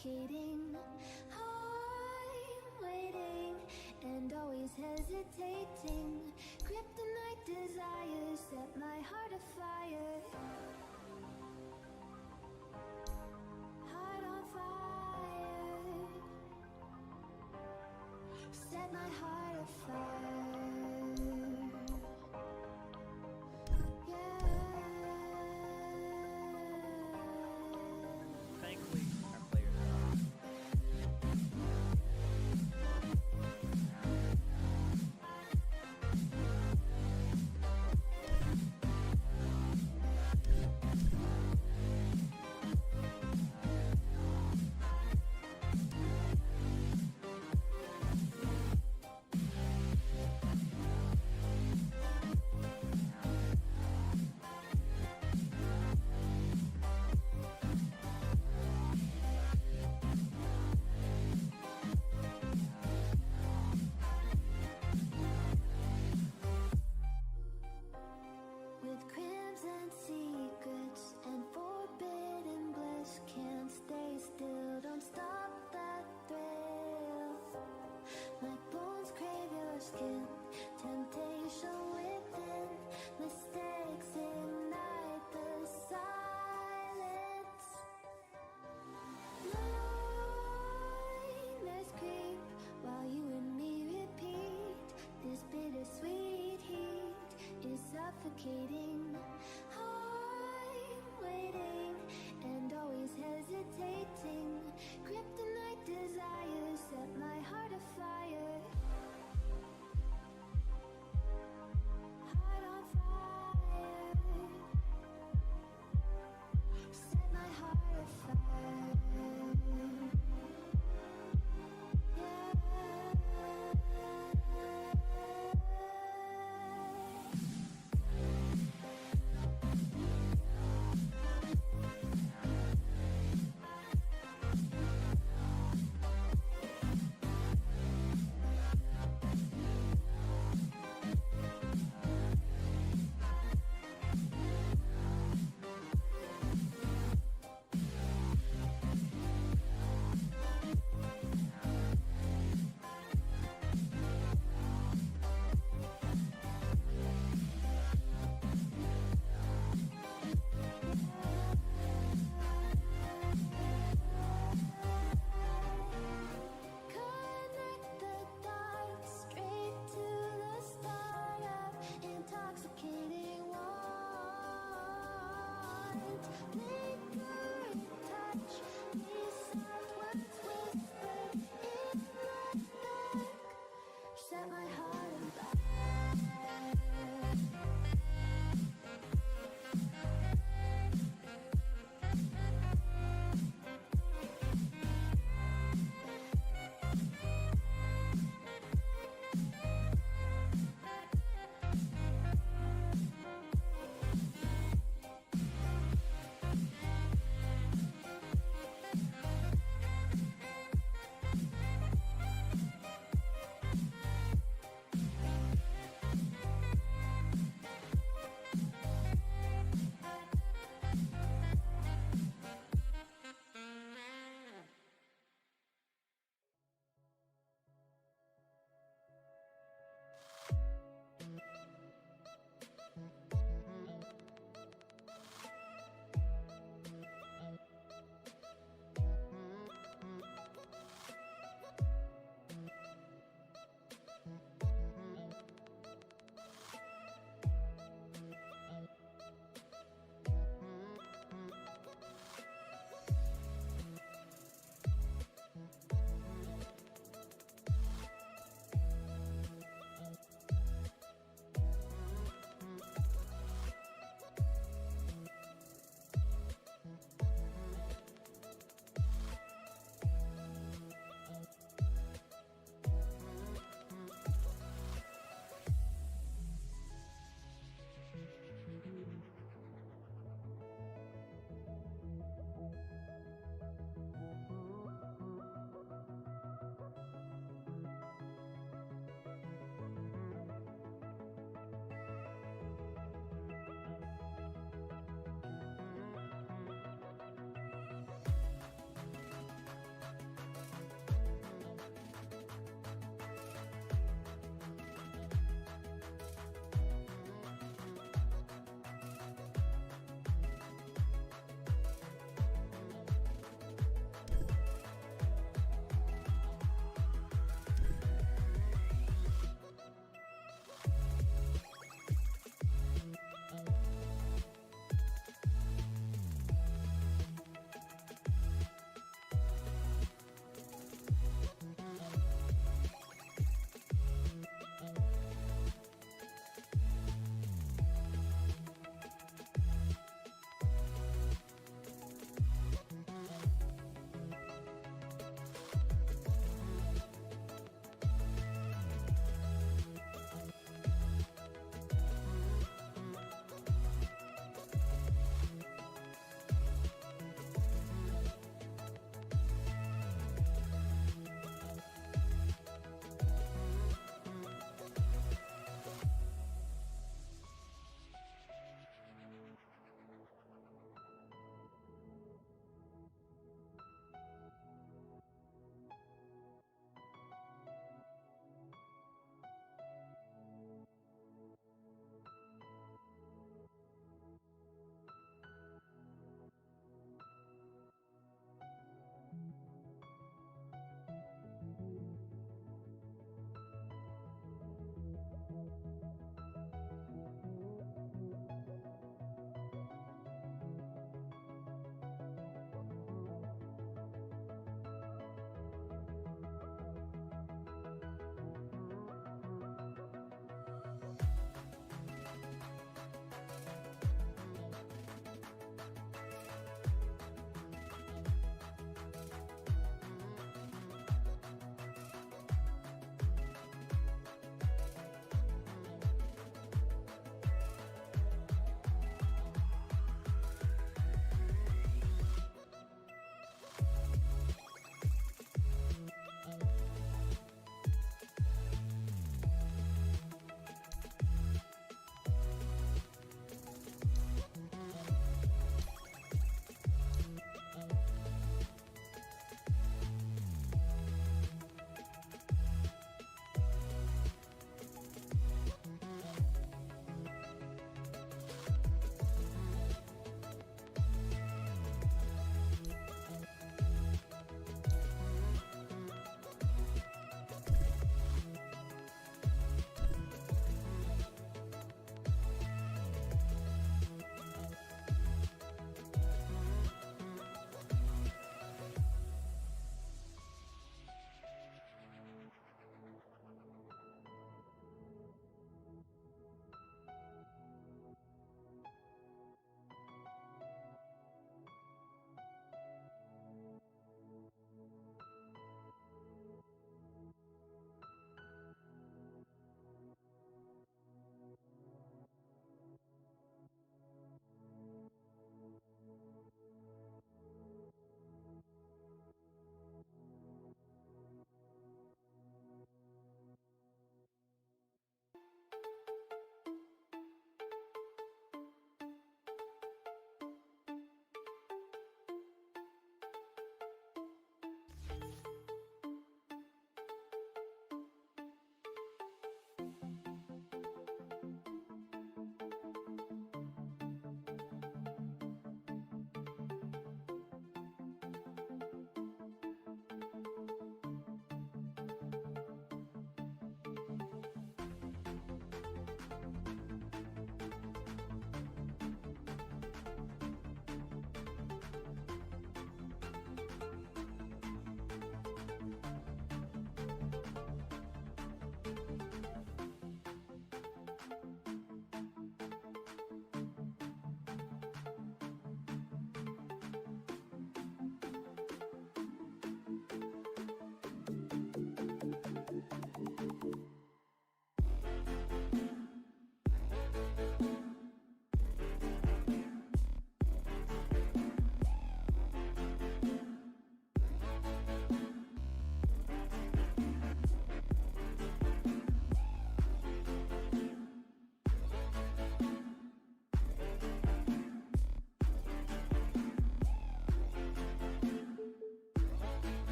suffocating. I'm waiting and always hesitating. Kryptonite desires set my heart afire. Heart on fire. Set my heart afire. Yeah. Thankfully, our players are on.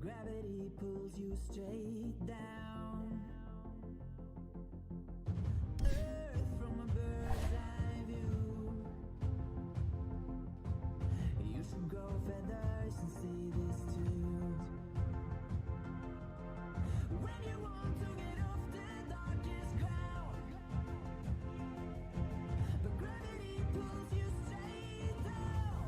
gravity pulls you straight down. Earth from a bird's eye view. You should grow feathers and see this too. When you want to get off the darkest ground, but gravity pulls you straight down.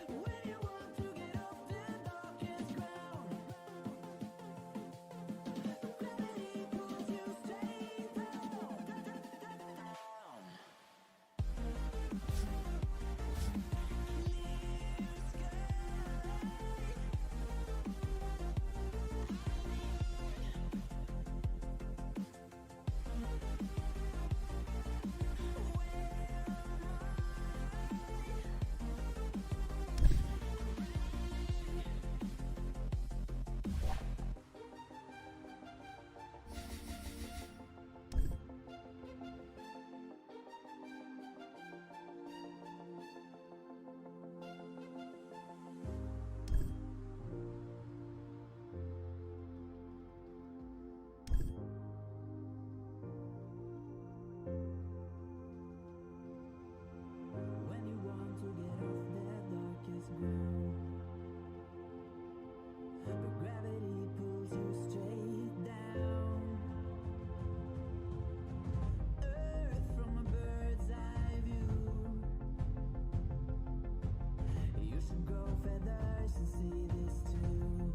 When you want to get off the darkest ground, gravity pulls you straight down. When you want to get off that darkest ground, but gravity pulls you straight down. Earth from a bird's eye view. You should grow feathers and see this too.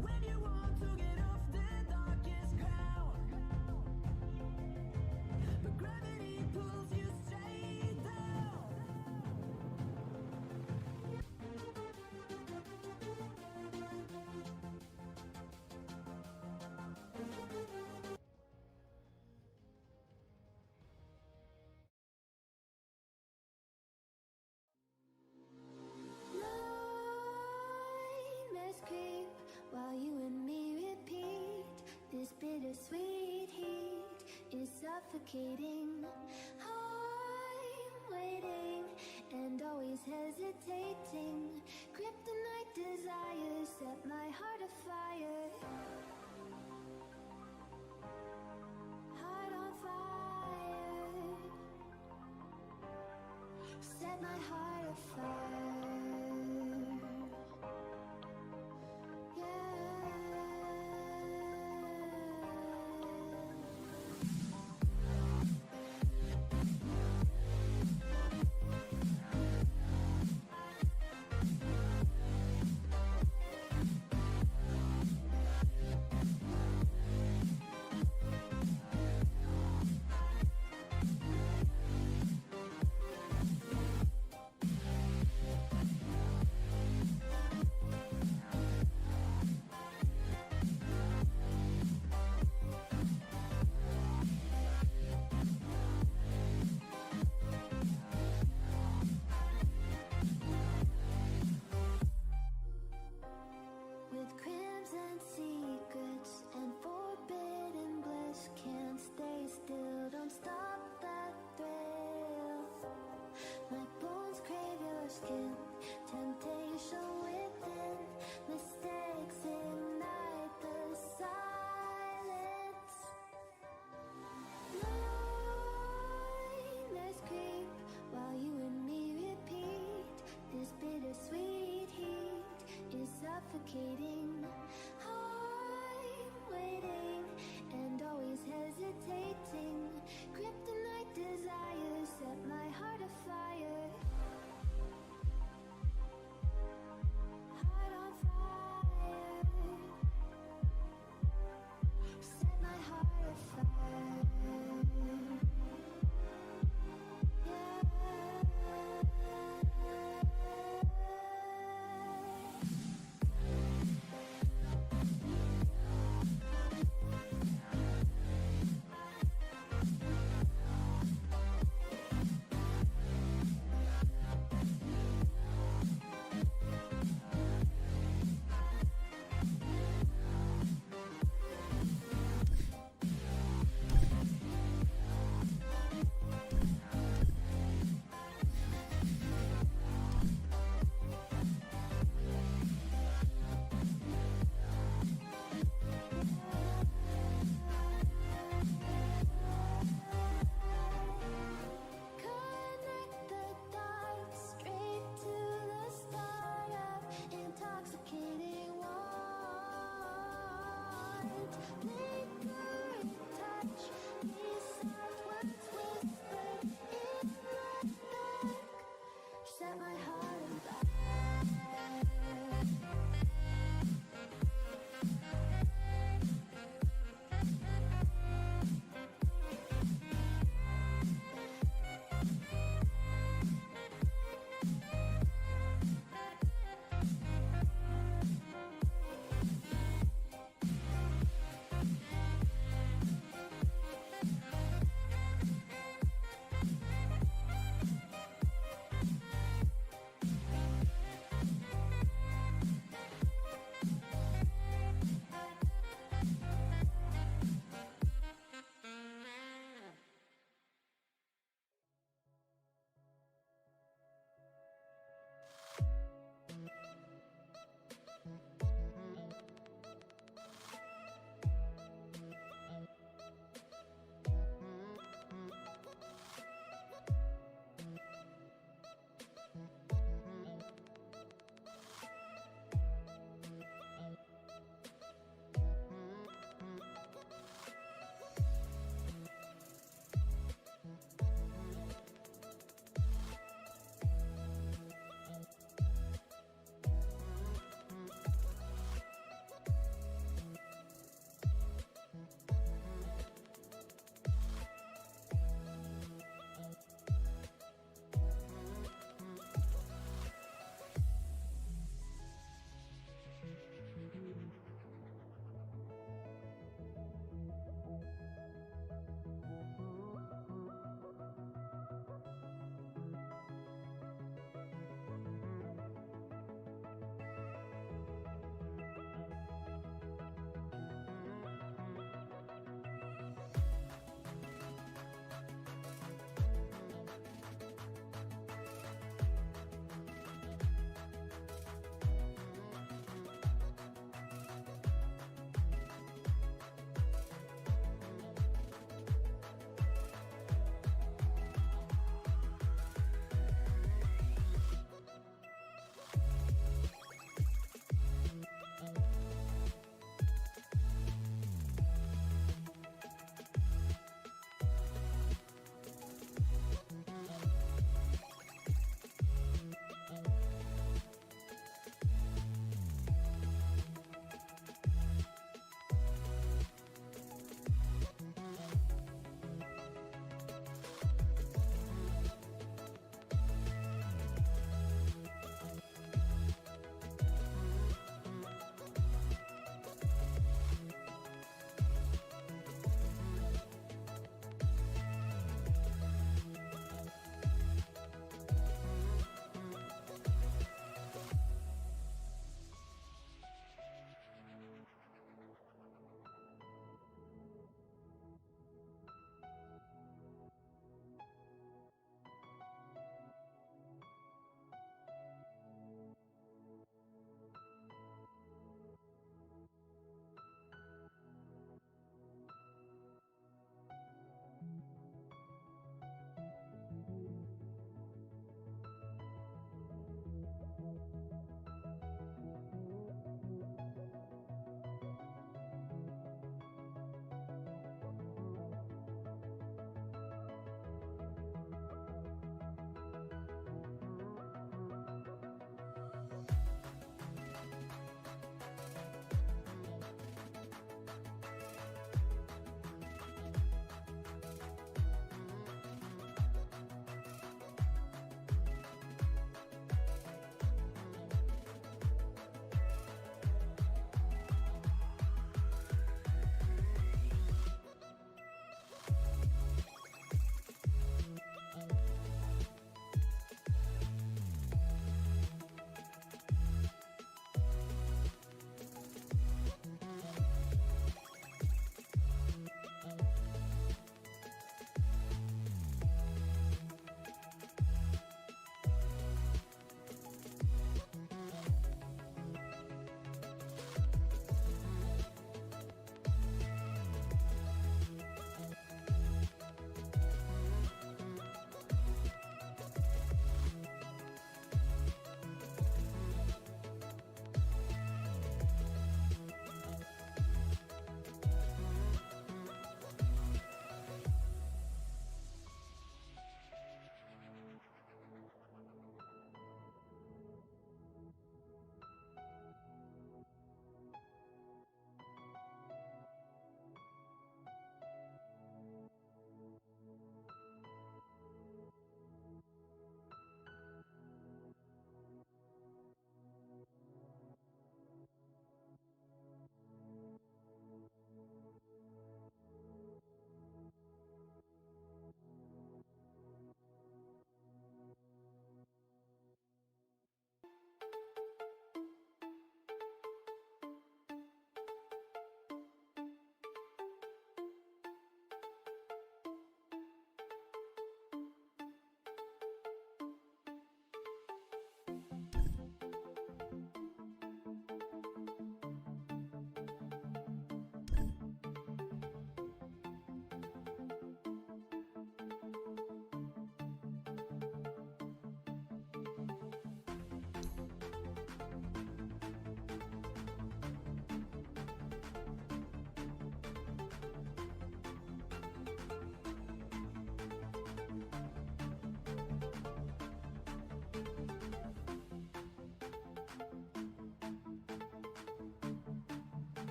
When you want to get off the darkest ground, but gravity pulls you straight down. Nightmares creep while you and me repeat. This bittersweet heat is suffocating. I'm waiting and always hesitating. Kryptonite desires set my heart afire. Heart on fire. Set my heart afire.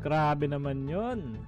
Grabe naman yun.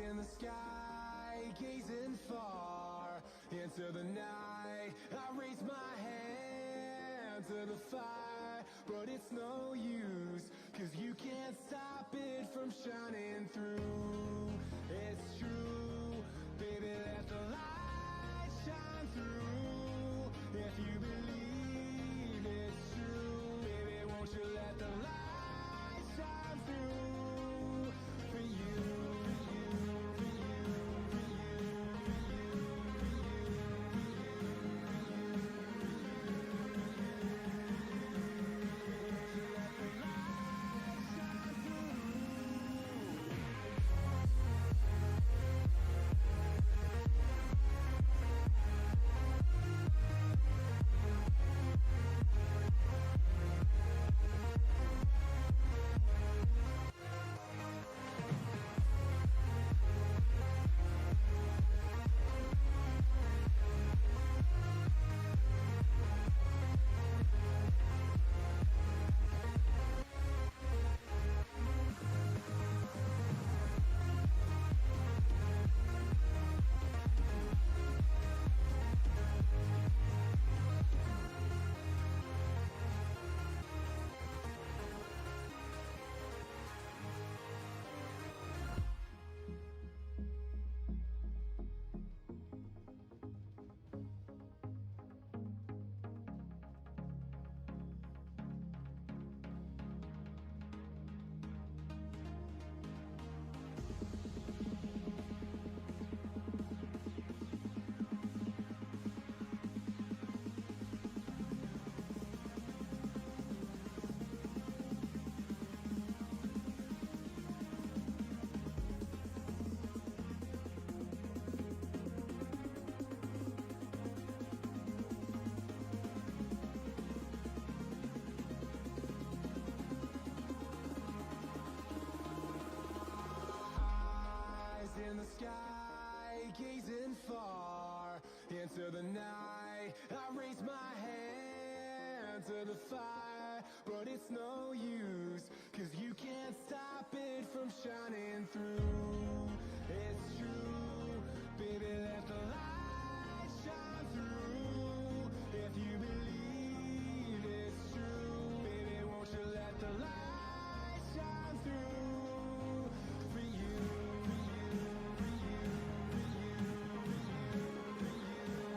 in the sky, gazing far into the night. I raise my hand to the fire, but it's no use, 'cause you can't stop it from shining through. It's true, baby, let the light shine through. If you believe it's true, baby, won't you let the light shine through for you, for you, for you, for you, in the sky, gazing far into the night. I raise my hand to the fire, but it's no use, 'cause you can't stop it from shining through. It's true, baby, let the light shine through. If you believe it's true, baby, won't you let the light shine through for you, for you, for you, for you, for you, for you.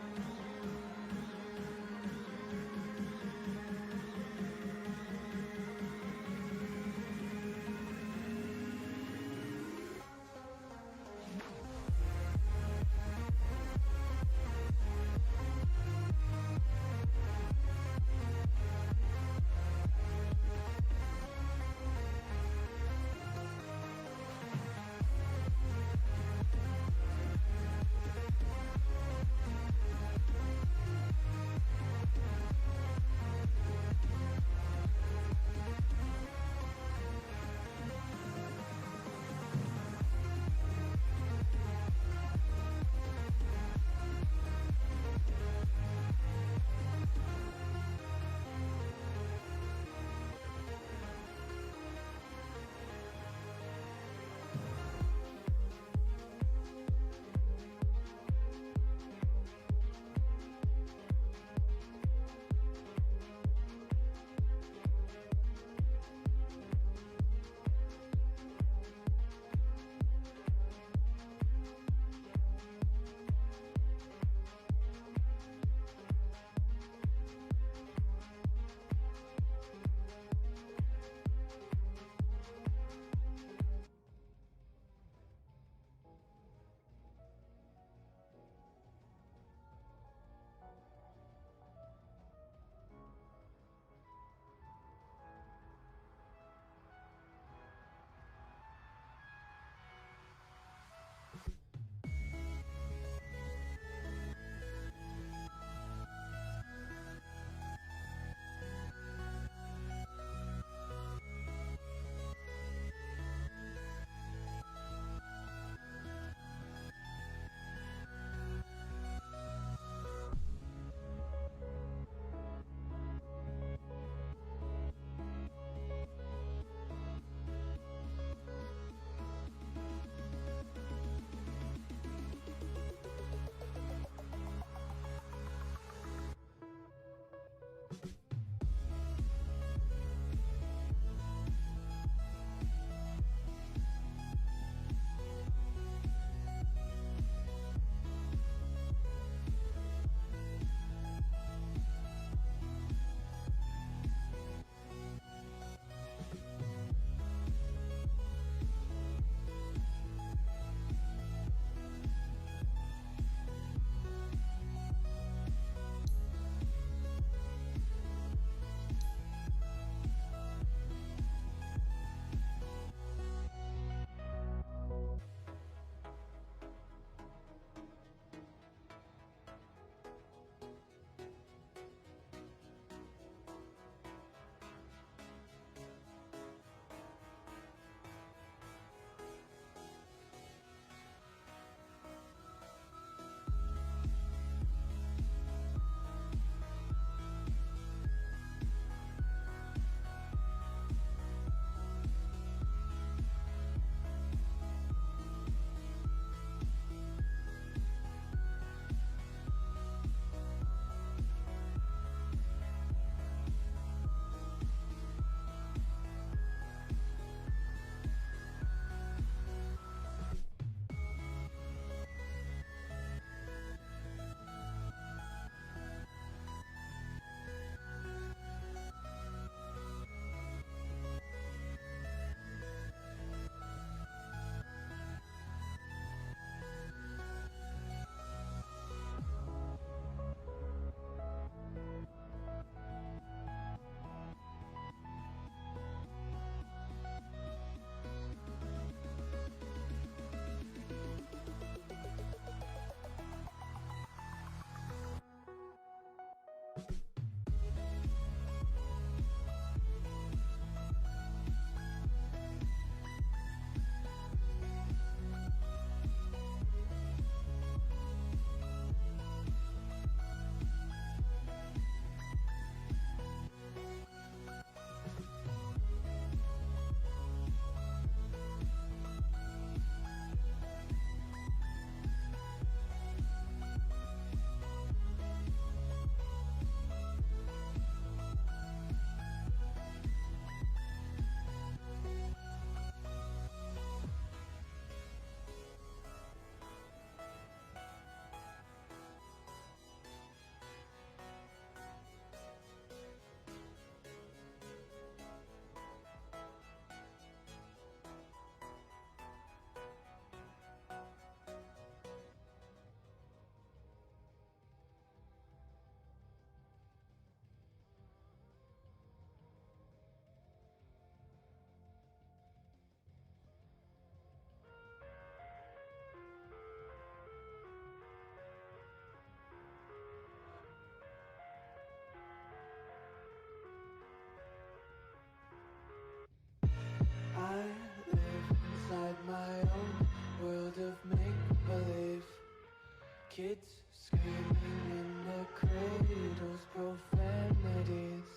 Kids screaming in their cradles, profanities.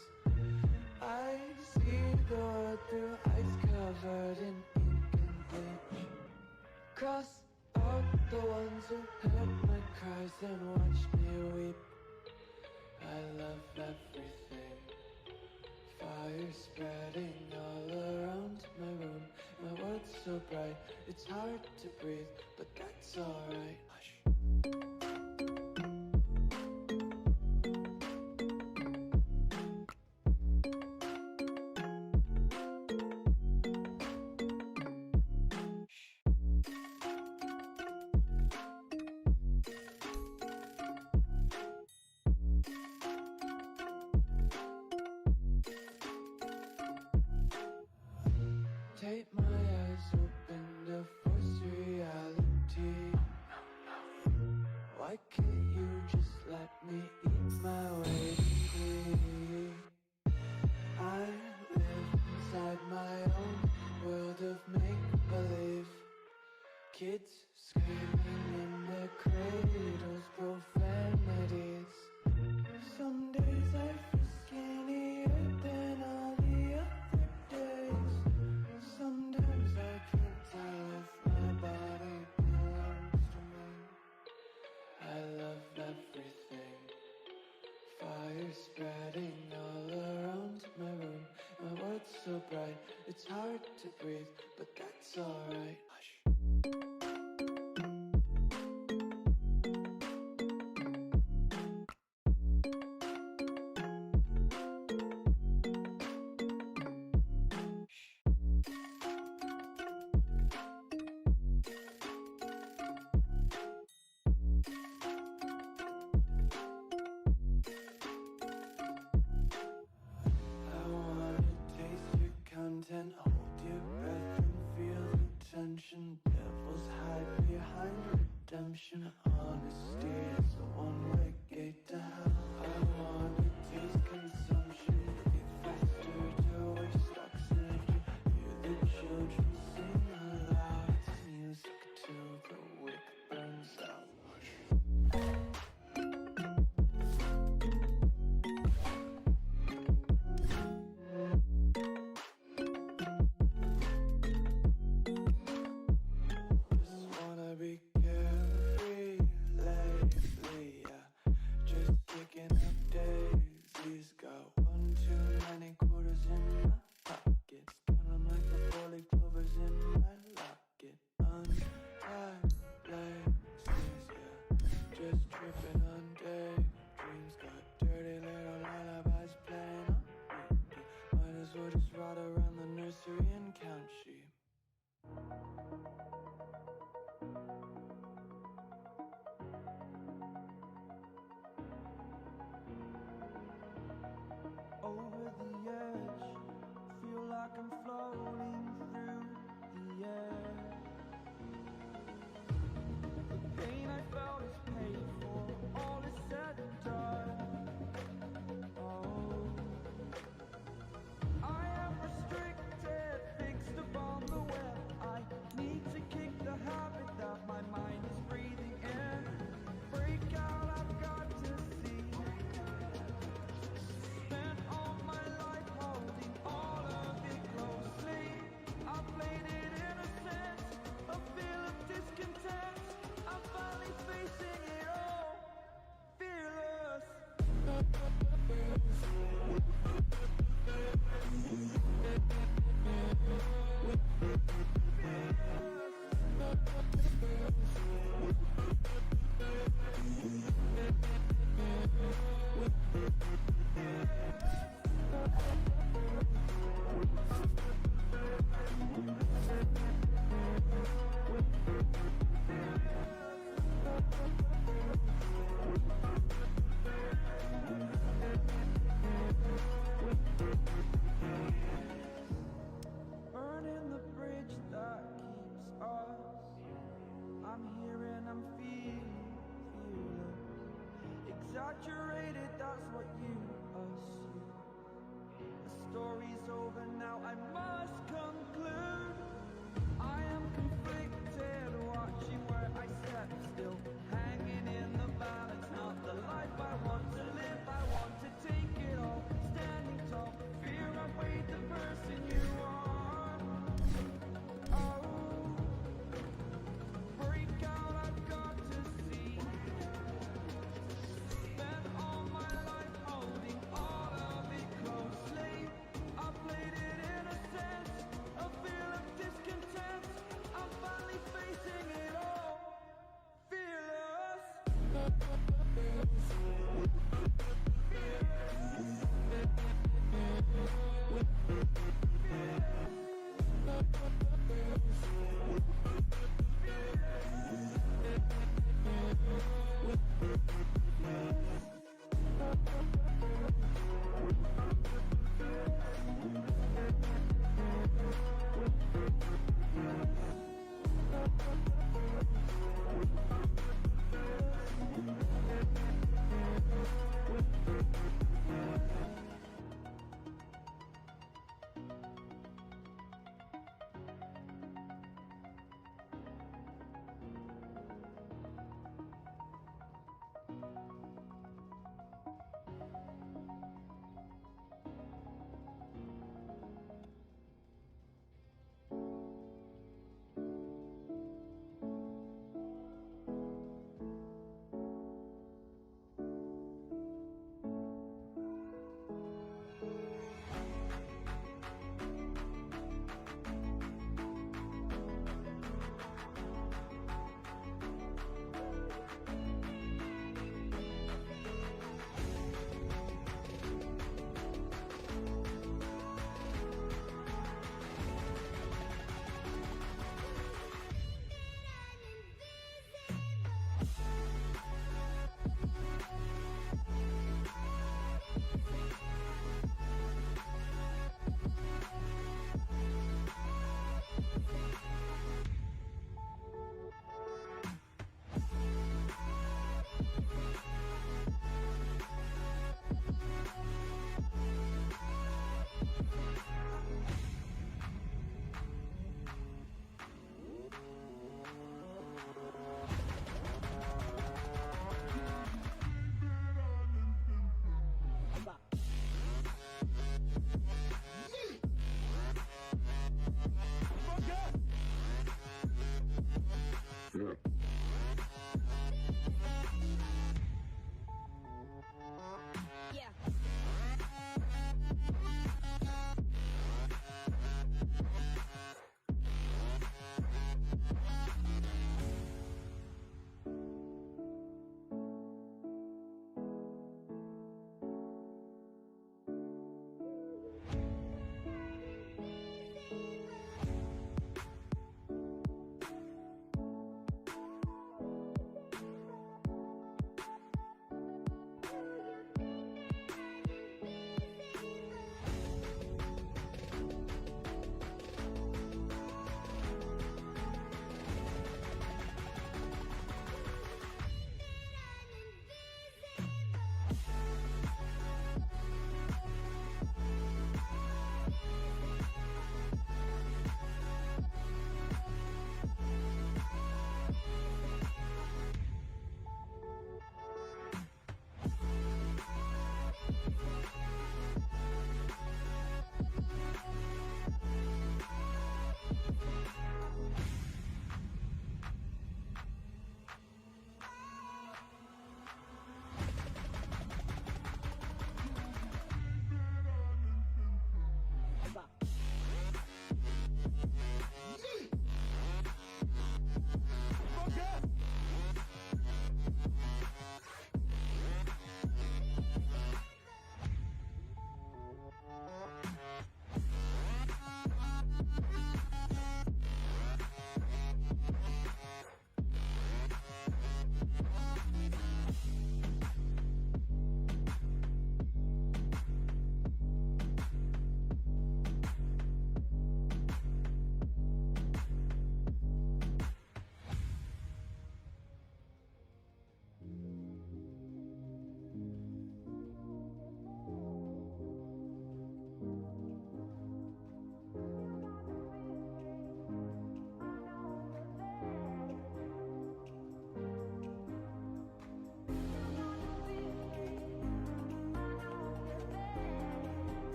I see the world through ice covered in ink and bleach. Cross out the ones who heard my cries and watched me weep. I love everything. Fire spreading all around my room. My world's so bright, it's hard to breathe, but that's alright. Hush. Take my eyes open to force reality. Why can't you just let me eat my weight in glee? I live inside my own world of make-believe. Kids screaming in their cradles, profanities. Some days I feel skinnier than all the other days. Sometimes I can't tell if my body belongs to me. I love everything. Fire spreading all around my room. My world's so bright, it's hard to breathe, but that's alright. Hush. I wanna taste your content, hold your breath and feel the tension. Devils hide behind redemption. Honesty is a one-way gate to hell. I wanna taste consumption, breathe faster to waste oxygen. Hear the children sing aloud. It's music till the wick burns out. Just wanna be carefree lately, yeah. Just kicking up daisies. Got 1 too many quarters in my pockets. Count 'em like the 4-leaf clovers in my locket. Untied laces, yeah. Just tripping on daydreams. Got dirty little lullabies playing on repeat. Might as well just ride around the nursery and count sheep. Over the edge, feel like I'm floating through the air. The pain I felt is paid for, all is said and done. Oh, I am restricted, fixed upon the web. I need to kick the habit that my mind is breathing in. Break out, I've got to see. Spent all my life holding all of it closely. I played it innocent, a feel of discontent. I'm finally facing it all, fearless. Burning the bridge that keeps us. I'm here and I'm feeling fearless. Exaggerated, that's what you assume. The story's over now, I must conclude. I am conflicted, watching where I step still, hanging in I want to live, I want to take it all. Standing tall, fear I weighed the person you are. Oh, break out, I've got to see. Spent all my life holding all of it closely. I played it innocent, a feel of discontent. I'm finally facing it all, fearless.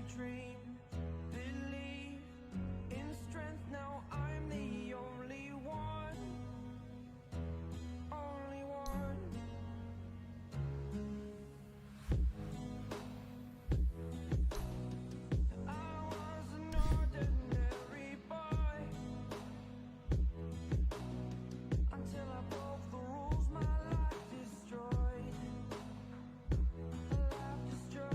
dream. Believe in strength, now I'm the only one. Only one. I was an ordinary boy until I broke the rules, my life destroyed. Life destroyed.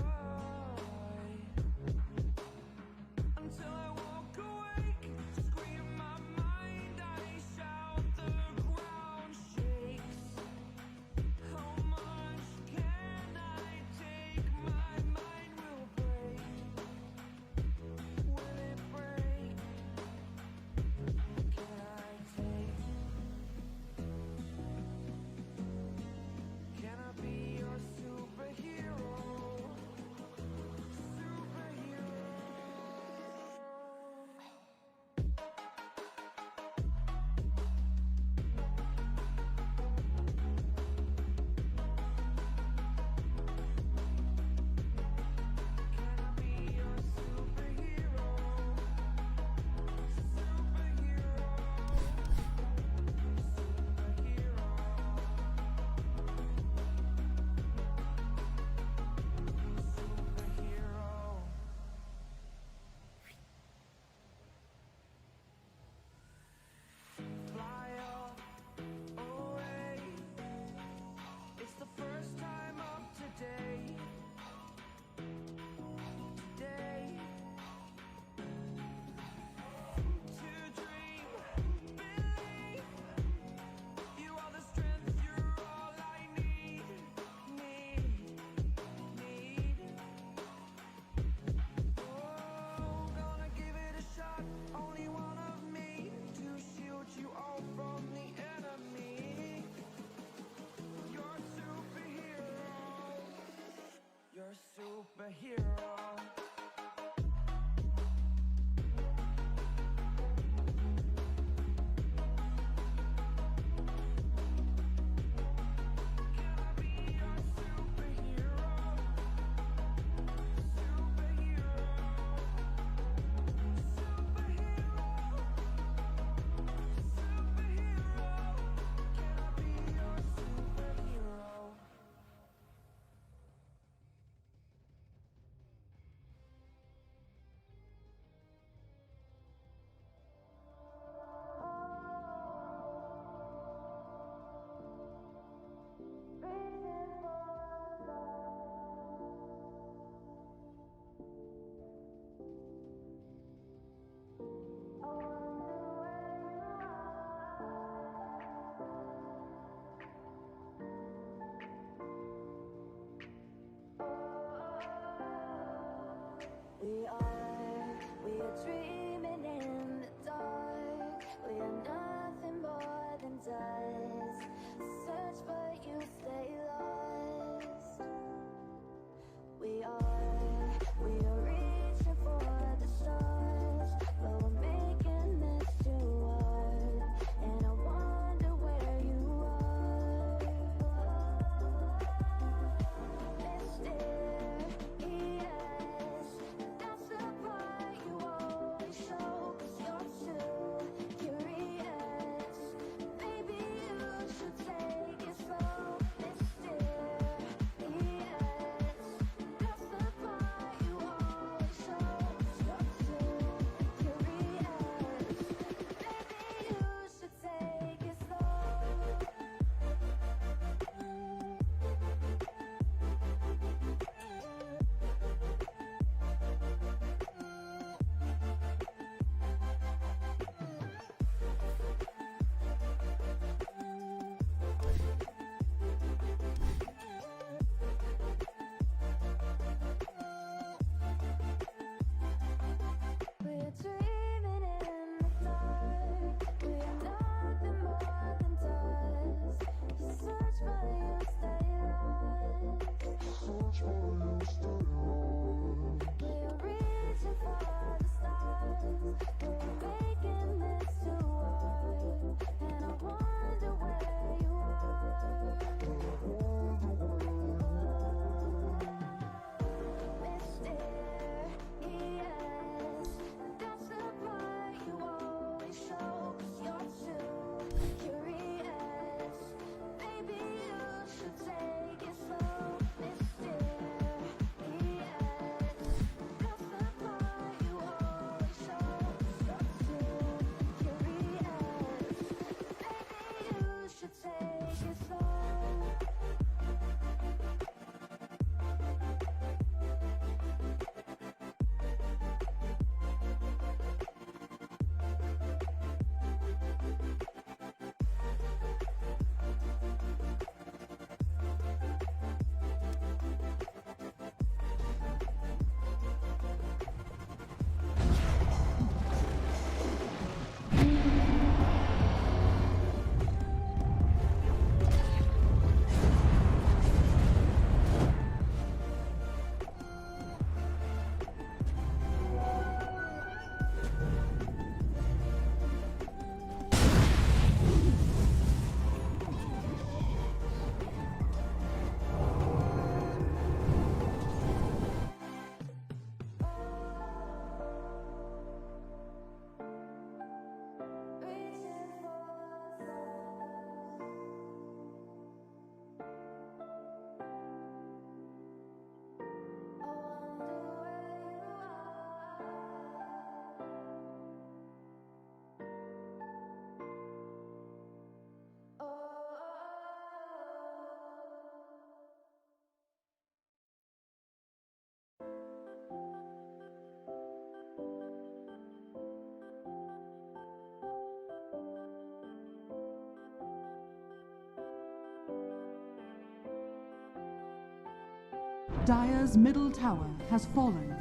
Dire's middle tower has fallen.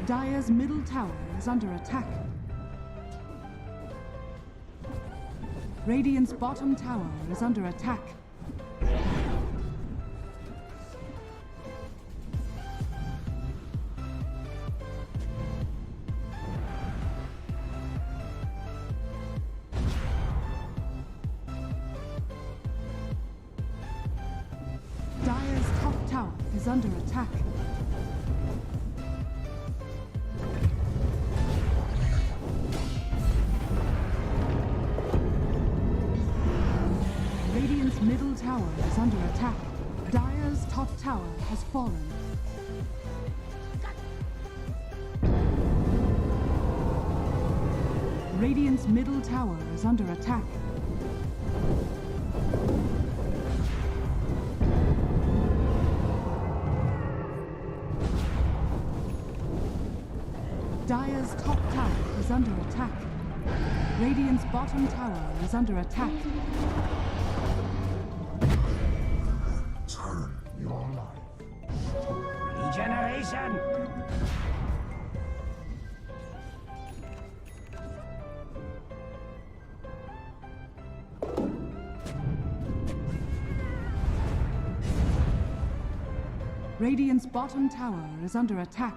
Dire's middle tower is under attack. Radiant's bottom tower is under attack. Dire's top tower is under attack. Radiant's middle tower is under attack. Dire's top tower has fallen. Radiant's middle tower is under attack. Dire's top tower is under attack. Radiant's bottom tower is under attack. Turn your life. Regeneration! Radiant's bottom tower is under attack.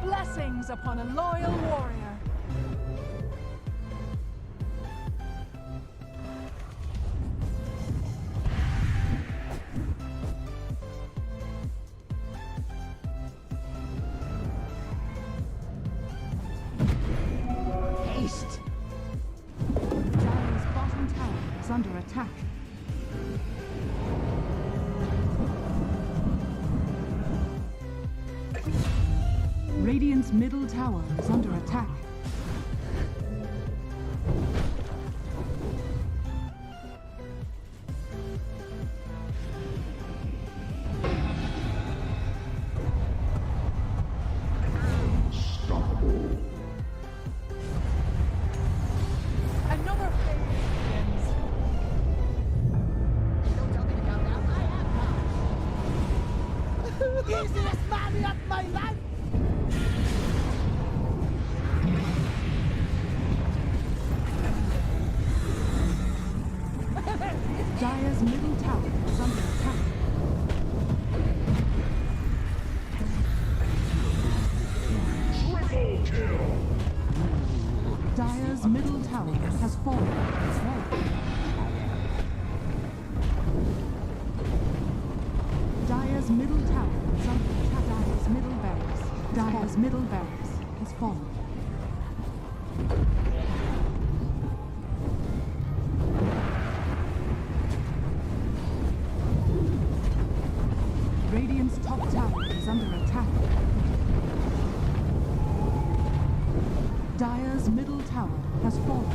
Blessings upon a loyal warrior. Haste! Dire's bottom tower is under attack. Radiant's middle tower is under attack. Another phase begins. Don't tell me to calm down. I have power. Easiest man of my life! Dire's middle tower is under attack. Dire's middle tower has fallen. Dire's middle tower is under attack. Dire's middle barracks. Dire's middle barracks has fallen. Radiant's top tower is under attack. Dire's middle tower has fallen.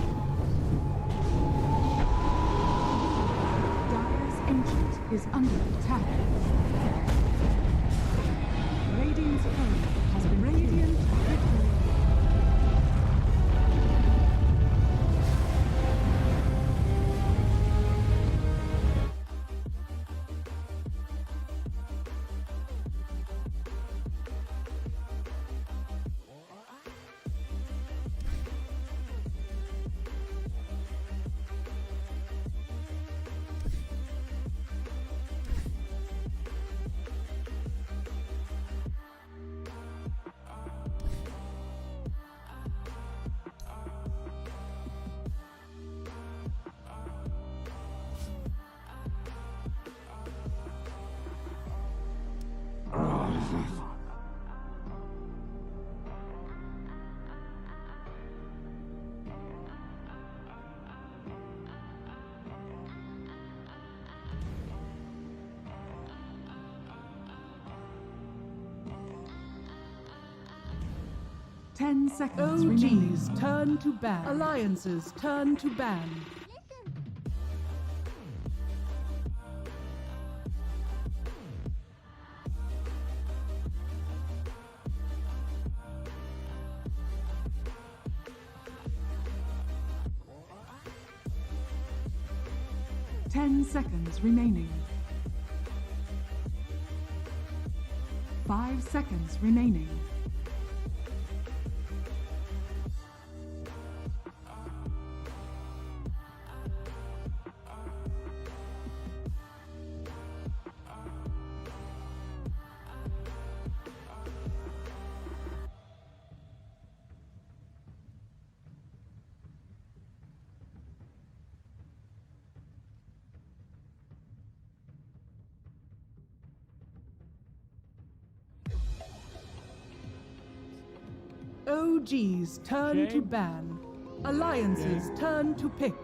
Dire's ancient is under attack. Radiant's courier has been radiant victory. 10 seconds remaining. OGs turn to ban. Alliances turn to ban. 10 seconds remaining. 5 seconds remaining. OGs turn to ban. Alliances turn to pick.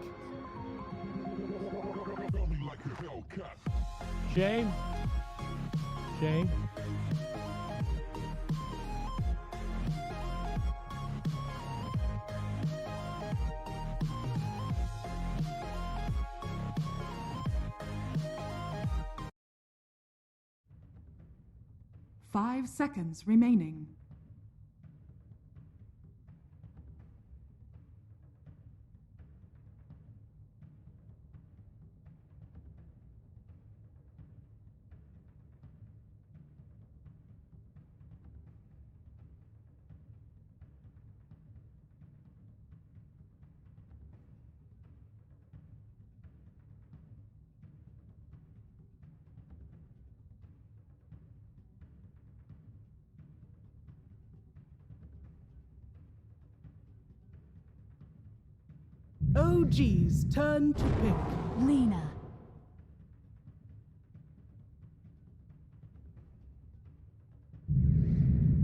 Shane? Shane? Five seconds remaining. OGs turn to pick. Lena.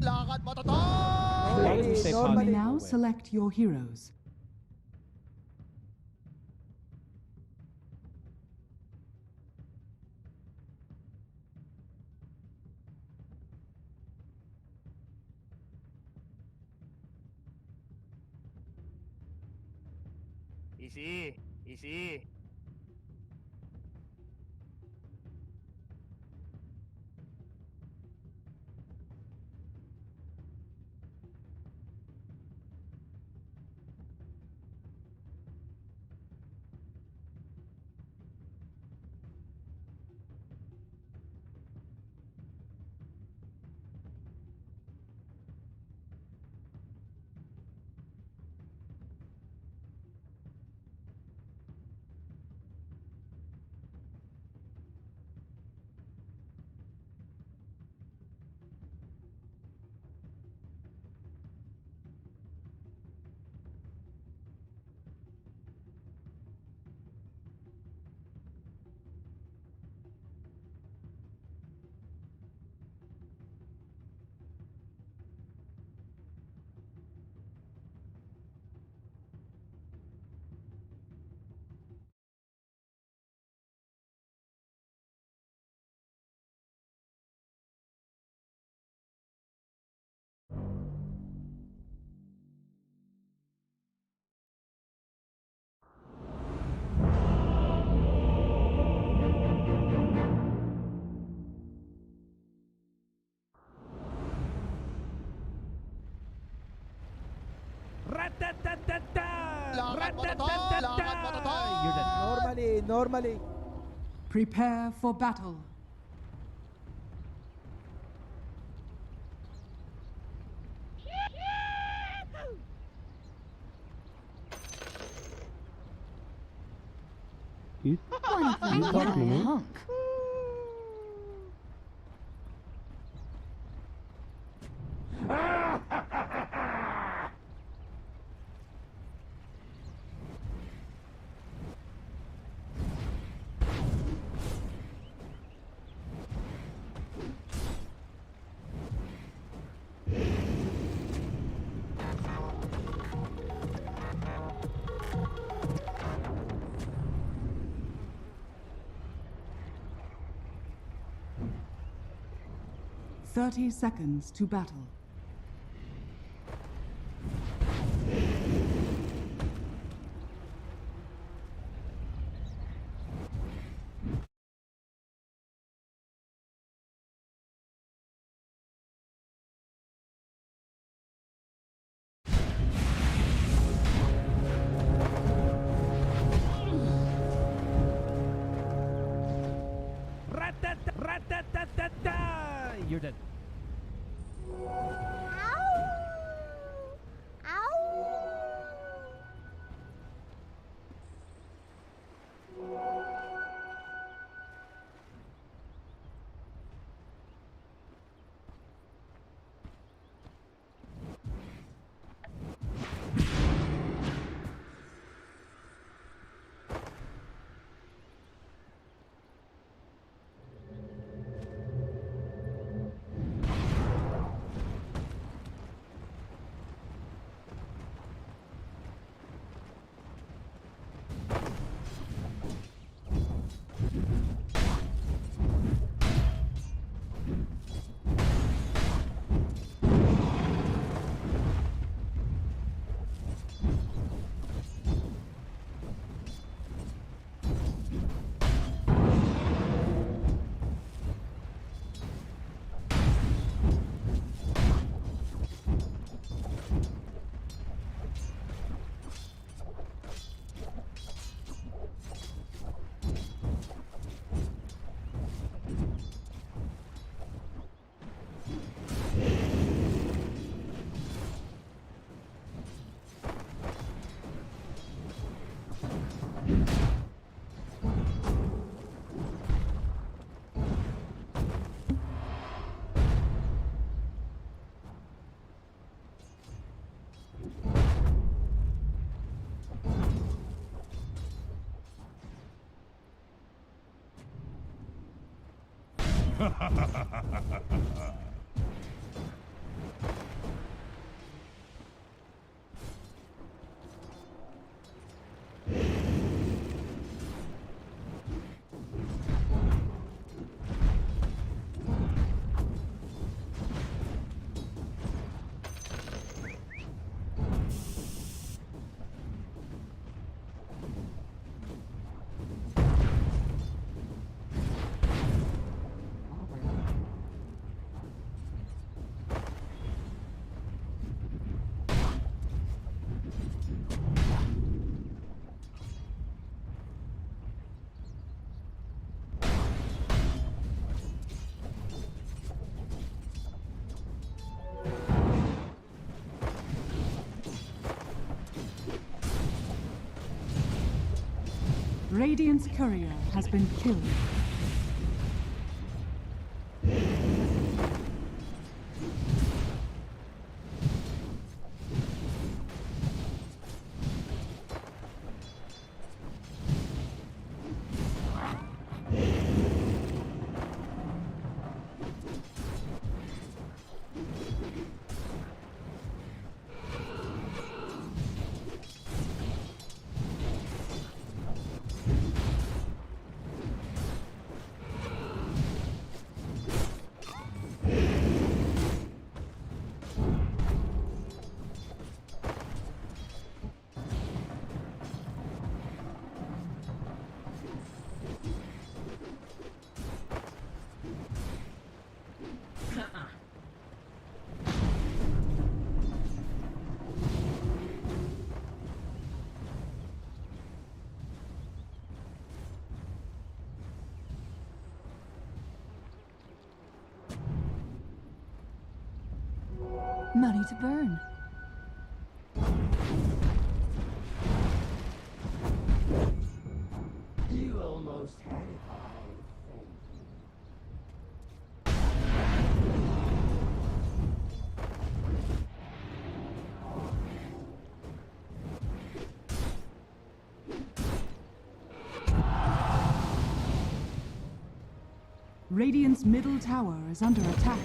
As long as we stay You may positive, now we'll win. select your heroes. Easy, easy. Normally. Prepare for battle. You talking to me? Hunk. "30 seconds to battle. Rat-tat-tat-tat-tat-tat. You're dead. Radiant's courier has been killed. Money to burn. You almost had it. Radiant's middle tower is under attack.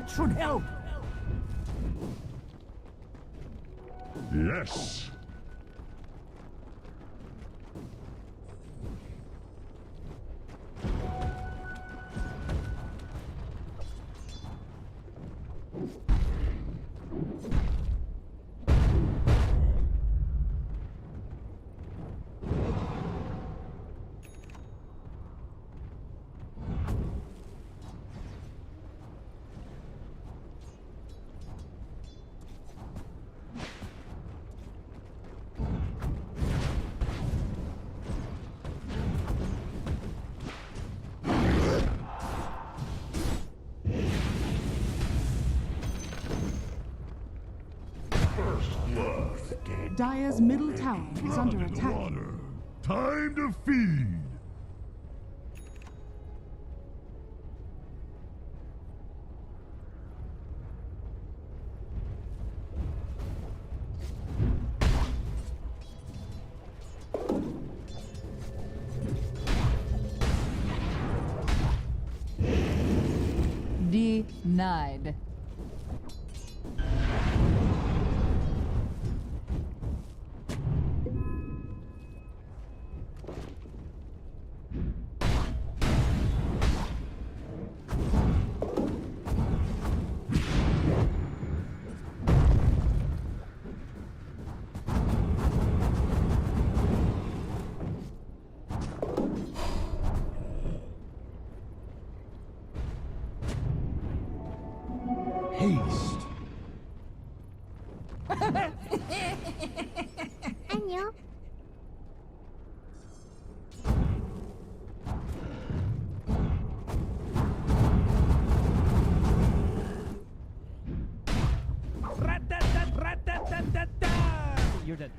That should help. Yes. Dire's middle tower is under attack. Water. Time to feed. Denied. Haste. 안녕. Rat-tat-tat-rat-tat-tat-tat. You're dead.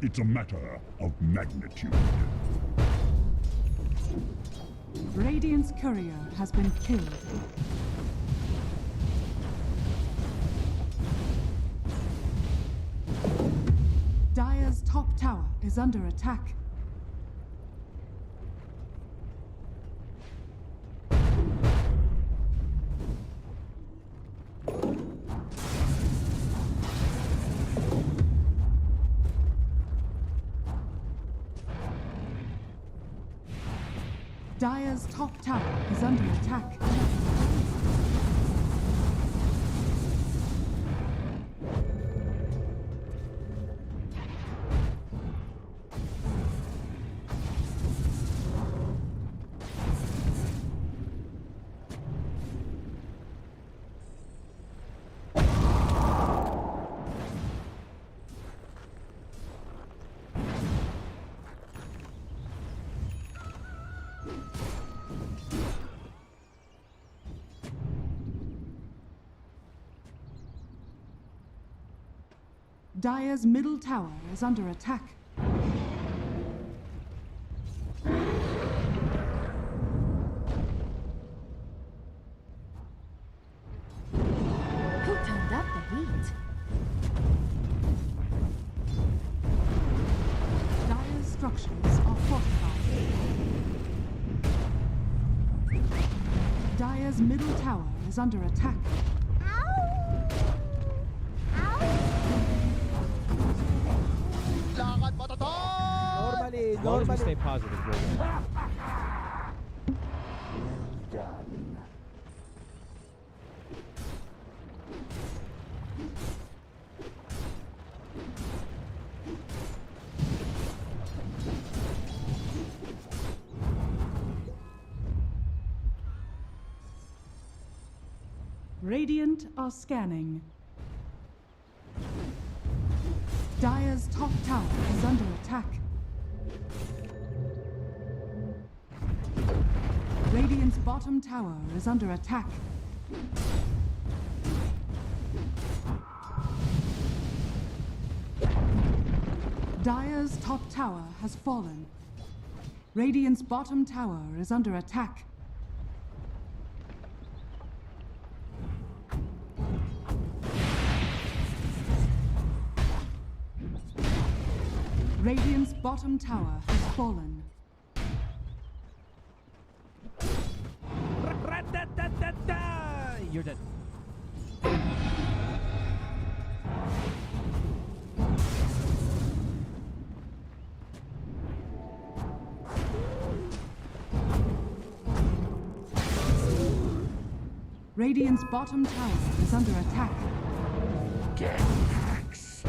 It's a matter of magnitude. Radiant's courier has been killed. Dire's top tower is under attack. Dire's top tower is under attack. Dire's middle tower is under attack. Who turned up the heat? Dire's structures are fortified. Dire's middle tower is under attack. Normally stay positive, Jordan. Radiant are scanning. Dire's top tower is under attack. Radiant's bottom tower is under attack. Dire's top tower has fallen. Radiant's bottom tower is under attack. Radiant's bottom tower has fallen. You're dead. Radiant's bottom tower is under attack. Ganax.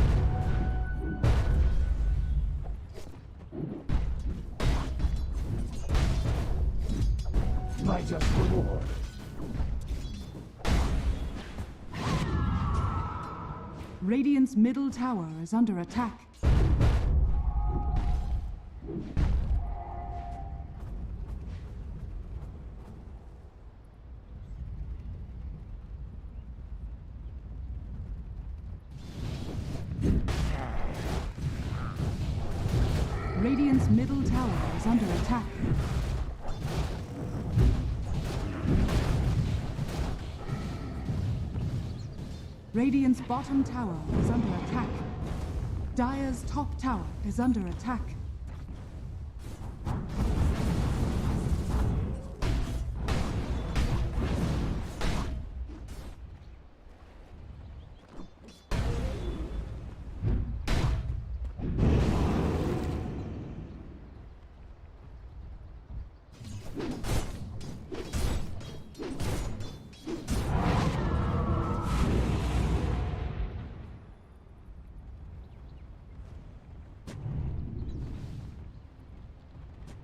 My just reward. Radiant's middle tower is under attack. Radiant's middle tower is under attack. Radiant's bottom tower is under attack. Dire's top tower is under attack.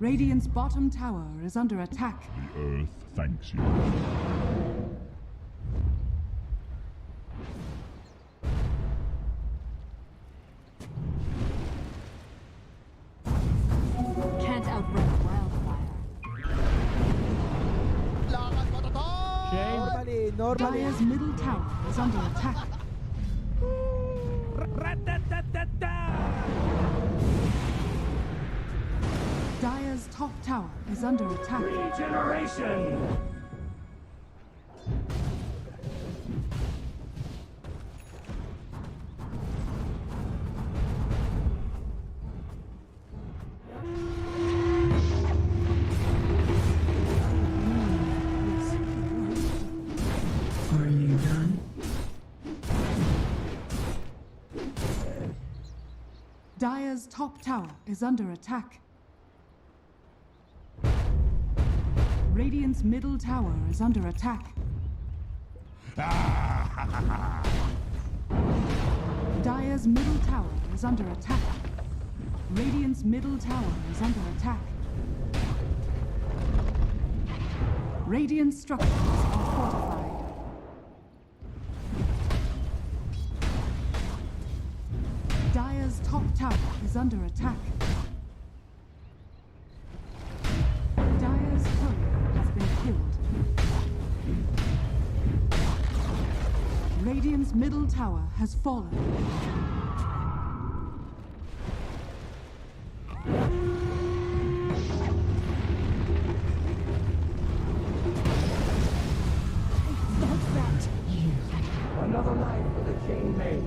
Radiant's bottom tower is under attack. The earth thanks you. Can't outrun wildfire. Shame. Dire's middle tower is under attack. Dire's top tower is under attack. Regeneration! Are you done? Dire's top tower is under attack. Radiant's middle tower is under attack. Dire's middle tower is under attack. Radiant's middle tower is under attack. Radiant structures are fortified. Dire's top tower is under attack. Dire's courier has been killed. Radiant's middle tower has fallen. Another life for the King Mage.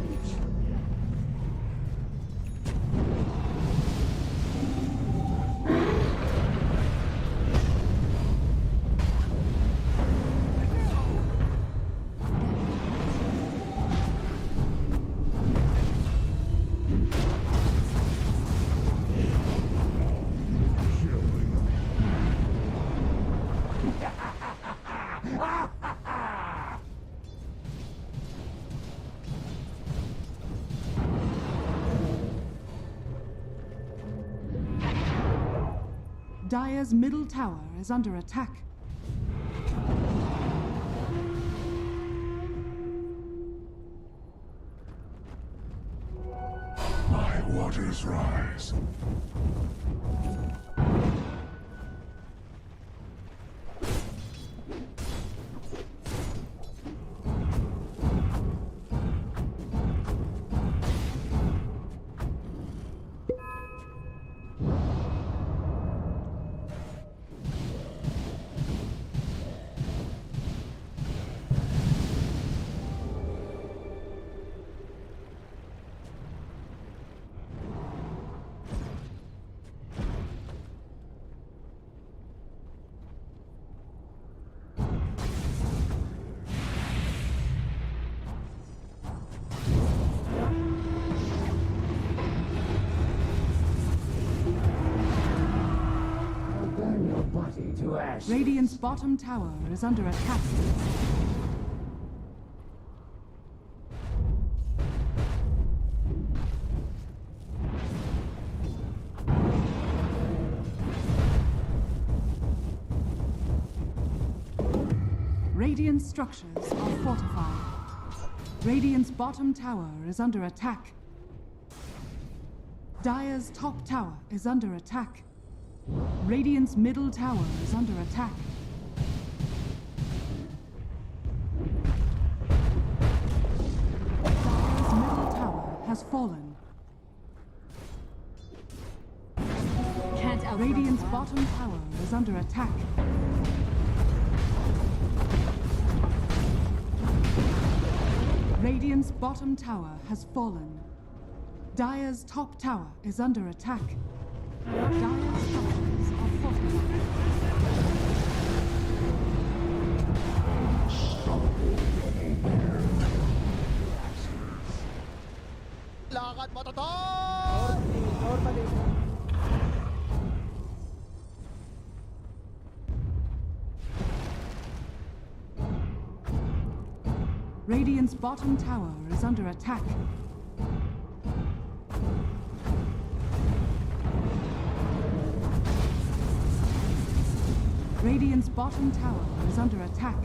Dire's middle tower is under attack. My waters rise. Radiant's bottom tower is under attack. Radiant structures are fortified. Radiant's bottom tower is under attack. Dire's top tower is under attack. Radiant's middle tower is under attack. Dire's middle tower has fallen. Can't outrun Radiant's the wild. bottom tower is under attack. Radiant's bottom tower has fallen. Dire's top tower is under attack. Dire's structures are fortified. Lakad mo, Totoy! Radiant's bottom tower is under attack. Radiant's bottom tower is under attack.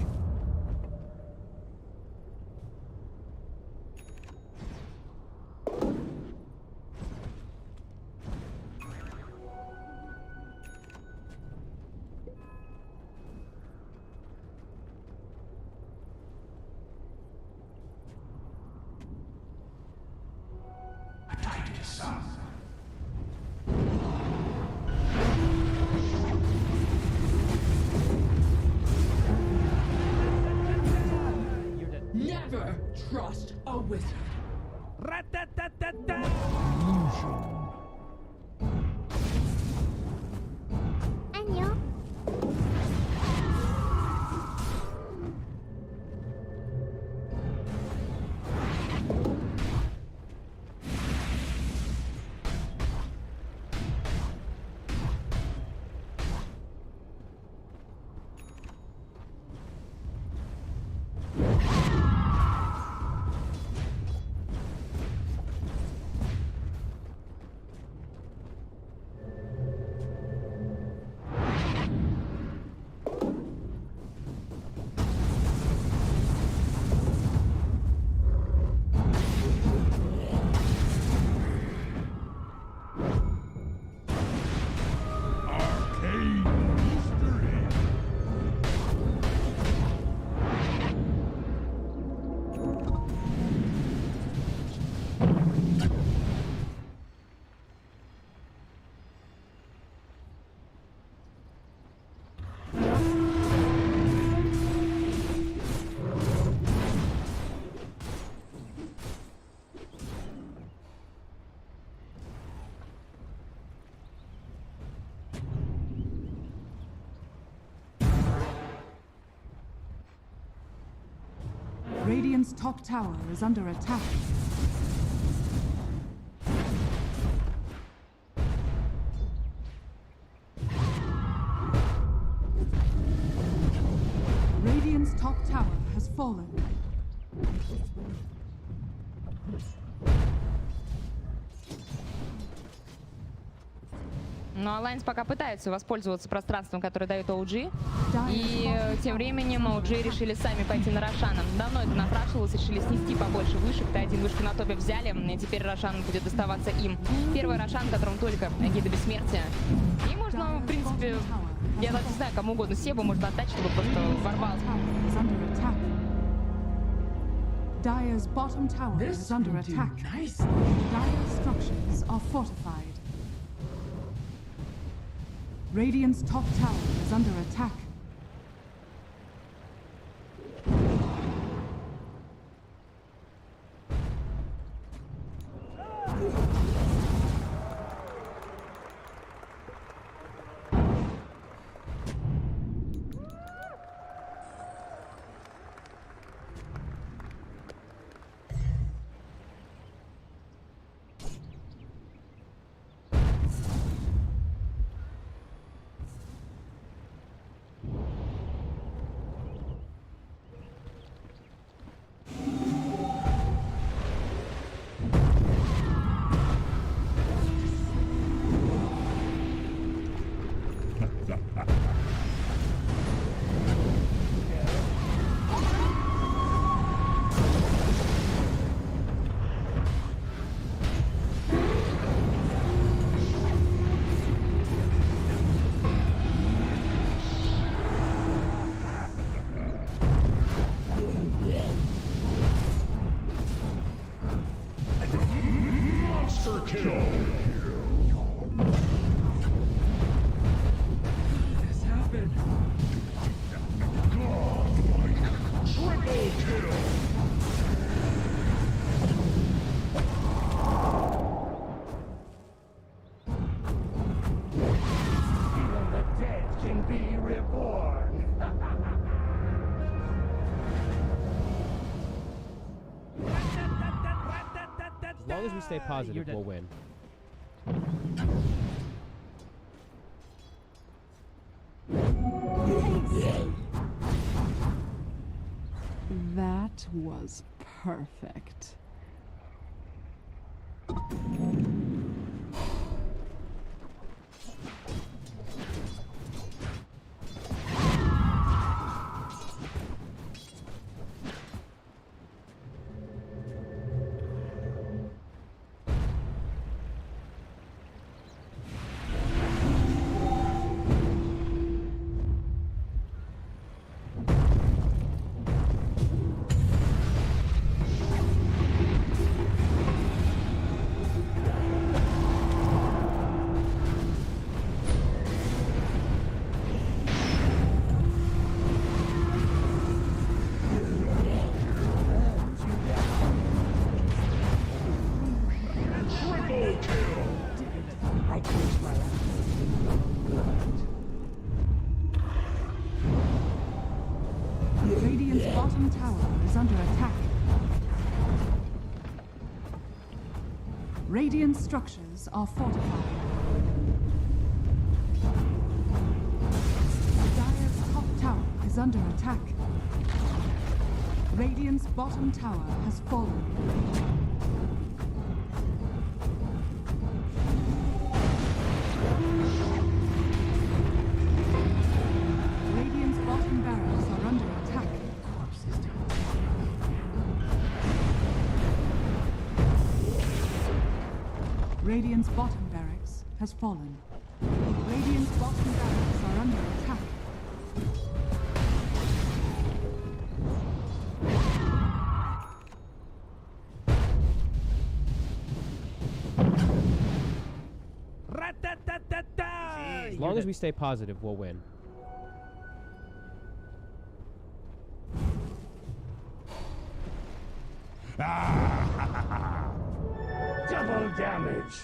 Never trust a wizard. Rat-tat-tat-tat-tat! 안녕. Arcane history. Radiant's top tower is under attack. Radiant's top tower has fallen. Но Alliance пока пытаются воспользоваться пространством, которое дает OG. И тем временем OG решили сами пойти на Рошана. Давно это напрашивалось, решили снести побольше вышек. Т1 вышку на топе взяли, и теперь Рошан будет доставаться им. Первый Рошан, которому только гида бессмертия. И можно, в принципе, я даже не знаю, кому угодно Себу можно отдать, чтобы просто ворвался. Dire's bottom tower is under attack. Dire's structures are fortified. Radiant's top tower is under attack. This happened. Triple kill. Even the dead can be reborn. As long as we stay positive, we'll win. That was perfect. Radiant's bottom tower is under attack. Radiant structures are fortified. Dire's top tower is under attack. Radiant's bottom tower has fallen. Radiant's bottom barracks are under attack. Radiant's bottom barracks has fallen. Radiant's bottom barracks are under attack. As long as we stay positive, we'll win. Double damage.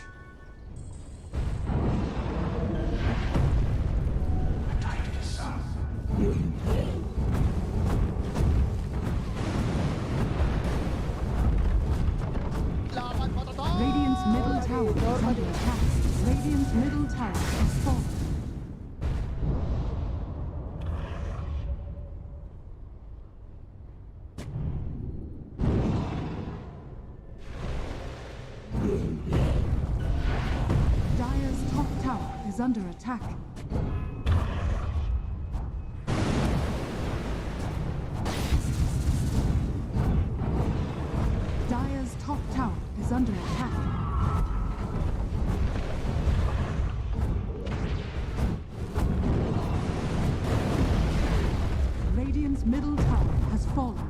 Radiant's middle tower is under attack. Radiant's middle tower has fallen. Dire's top tower is under attack. Dire's top tower is under attack. Radiant's middle tower has fallen.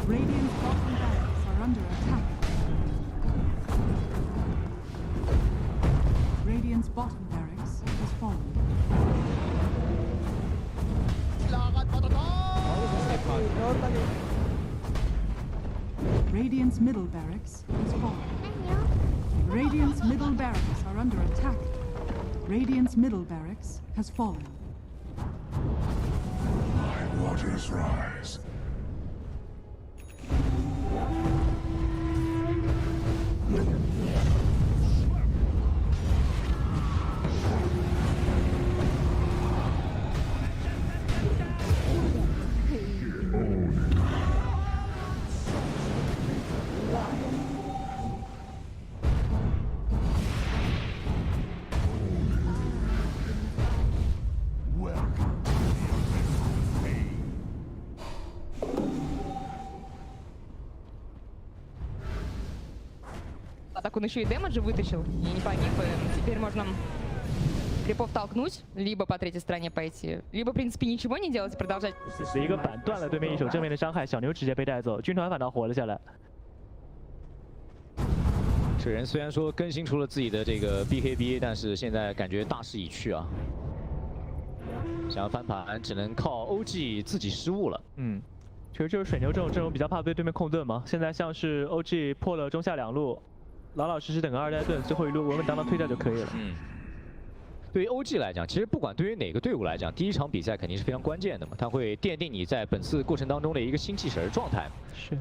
Radiant's bottom barracks are under attack. Radiant's bottom barracks has fallen. Radiant's middle barracks has fallen. Radiant's middle barracks are under attack. Radiant's middle barracks has fallen. My waters rise. так он еще и дэмэджа вытащил и не погиб. И теперь можно крипов толкнуть, либо по третьей стороне пойти, либо, в принципе, ничего не делать и продолжать. 一个板断了对面一手正面的伤害，小牛直接被带走，军团反倒活了下来。这人虽然说更新出了自己的这个 BKB， 但是现在感觉大势已去啊。想要翻盘，只能靠 OG 自己失误了。其实就是水牛这种阵容比较怕被对面控盾嘛。现在像是 OG 破了中下两路，老老实实等个2代盾，最后一路稳稳当当推掉就可以了。对于 OG 来讲，其实不管对于哪个队伍来讲，第一场比赛肯定是非常关键的嘛，它会奠定你在本次过程当中的一个心气神状态。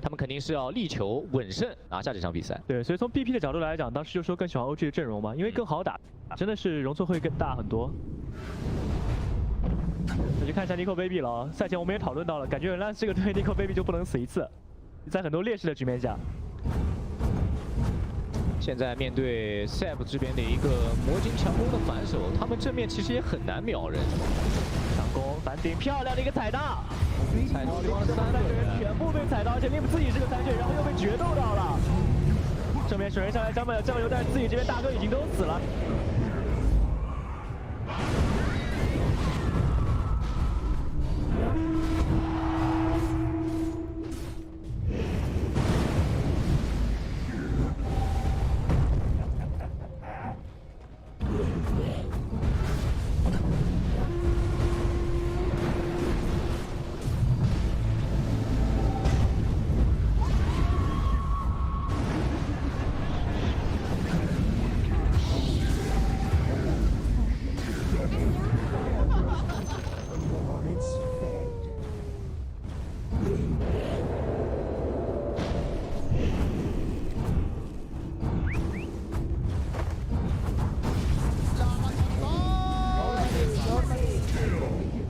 他们肯定是要力求稳胜拿下这场比赛。对，所以从 BP 的角度来讲，当时就说更喜欢 OG 的阵容嘛，因为更好打，真的是容错会更大很多。那就看一下 Nico Baby 了啊，赛前我们也讨论到了，感觉原来这个对 Nico Baby 就不能死一次，在很多劣势的局面下。 现在面对 SAP 这边的一个魔晶强攻的反手，他们正面其实也很难秒人。强攻反顶，漂亮的一个踩大，踩到对方3个人全部被踩到，而且 Lim 自己是个3血，然后又被决斗到了。正面水人上来将油，但是自己这边大哥已经都死了。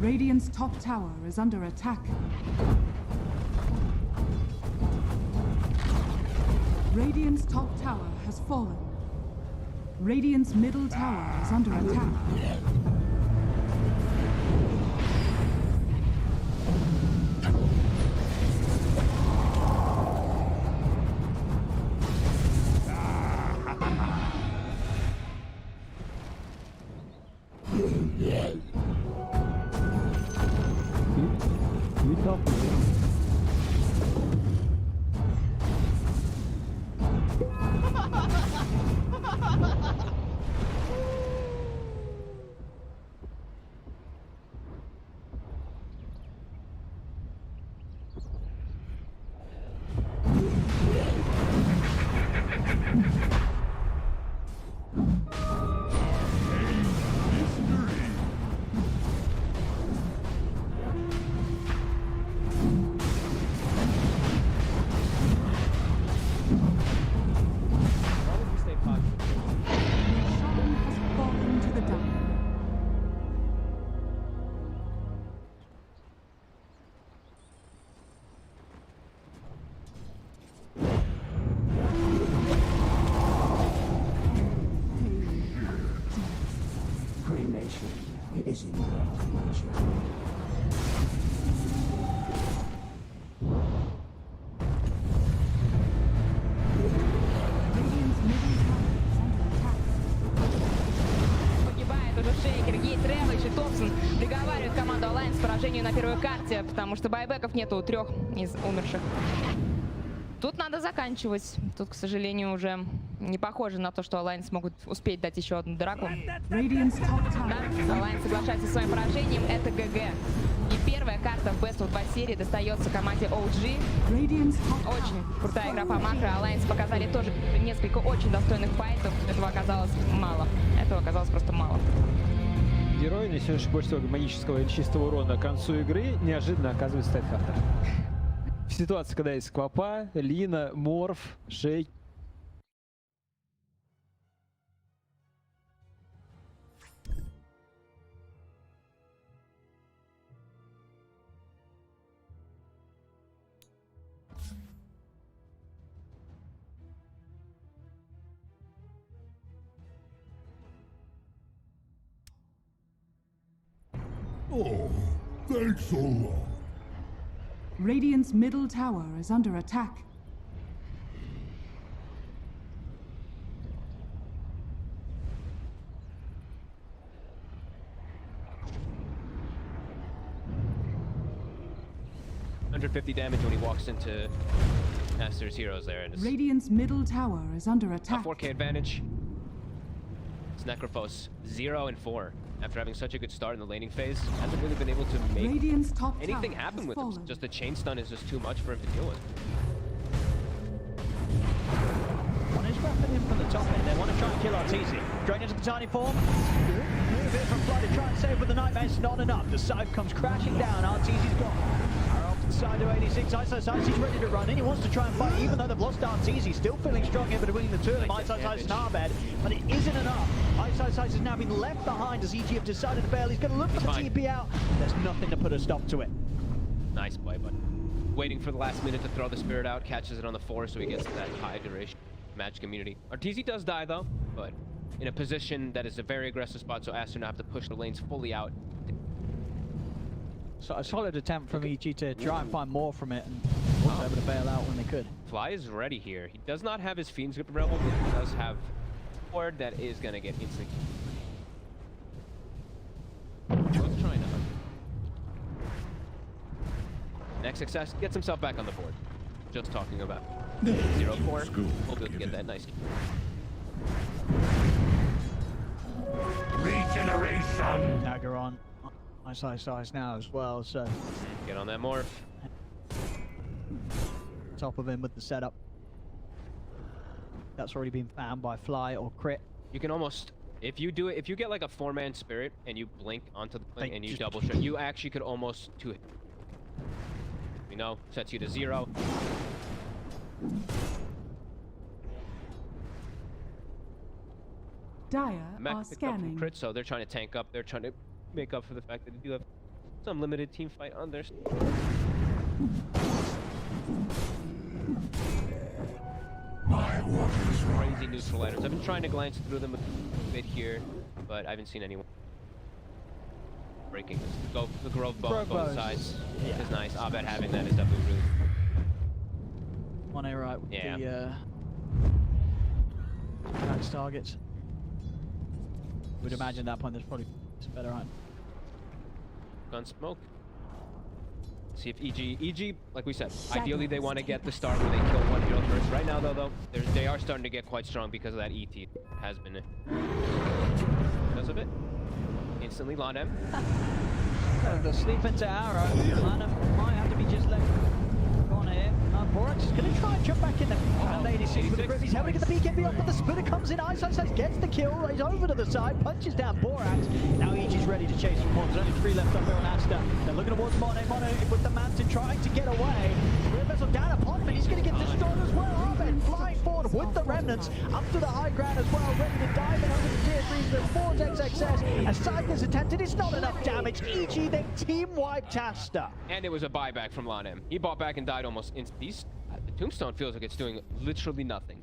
Radiant's top tower is under attack. Radiant's top tower has fallen. Radiant's middle tower is under attack. Is in your future. Погибает уже Шейкер, есть Рэвидж и Топсон. Договаривает команду Alliance к поражению на первой карте, потому что байбеков нету у 3 из умерших. Тут надо заканчивать. Тут, к сожалению, уже не похоже на то, что Alliance могут успеть дать еще одну драку. Да, Alliance соглашается с своим поражением. Это ГГ. И первая карта в Best of 2 серии достается команде OG. Очень крутая игра по макро. Alliance показали тоже несколько очень достойных файтов. Этого оказалось мало. Этого оказалось просто мало. Герой, несешь больше всего магического и чистого урона к концу игры, неожиданно оказывается Тайтхантер. В ситуации, когда есть Квапа, Лина, Морф, Шейк. Oh, thanks so long. Radiant's middle tower is under attack. 250 damage when he walks into Aster's heroes there. And it's Radiant's middle tower is under a attack. 4K advantage. It's Necrophos 0 and 4. After having such a good start in the laning phase, hasn't really been able to make Radiant's top anything tower happen has with fallen. him. Just the chain stun is just too much for him to deal with. One is wrapping him from the top end. They want to try and kill Arteezy. Going into the tiny form. Move it from Flood to try and save with the Nightmare. It's not enough. The scythe comes crashing down. Arteezy's gone. Arrow off to the side of 86. Ice ready to run in. He wants to try and fight, even though they've lost Arteezy. Still feeling strong here between the two of them. Ice and Arbed, but it isn't enough. Ice has now been left behind as EG have decided to bail. He's going to look for the TP out. There's nothing to put a stop to it. Nice play, but waiting for the last minute to throw the Spirit out, catches it on the 4, so he gets that high duration match community. Arteezy does die though, but in a position that is a very aggressive spot, so Aster now have to push the lanes fully out. So a solid attempt from EG to try and find more from it, and also able to bail out when they could. Fly is ready here. He does not have his Fiend's Grip Rebel, but he does have ward that is gonna get instant. Both trying to hunt. Next success gets himself back on the board. Just talking about 0-4. We'll be able to get that nice. Regeneration. Dagger on. Ice now as well, so get on that morph. Top of him with the setup. That's already been found by Fly or Crit. You can almost, if you do it, if you get like a 4-man Spirit and you blink onto the blink and you double shot, you actually could almost 2-hit. You know, sets you to 0. Dire Mech are picked up from scanning. Crit, so they're trying to tank up. They're trying to make up for the fact that they do have some limited team fight on their. Crazy neutral items. I've been trying to glance through them a bit here, but I haven't seen anyone breaking this. Go the Grove Bow on both sides is nice. Abed having that is definitely really. 1A right with the max targets. Would imagine at that point there's probably some better item. Gun smoke. See if EG, like we said, ideally they want to get the start where they kill one hero first. Right now though, they are starting to get quite strong because of that ET has been because of it. Instantly Lanem. The sleep into Arrow. Lanem might have to be just left on here. Borax is going to try and jump back in there. And 86 with the grip. He's having to get the BKB off, but the Splitter comes in. Ice gets the kill. He's over to the side, punches down Borax. Now EG's ready to chase him on. There's only 3 left up here on Aster. They're looking towards Mono. Mono with the Manton trying to get away. Rear Vessel down upon him, and he's going to get destroyed as well. Arben flying forward with the remnants up to the high ground as well, ready to dive in over the tier 3s. There's 4 XXS. As Cycler's attempted, it's not enough damage. EG then team wiped Aster. And it was a buyback from Lanem. He bought back and died almost instantly. The Tombstone feels like it's doing literally nothing.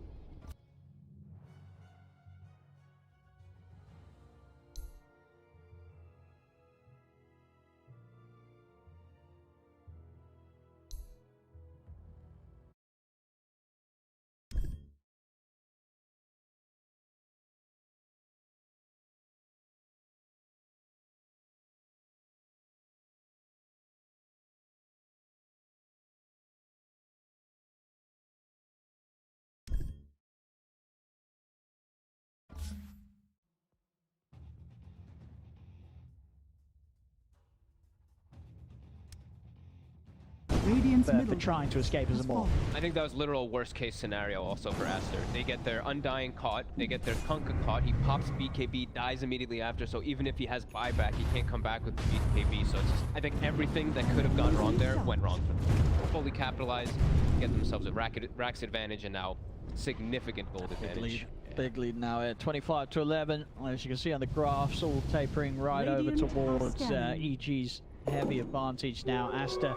Radiant's for trying to escape as a morph. I think that was literal worst case scenario also for Aster. They get their Undying caught, they get their Kunkka caught, he pops BKB, dies immediately after, so even if he has buyback, he can't come back with the BKB, so it's just, I think everything that could have gone wrong there went wrong for them. Fully capitalized, get themselves a Rax advantage, and now significant gold advantage. Big lead now at 25 to 11. As you can see on the graphs, all tapering right over towards EG's heavy advantage now. Aster.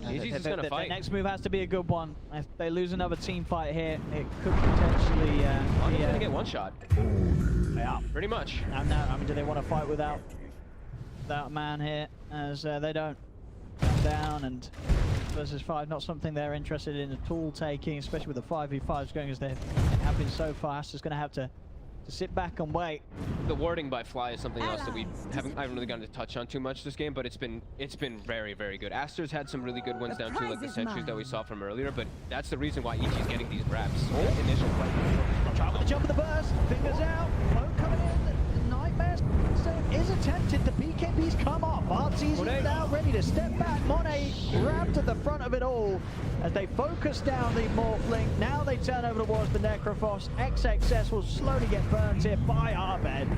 EG's gonna fight. The next move has to be a good one. If they lose another team fight here, it could potentially be gonna get one shot. Yeah, pretty much. I mean, do they want to fight without a man here? As they don't down, and versus 5, not something they're interested in at all taking, especially with the 5v5s going as they have been so fast. It's going to have to to sit back and wait. The warding by Fly is something else that I haven't really gotten to touch on too much this game, but it's been very, very good. Aster's had some really good ones down too, like the sentries that we saw from earlier, but that's the reason why EG's getting these wraps. Initial play. Try with the jump of the burst, fingers out, Poke coming in, Nightmare is attempted, the BKB's come off, Artsy's now ready to step back, Monet grabbed to the front of it all as they focus down the Morphling, now they turn over towards the Necrophos, XXS will slowly get burnt here by Abed.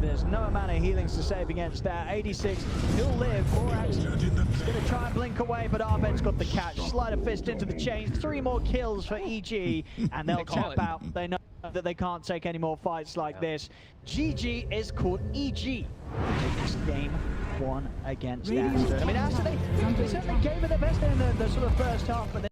There's no amount of healings to save against that, 86, he'll live, Borax is going to try and blink away, but Abed's got the catch, slide a fist into the chains, 3 more kills for EG, and they'll tap out, they know that they can't take any more fights like this. GG is called EG. This game 1 against Aster. I mean, Aster, they certainly gave it their best in the sort of first half, but then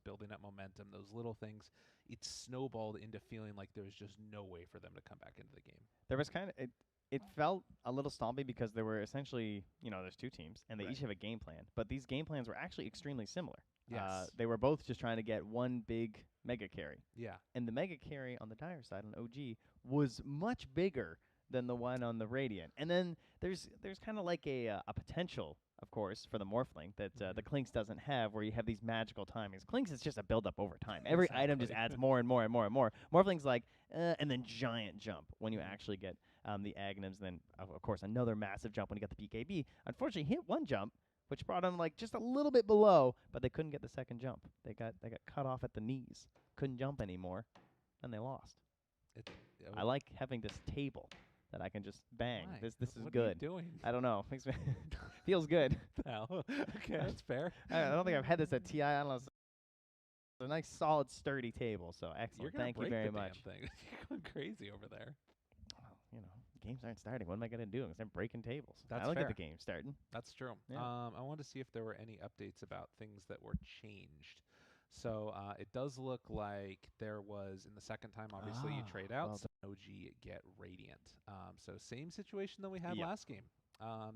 building up momentum, those little things, it snowballed into feeling like there was just no way for them to come back into the game. There was kind of, it felt a little stompy because there were essentially, there's 2 teams, and they each have a game plan, but these game plans were actually extremely similar. Yes. They were both just trying to get one big mega carry. Yeah. And the mega carry on the Dire side on OG was much bigger than the one on the Radiant. And then there's kind of like a potential, of course, for the Morphling that the Clinks doesn't have, where you have these magical timings. Clinks is just a build-up over time. Every item just adds more and more and more and more. Morphling's like, and then giant jump when you actually get the Aghanims. Then, of course, another massive jump when you get the BKB. Unfortunately, hit one jump, which brought him like just a little bit below, but they couldn't get the second jump. They got cut off at the knees. Couldn't jump anymore, and they lost. I like having this table that I can just bang. Why? This is What good. are you doing? I don't know. Makes me feels good. Well, okay, that's fair. I don't think I've had this at TI. I don't know. It's a nice, solid, sturdy table. So excellent. Thank you very much. Thing. You're going crazy over there. Well, games aren't starting. What am I going to do? I'm breaking tables. That's I don't fair. get the game starting. That's true. Yeah. I wanted to see if there were any updates about things that were changed. So it does look like there was, in the second time, obviously, you trade out, so OG get Radiant. So same situation that we had last game.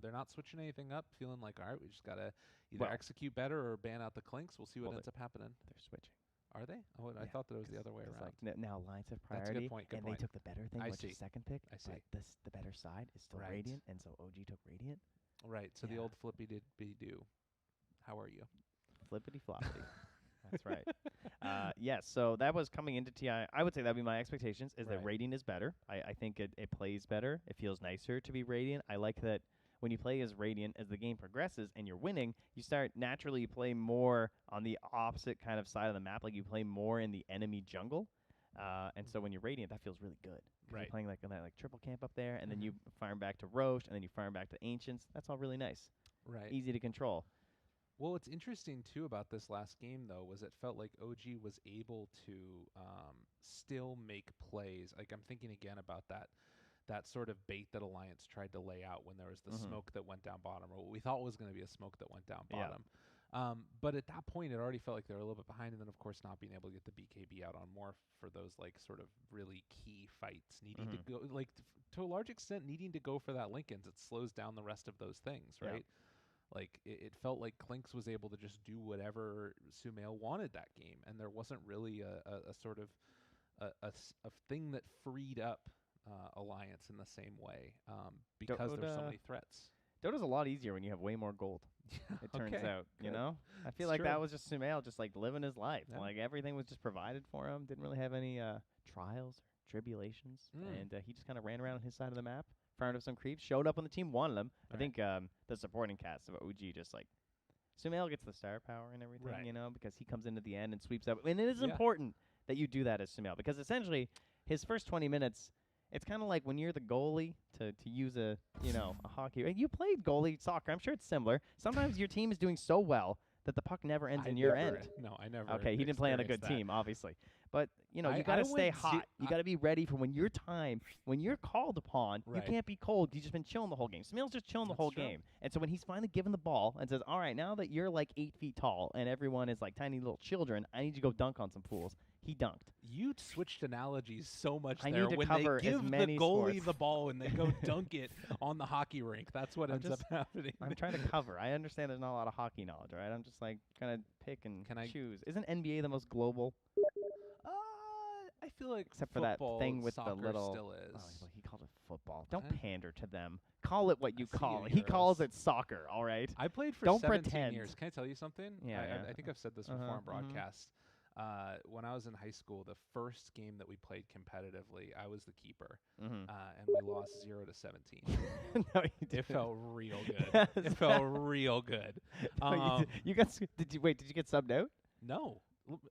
They're not switching anything up, feeling like, all right, we just got to either execute better or ban out the Clinks. We'll see what ends up happening. They're switching. Are they? Oh, I thought that it was the other way around. Like now Alliance have priority, That's a good point. Good and point. they took the better thing, I which see. is second pick. I see. But the better side is still Radiant, and so OG took Radiant. Right. So the old flippy did be do. How are you? Flippity floppity. That's right. Yes, so that was coming into TI. I would say that would be my expectations, is that Radiant is better. I think it plays better. It feels nicer to be Radiant. I like that when you play as Radiant, as the game progresses and you're winning, you start naturally play more on the opposite kind of side of the map. Like you play more in the enemy jungle. And so when you're Radiant, that feels really good. You're playing like that triple camp up there, and then you fire back to Roche, and then you fire back to Ancients. That's all really nice. Right. Easy to control. Well, what's interesting, too, about this last game, though, was it felt like OG was able to still make plays. Like, I'm thinking again about that sort of bait that Alliance tried to lay out when there was the smoke that went down bottom, or what we thought was going to be a smoke that went down bottom. But at that point, it already felt like they were a little bit behind, and then, of course, not being able to get the BKB out on Morph for those, like, sort of really key fights, needing to go, like, to a large extent, needing to go for that Linken's. It slows down the rest of those things, right? Like, it felt like Clinks was able to just do whatever Sumail wanted that game, and there wasn't really a sort of a thing that freed up Alliance in the same way because there's so many threats. Dota's a lot easier when you have way more gold. It turns out, you know? I feel It's like true. that was just Sumail just like living his life. Yeah. Like everything was just provided for him. Didn't really have any trials or tribulations. And he just kind of ran around on his side of the map, fired up some creeps, showed up when the team wanted him. I think the supporting cast of OG just like Sumail gets the star power and everything, you know, because he comes into the end and sweeps up. And it is important that you do that as Sumail, because essentially his first 20 minutes, it's kind of like when you're the goalie, to use a hockey. You played goalie soccer. I'm sure it's similar. Sometimes your team is doing so well that the puck never ends in your end. No, I never. Okay, he didn't play on a good team, obviously. But, you know, you got to stay hot. You got to be ready for when you're called upon, you can't be cold. You've just been chilling the whole game. Sumail's just chilling the whole game. And so when he's finally given the ball and says, all right, now that you're like 8 feet tall and everyone is like tiny little children, I need you to go dunk on some fools. He dunked. You switched analogies so much I there. need to when cover they as give many the goalie sports. the ball and they go dunk it on the hockey rink, that's what ends up happening. I'm trying to cover. I understand there's not a lot of hockey knowledge, right? I'm just like trying to pick and choose. Isn't NBA the most global? I feel like except for that thing with the soccer little. still is. Oh, well, he called it football. Don't pander to them. Call it what you call it. you, He calls it soccer. All right. I played for Don't 17 pretend. years. Can I tell you something? Yeah, I think I've said this before on broadcast. When I was in high school, the first game that we played competitively, I was the keeper, and we lost 0-17. No, you It didn't. felt real good. It felt real good. No, you got. Did you wait? Did you get subbed out? No.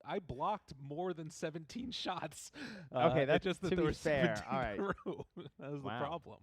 I blocked more than 17 shots. Okay, that's just that to there be were fair. 17 All right. through. That was Wow. the problem.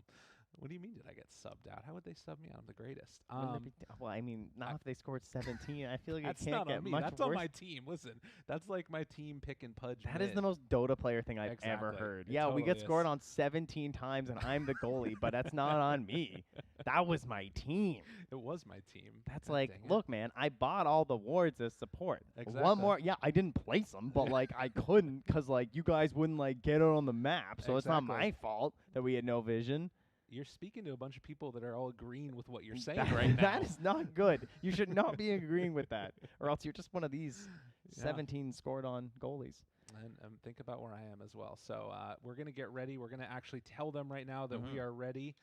What do you mean did I get subbed out? How would they sub me out? I'm the greatest. Wouldn't it be well, I mean, not if they scored 17. I feel like That's it can't not get on me. much That's worse. on my team. Listen, that's like my team pick and pudge. That is the most Dota player thing I've ever Exactly. heard. It Yeah, we get totally scored is. on 17 times, and I'm the goalie, but that's not on me. That was my team. It was my team. That's God like, dang it. look, man, I bought all the wards as support. Exactly. One more, yeah, I didn't place them, but like I couldn't because like you guys wouldn't like get it on the map, so it's not my Exactly. fault that we had no vision. you're speaking to a bunch of people that are all agreeing with what you're saying right now. That is not good. You should not be agreeing with that, or else you're just one of these 17 scored on goalies. And think about where I am as well. So we're going to get ready. We're going to actually tell them right now that we are ready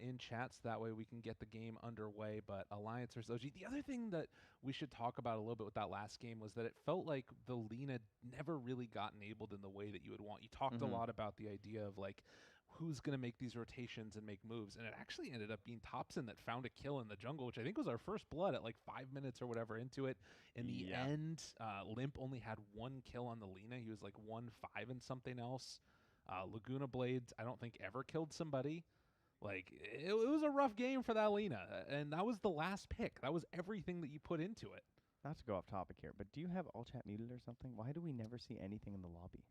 in chats. That way we can get the game underway. But Alliance versus OG. The other thing that we should talk about a little bit with that last game was that it felt like the Lina never really got enabled in the way that you would want. You talked a lot about the idea of like, who's going to make these rotations and make moves. And it actually ended up being Topson that found a kill in the jungle, which I think was our first blood at like 5 minutes or whatever into it. In the end, Limp only had 1 kill on the Lina. He was like 1-5 and something else. Laguna Blades, I don't think ever killed somebody. Like, it was a rough game for that Lina. And that was the last pick. That was everything that you put into it. Not to go off topic here, but do you have all chat muted or something? Why do we never see anything in the lobby?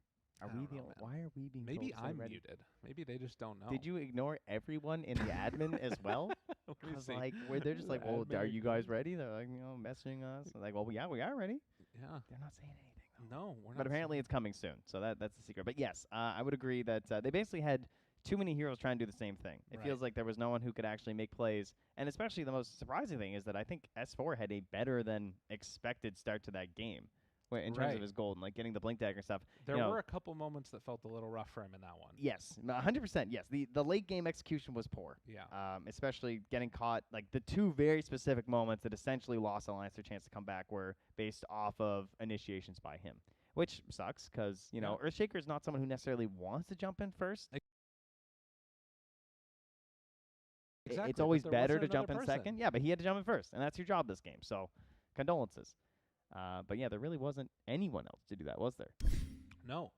Why are we being Maybe told so I'm ready? muted. Maybe they just don't know. Did you ignore everyone in the admin as well? Because like they're just like, well, are you guys ready? They're like, messaging us. Like, well, yeah, we are ready. Yeah. They're not saying anything. No, we're not. But apparently it's coming soon, so that's the secret. But yes, I would agree that they basically had too many heroes trying to do the same thing. It feels like there was no one who could actually make plays. And especially the most surprising thing is that I think S4 had a better than expected start to that game. In terms of his gold and like getting the blink dagger and stuff. There were a couple moments that felt a little rough for him in that one. Yes, 100%. Yes, the late game execution was poor. Yeah. Especially getting caught. Like the 2 very specific moments that essentially lost Alliance their chance to come back were based off of initiations by him, which sucks because Earthshaker is not someone who necessarily wants to jump in first. Exactly, it's always better to jump in second. Yeah, but he had to jump in first, and that's your job this game. So, condolences. But yeah, there really wasn't anyone else to do that, was there? No.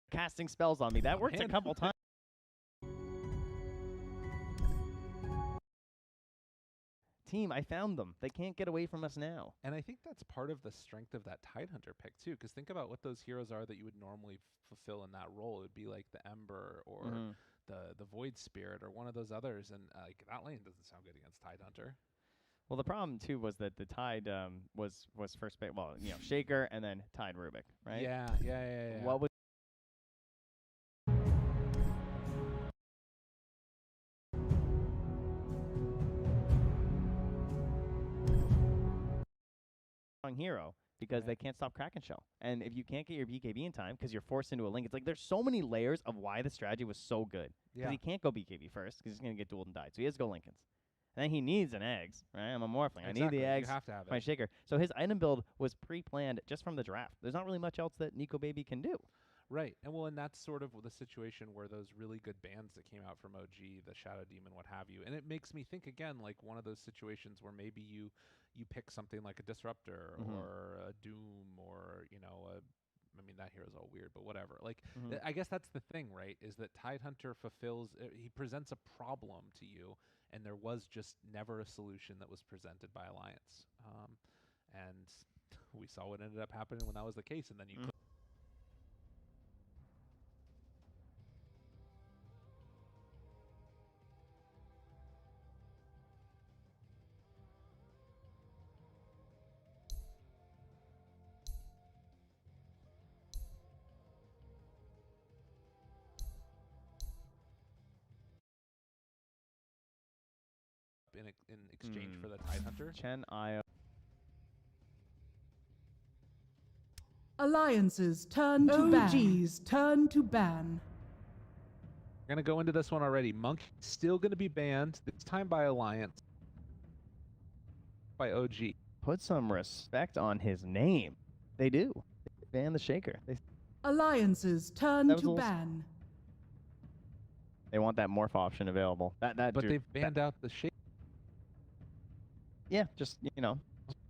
Casting spells on me. That worked a couple times. Team, I found them. They can't get away from us now. And I think that's part of the strength of that Tidehunter pick, too, because think about what those heroes are that you would normally fulfill in that role. It would be like the Ember or the Void Spirit or one of those others, and like that lane doesn't sound good against Tidehunter. Well, the problem too was that the Tide was first pick. Well, Shaker and then Tide Rubik, right? Yeah. What was strong hero because they can't stop Kraken Shell, and if you can't get your BKB in time because you're forced into a link, it's like there's so many layers of why the strategy was so good. Because he can't go BKB first because he's gonna get dueled and died, so he has to go Linken's. And then he needs an eggs, right? I'm a Morphling. Exactly. I need the eggs. You have to have my it. Shaker. So his item build was pre-planned just from the draft. There's not really much else that Nico Baby can do. Right. And that's sort of the situation where those really good bands that came out from OG, the Shadow Demon, what have you. And it makes me think again, like one of those situations where maybe you pick something like a Disruptor or a Doom or, I mean, that hero's all weird, but whatever. Like, I guess that's the thing, right, is that Tidehunter he presents a problem to you, and there was just never a solution that was presented by Alliance. And we saw what ended up happening when that was the case, and then you in exchange for the Tidehunter. Chen Io. Alliances turn to ban. OGs turn to ban. We're going to go into this one already. Monk still going to be banned, this time by Alliance. By OG. Put some respect on his name. They do. They ban the Shaker. Alliances turn to ban. They want that morph option available. But they've banned out the Shaker. Yeah, just,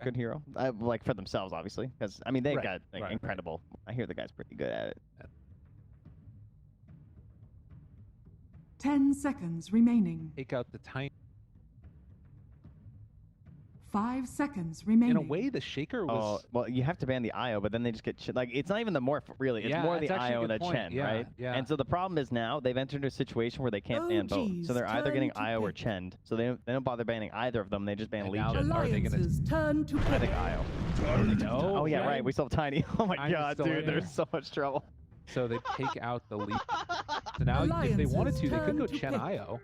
good hero. Like for themselves, obviously. Because, I mean, they've got incredible. I hear the guy's pretty good at it. 10 seconds remaining. Take out the tiny. 5 seconds remaining. In a way, the Shaker was... Oh, well, you have to ban the IO, but then they just get... it's not even the morph, really. It's more the IO and the Chen, right? Yeah. And so the problem is now they've entered a situation where they can't ban both. So they're either getting IO or Chen. So they don't bother banning either of them. They just ban Legion. Alliances turn to I think IO. Oh, yeah, right. We still have Tiny. Oh, my God, dude. There's so much trouble. So they take out the leap. So now, if they wanted to, they could go Chen Io.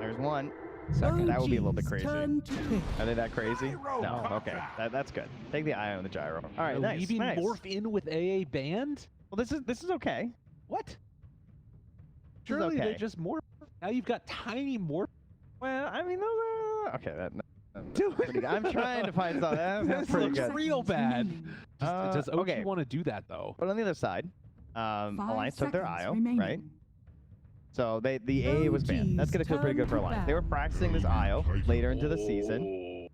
There's one. Second. That would be a little bit crazy. Turn to pick. Are they that crazy? No. Okay. That's good. Take the Io and the gyro. All right. Nice. Leaving Nice. Morph in with AA banned? Well, this is okay. What? Surely okay. they're just Morph. Now you've got tiny Morph. Well, I mean, those are okay. That's pretty good. I'm trying to find something. That's This pretty looks good. real bad. Does OG okay. want to do that though? But on the other side, 5 Alliance took their seconds IO, remaining. right? So the AA was banned. That's gonna feel pretty good for Alliance. They were practicing this IO later into the season.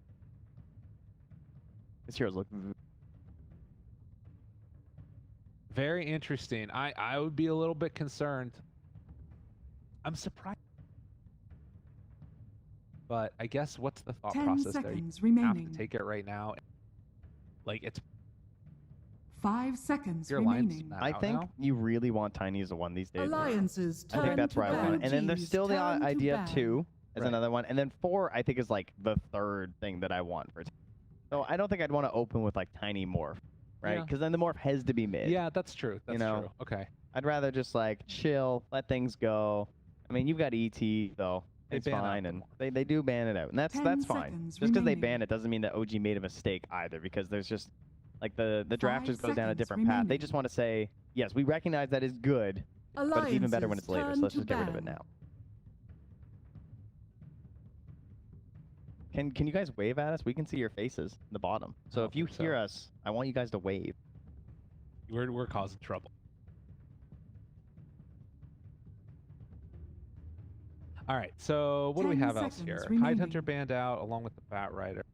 This heroes look Very interesting. I would be a little bit concerned. I'm surprised. But I guess what's the thought 10 process there? You seconds have remaining. to take it right now. Like it's 5 seconds your Alliance remaining. not I out think now? you really want Tiny as the one these days. Alliances I think turn that's to where I want it. And then there's OGs still the turn to idea of ban. 2 as Right. another one. And then 4, I think, is like the third thing that I want for So I don't think I'd want to open with like Tiny Morph, right? Yeah. Because then the Morph has to be mid. Yeah, that's true. That's know, true. Okay. I'd rather just like chill, let things go. I mean, you've got ET though. They It's ban out fine, the and Morph. they do ban it out, and 10 that's fine. seconds Just because they remaining. ban it doesn't mean that OG made a mistake either, because there's just like the 5 drafters goes down a seconds different path. They remaining. just want to say, yes, we recognize that is good, but it's even better when it's later. So let's just get rid of it now. Can you guys wave at us? We can see your faces in the bottom. So if you hear us, I want you guys to wave. We're causing trouble. All right, so what do we 10 have else seconds here? remaining. Tidehunter banned out along with the Bat Rider.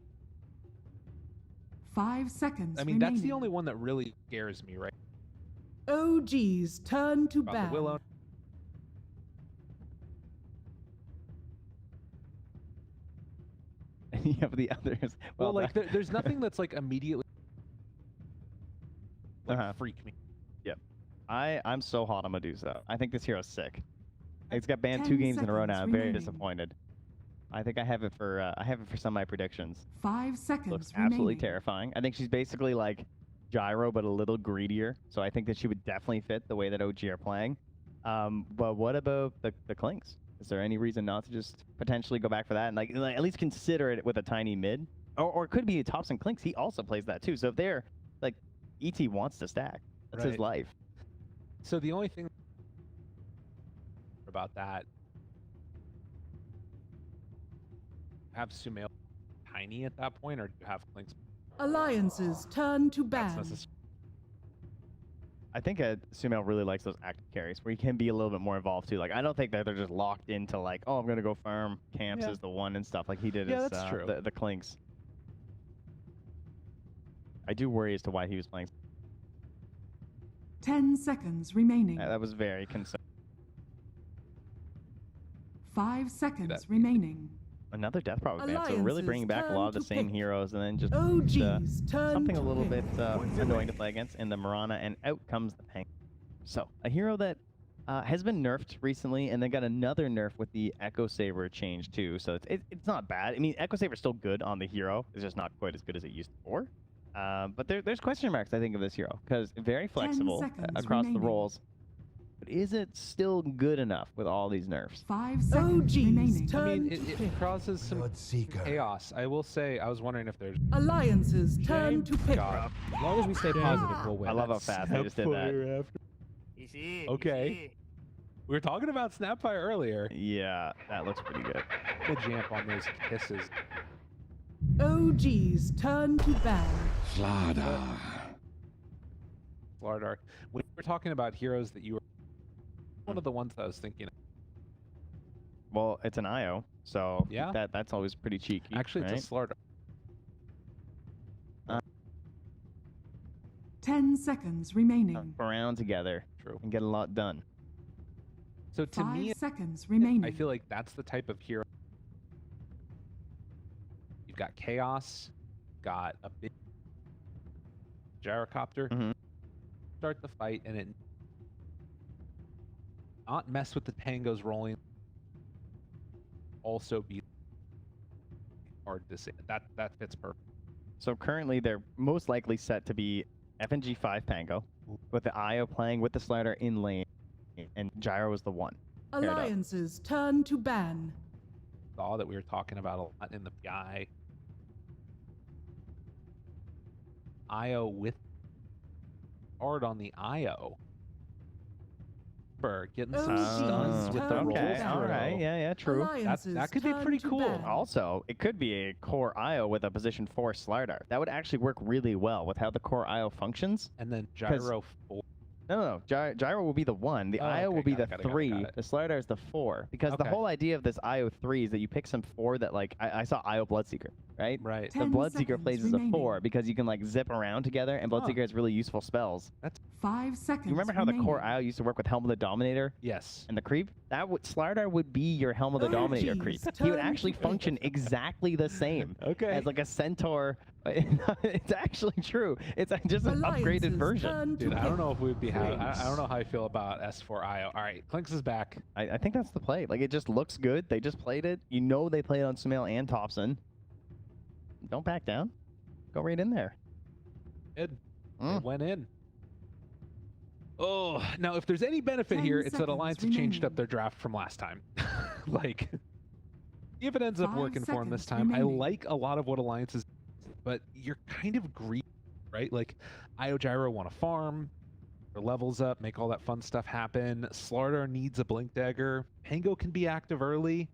5 seconds I mean, remaining. that's the only one that really scares me, right? OGs turn to About ban. the Willow. And you have the others. Well, like there's nothing that's like immediately like, freak me. Yep. I'm so hot on Medusa. I think this hero's sick. It's got banned 10 2 games in a row now. seconds I'm very remaining. disappointed. I think I have it for some of my predictions. 5 seconds Looks remaining. absolutely terrifying. I think she's basically like Gyro, but a little greedier. So I think that she would definitely fit the way that OG are playing. But what about the Clinks? Is there any reason not to just potentially go back for that and like at least consider it with a Tiny mid? Or it could be Thompson Clinks. He also plays that too. So if they're like ET wants to stack, that's his Right. life. So the only thing about that, have Sumail Tiny at that point, or do you have Clinks? Alliances turn to That's ban. necessary. I think Sumail really likes those active carries where he can be a little bit more involved too. Like I don't think that they're just locked into like, oh, I'm gonna go farm camps Yeah. as the one and stuff like he did Yeah, as that's true. the Clinks. I do worry as to why he was playing. 10 seconds remaining. That was very concerning. 5 seconds remaining. Another death probably ban, so really bringing back a lot of the same heroes, and then just OGs turn something to a little pick. bit annoying to play against in the Mirana, and out comes the Pang. So a hero that has been nerfed recently, and then got another nerf with the Echo Saber change too. So it's not bad. I mean, Echo Saber's still good on the hero. It's just not quite as good as it used before. But there's question marks, I think, of this hero because very flexible seconds across remaining. the roles. But is it still good enough with all these nerfs? 5 seconds remaining. I mean, it causes some chaos. I will say, I was wondering if there's Alliances turn to pick. God. As long as we stay positive, we'll win. I love how fast I just did that. Easy. Okay. Easy. We were talking about Snapfire earlier. Yeah, that looks pretty good. The jump on those kisses. OGs turn to ban. Slardar. When we were talking about heroes that you were one of the ones that I was thinking of. Well, it's an IO, so Yeah. that's always pretty cheeky. Actually, right? it's a Slardar. 10 seconds remaining. Around together and get a lot done. So to 5 me, seconds remaining. I feel like that's the type of hero. You've got Chaos, got a big gyrocopter. Start the fight, and it not mess with the tangos rolling. Also be hard to say. That fits perfect. So currently they're most likely set to be FNG 5 Pango, with the IO playing with the slider in lane, and Gyro was the one. paired up. Alliances turn to ban. Saw that we were talking about a lot in the PI. IO with hard on the IO. Getting some stuns with the rolls. Okay, all right, yeah, true. That could be pretty cool. Also, it could be a core IO with a position 4 slider. That would actually work really well with how the core IO functions. And then Gyro 4. No. Gyro will be the 1. The IO will be the 3. The slider is the 4. Because the whole idea of this IO 3 is that you pick some 4 that, like, I saw IO Bloodseeker, right? Right. The Bloodseeker plays as a 4 because you can, like, zip around together, and Bloodseeker has really useful spells. That's 5 seconds. You remember how the core IO used to work with Helm of the Dominator? Yes. And the creep? Slider would be your Helm of the Dominator creep. He would actually function exactly the same as like a Centaur. It's actually true. It's just an upgraded version. Dude, I don't know if we'd be I don't know how I feel about S4 IO. All right, Clinks is back. I think that's the play. Like, it just looks good. They just played it. You know they played on Sumail and Thompson. Don't back down. Go right in there. Good. It went in. Oh, now if there's any benefit here, it's that Alliance have changed up their draft from last time. Like, if it ends up working for them this time, I like a lot of what Alliance is, but you're kind of greedy, right? Like, IO Gyro want to farm, their levels up, make all that fun stuff happen. Slardar needs a Blink Dagger. Pango can be active early.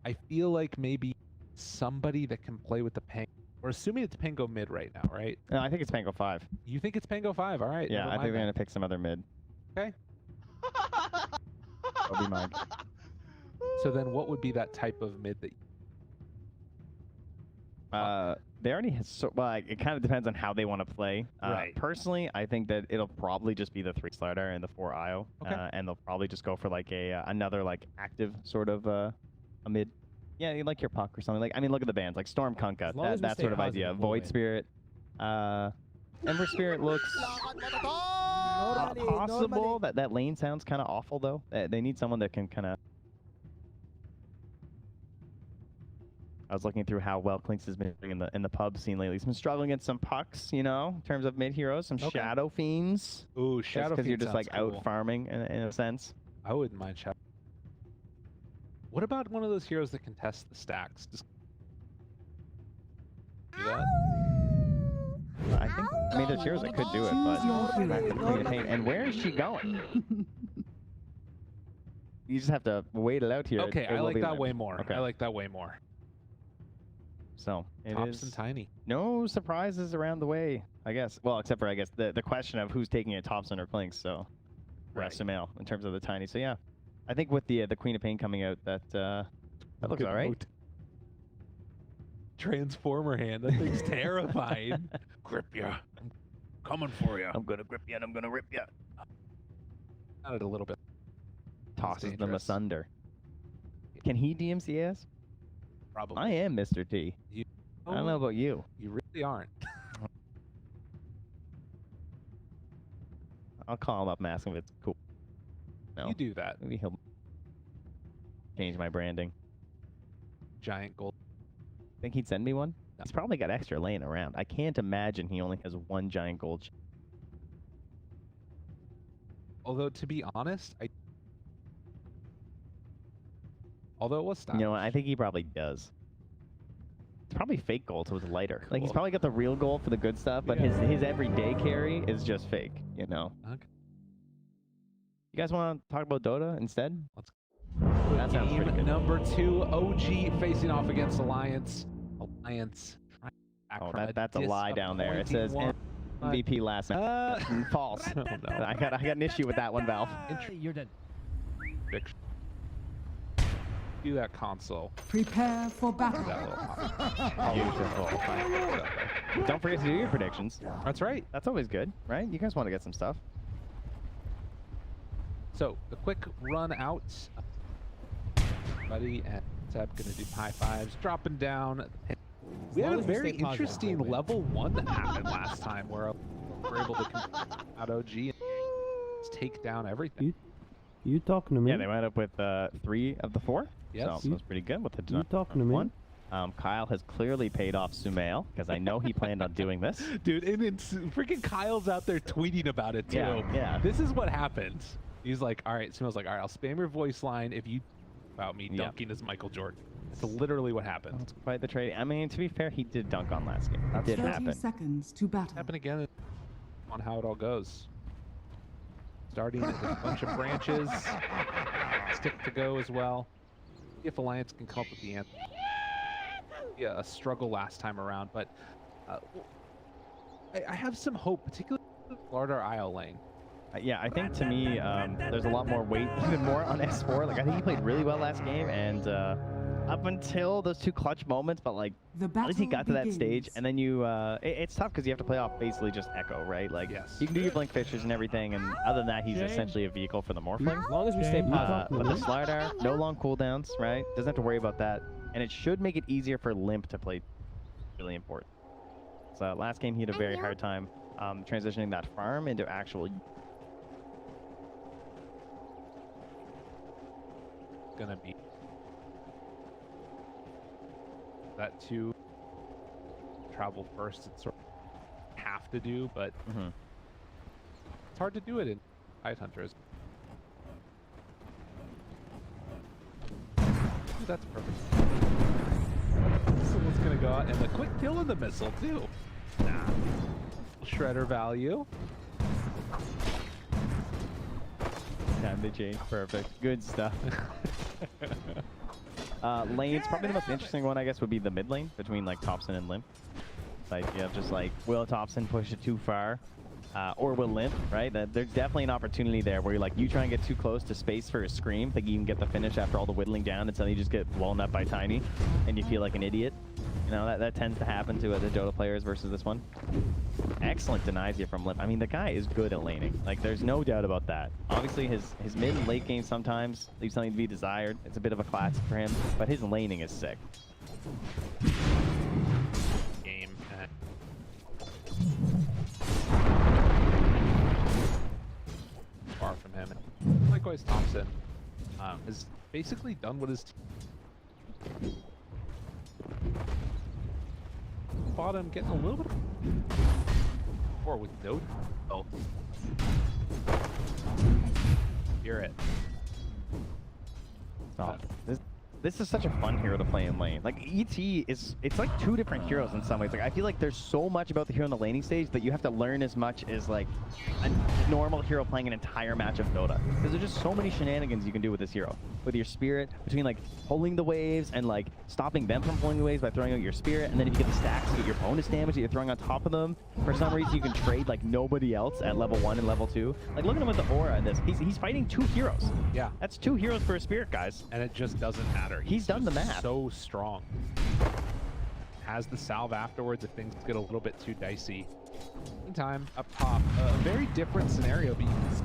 I feel like maybe somebody that can play with the Pango. We're assuming it's Pango mid right now, right? No, I think it's Pango 5. You think it's Pango 5? All right. Yeah, I think they're going to pick some other mid. Okay. That'll be mine. So then what would be that type of mid that they already have well, it kind of depends on how they want to play. Right. Personally, I think that it'll probably just be the 3 slider and the 4 IO. Okay. And they'll probably just go for like another like active sort of a mid. Yeah, you like your Puck or something. Like, I mean, look at the bands like Storm Kunkka, that sort of idea. Void Spirit, Ember Spirit looks possible. That lane sounds kind of awful though. They need someone that can kind of. I was looking through how well Clinks has been doing in the pub scene lately. He's been struggling against some pucks, you know, in terms of mid heroes, some Shadow Fiends. Ooh, Shadow Fiends. Because you're just like cool. out farming in a sense. I wouldn't mind Shadow. What about one of those heroes that can test the stacks? Just do that? I mean, there's heroes that could do it, but back to the Queen of Pain. And where is she going? You just have to wait it out here. Okay, I like that way more. Okay. I like that way more. So it Tops is and Tiny. No surprises around the way, I guess. Well, except for I guess the question of who's taking it, Thompson or Clinks. So, Right. Sumail in terms of the Tiny. So yeah, I think with the Queen of Pain coming out, that looks all right. Transformer hand. That thing's terrifying. Grip ya. I'm coming for you. I'm gonna grip you and I'm gonna rip you. Got it a little bit. Tosses them dangerous. asunder. Can he DMCS? Probably. I am Mr. T. I don't know about you. You really aren't. I'll call him up and ask him if it's cool. No. You do that. Maybe he'll change my branding. Giant gold. Think he'd send me one? No. He's probably got extra laying around. I can't imagine he only has one giant gold. Although, to be honest, although it was stylish. You know what? I think he probably does. It's probably fake gold, so it's lighter. Cool. Like, he's probably got the real gold for the good stuff, but his everyday carry is just fake, you know? Okay. You guys want to talk about Dota instead? Let's go. That sounds pretty good. Number 2, OG facing off against Alliance. Alliance. Oh, that's a lie down there. It says MVP last match. False. Oh, no. I got an issue with that one, Valve. You're dead. Do that console. Prepare for battle. Beautiful. Don't forget to do your predictions. That's right. That's always good, right? You guys want to get some stuff. So, the quick run out. Buddy and Seb gonna do high fives, dropping down. We had a very interesting level 1 that happened last time where we're able to out OG and take down everything. You talking to me? Yeah, they went up with 3 of the 4. Yes. So it's pretty good with the You talking to me? 1. Kyle has clearly paid off Sumail, because I know he planned on doing this. Dude, and it's freaking Kyle's out there tweeting about it too. Yeah. This is what happens. He's like, all right, Sumail's like, all right, I'll spam your voice line if you about me dunking as Michael Jordan. It's literally what happened. That's quite the trade. I mean, to be fair, he did dunk on last game. That did 30 happen. seconds to battle. Happen again on how it all goes. Starting with a bunch of branches. Stick to go as well. If Alliance can come up with the answer. Yeah, a struggle last time around, but I have some hope, particularly with Lardar IO lane. Yeah, I think to me, there's a lot more weight, even more on S4. Like, I think he played really well last game, and up until those 2 clutch moments, but like, at least he got to that stage, and then you, it's tough because you have to play off basically just Echo, right? Like, you can do your blink fixtures and everything, and other than that, he's essentially a vehicle for the Morphling. As long as we stay positive. But the Slardar, no long cooldowns, right? Doesn't have to worry about that, and it should make it easier for Limp to play. Really important. So last game, he had a very hard time transitioning that farm into actual. Gonna be that to travel first. It's sort of have to do, but it's hard to do it in Tidehunters. That's perfect. Missile's gonna go out, and a quick kill in the missile too. Nah. Shredder value. Time to change. Perfect. Good stuff. Lanes, probably the most interesting one, I guess, would be the mid lane between like Thompson and Limp. Like, you have just like, will Thompson push it too far? Or will Limp, right? There's definitely an opportunity there where you're like, you try and get too close to space for a scream, think you can get the finish after all the whittling down, and suddenly you just get blown up by Tiny, and you feel like an idiot. You know, that tends to happen to the Dota players versus this one. Excellent denies you from Limp. I mean, the guy is good at laning. Like, there's no doubt about that. Obviously, his mid and late game sometimes leaves something to be desired. It's a bit of a classic for him, but his laning is sick. Game. Far from him. Likewise, Thompson has basically done what his bottom getting a little bit or with no hear it. Oh, this is such a fun hero to play in lane. Like, ET it's like 2 different heroes in some ways. Like, I feel like there's so much about the hero in the laning stage that you have to learn as much as like a normal hero playing an entire match of Dota. Because there's just so many shenanigans you can do with this hero. With your spirit, between like pulling the waves and like stopping them from pulling the waves by throwing out your spirit, and then if you get the stacks, you get your bonus damage that you're throwing on top of them. For some reason, you can trade like nobody else at level 1 and level 2. Like, look at him with the aura in this. He's fighting 2 heroes. Yeah. That's 2 heroes for a spirit, guys. And it just doesn't matter. He's done the math. So strong. Has the salve afterwards if things get a little bit too dicey. Meantime, up top, a very different scenario, but you can see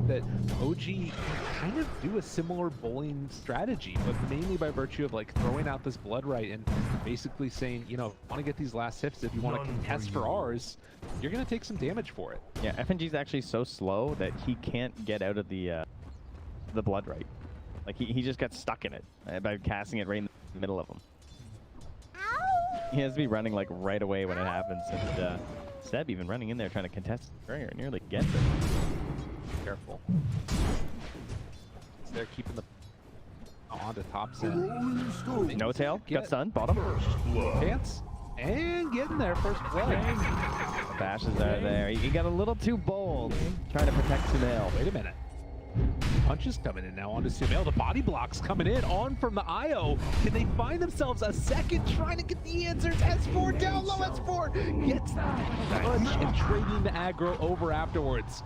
that OG kind of do a similar bowling strategy, but mainly by virtue of like throwing out this blood right and basically saying, you know, want to get these last hits, if you want to contest for ours, you're going to take some damage for it. Yeah, FNG's actually so slow that he can't get out of the blood right. Like, he just got stuck in it by casting it right in the middle of him. He has to be running like right away when it happens, and Seb even running in there trying to contest very nearly gets it. Careful. They're keeping the onto Thompson. No tail, got stunned, bottom. Pants, and getting there first blood. Bashes are there. He got a little too bold, trying to protect Sumail. Wait a minute. Punches coming in now onto Sumail. The body blocks coming in on from the IO. Can they find themselves a second trying to get the answers? S4 down low. S4 gets the punch and trading the aggro over afterwards.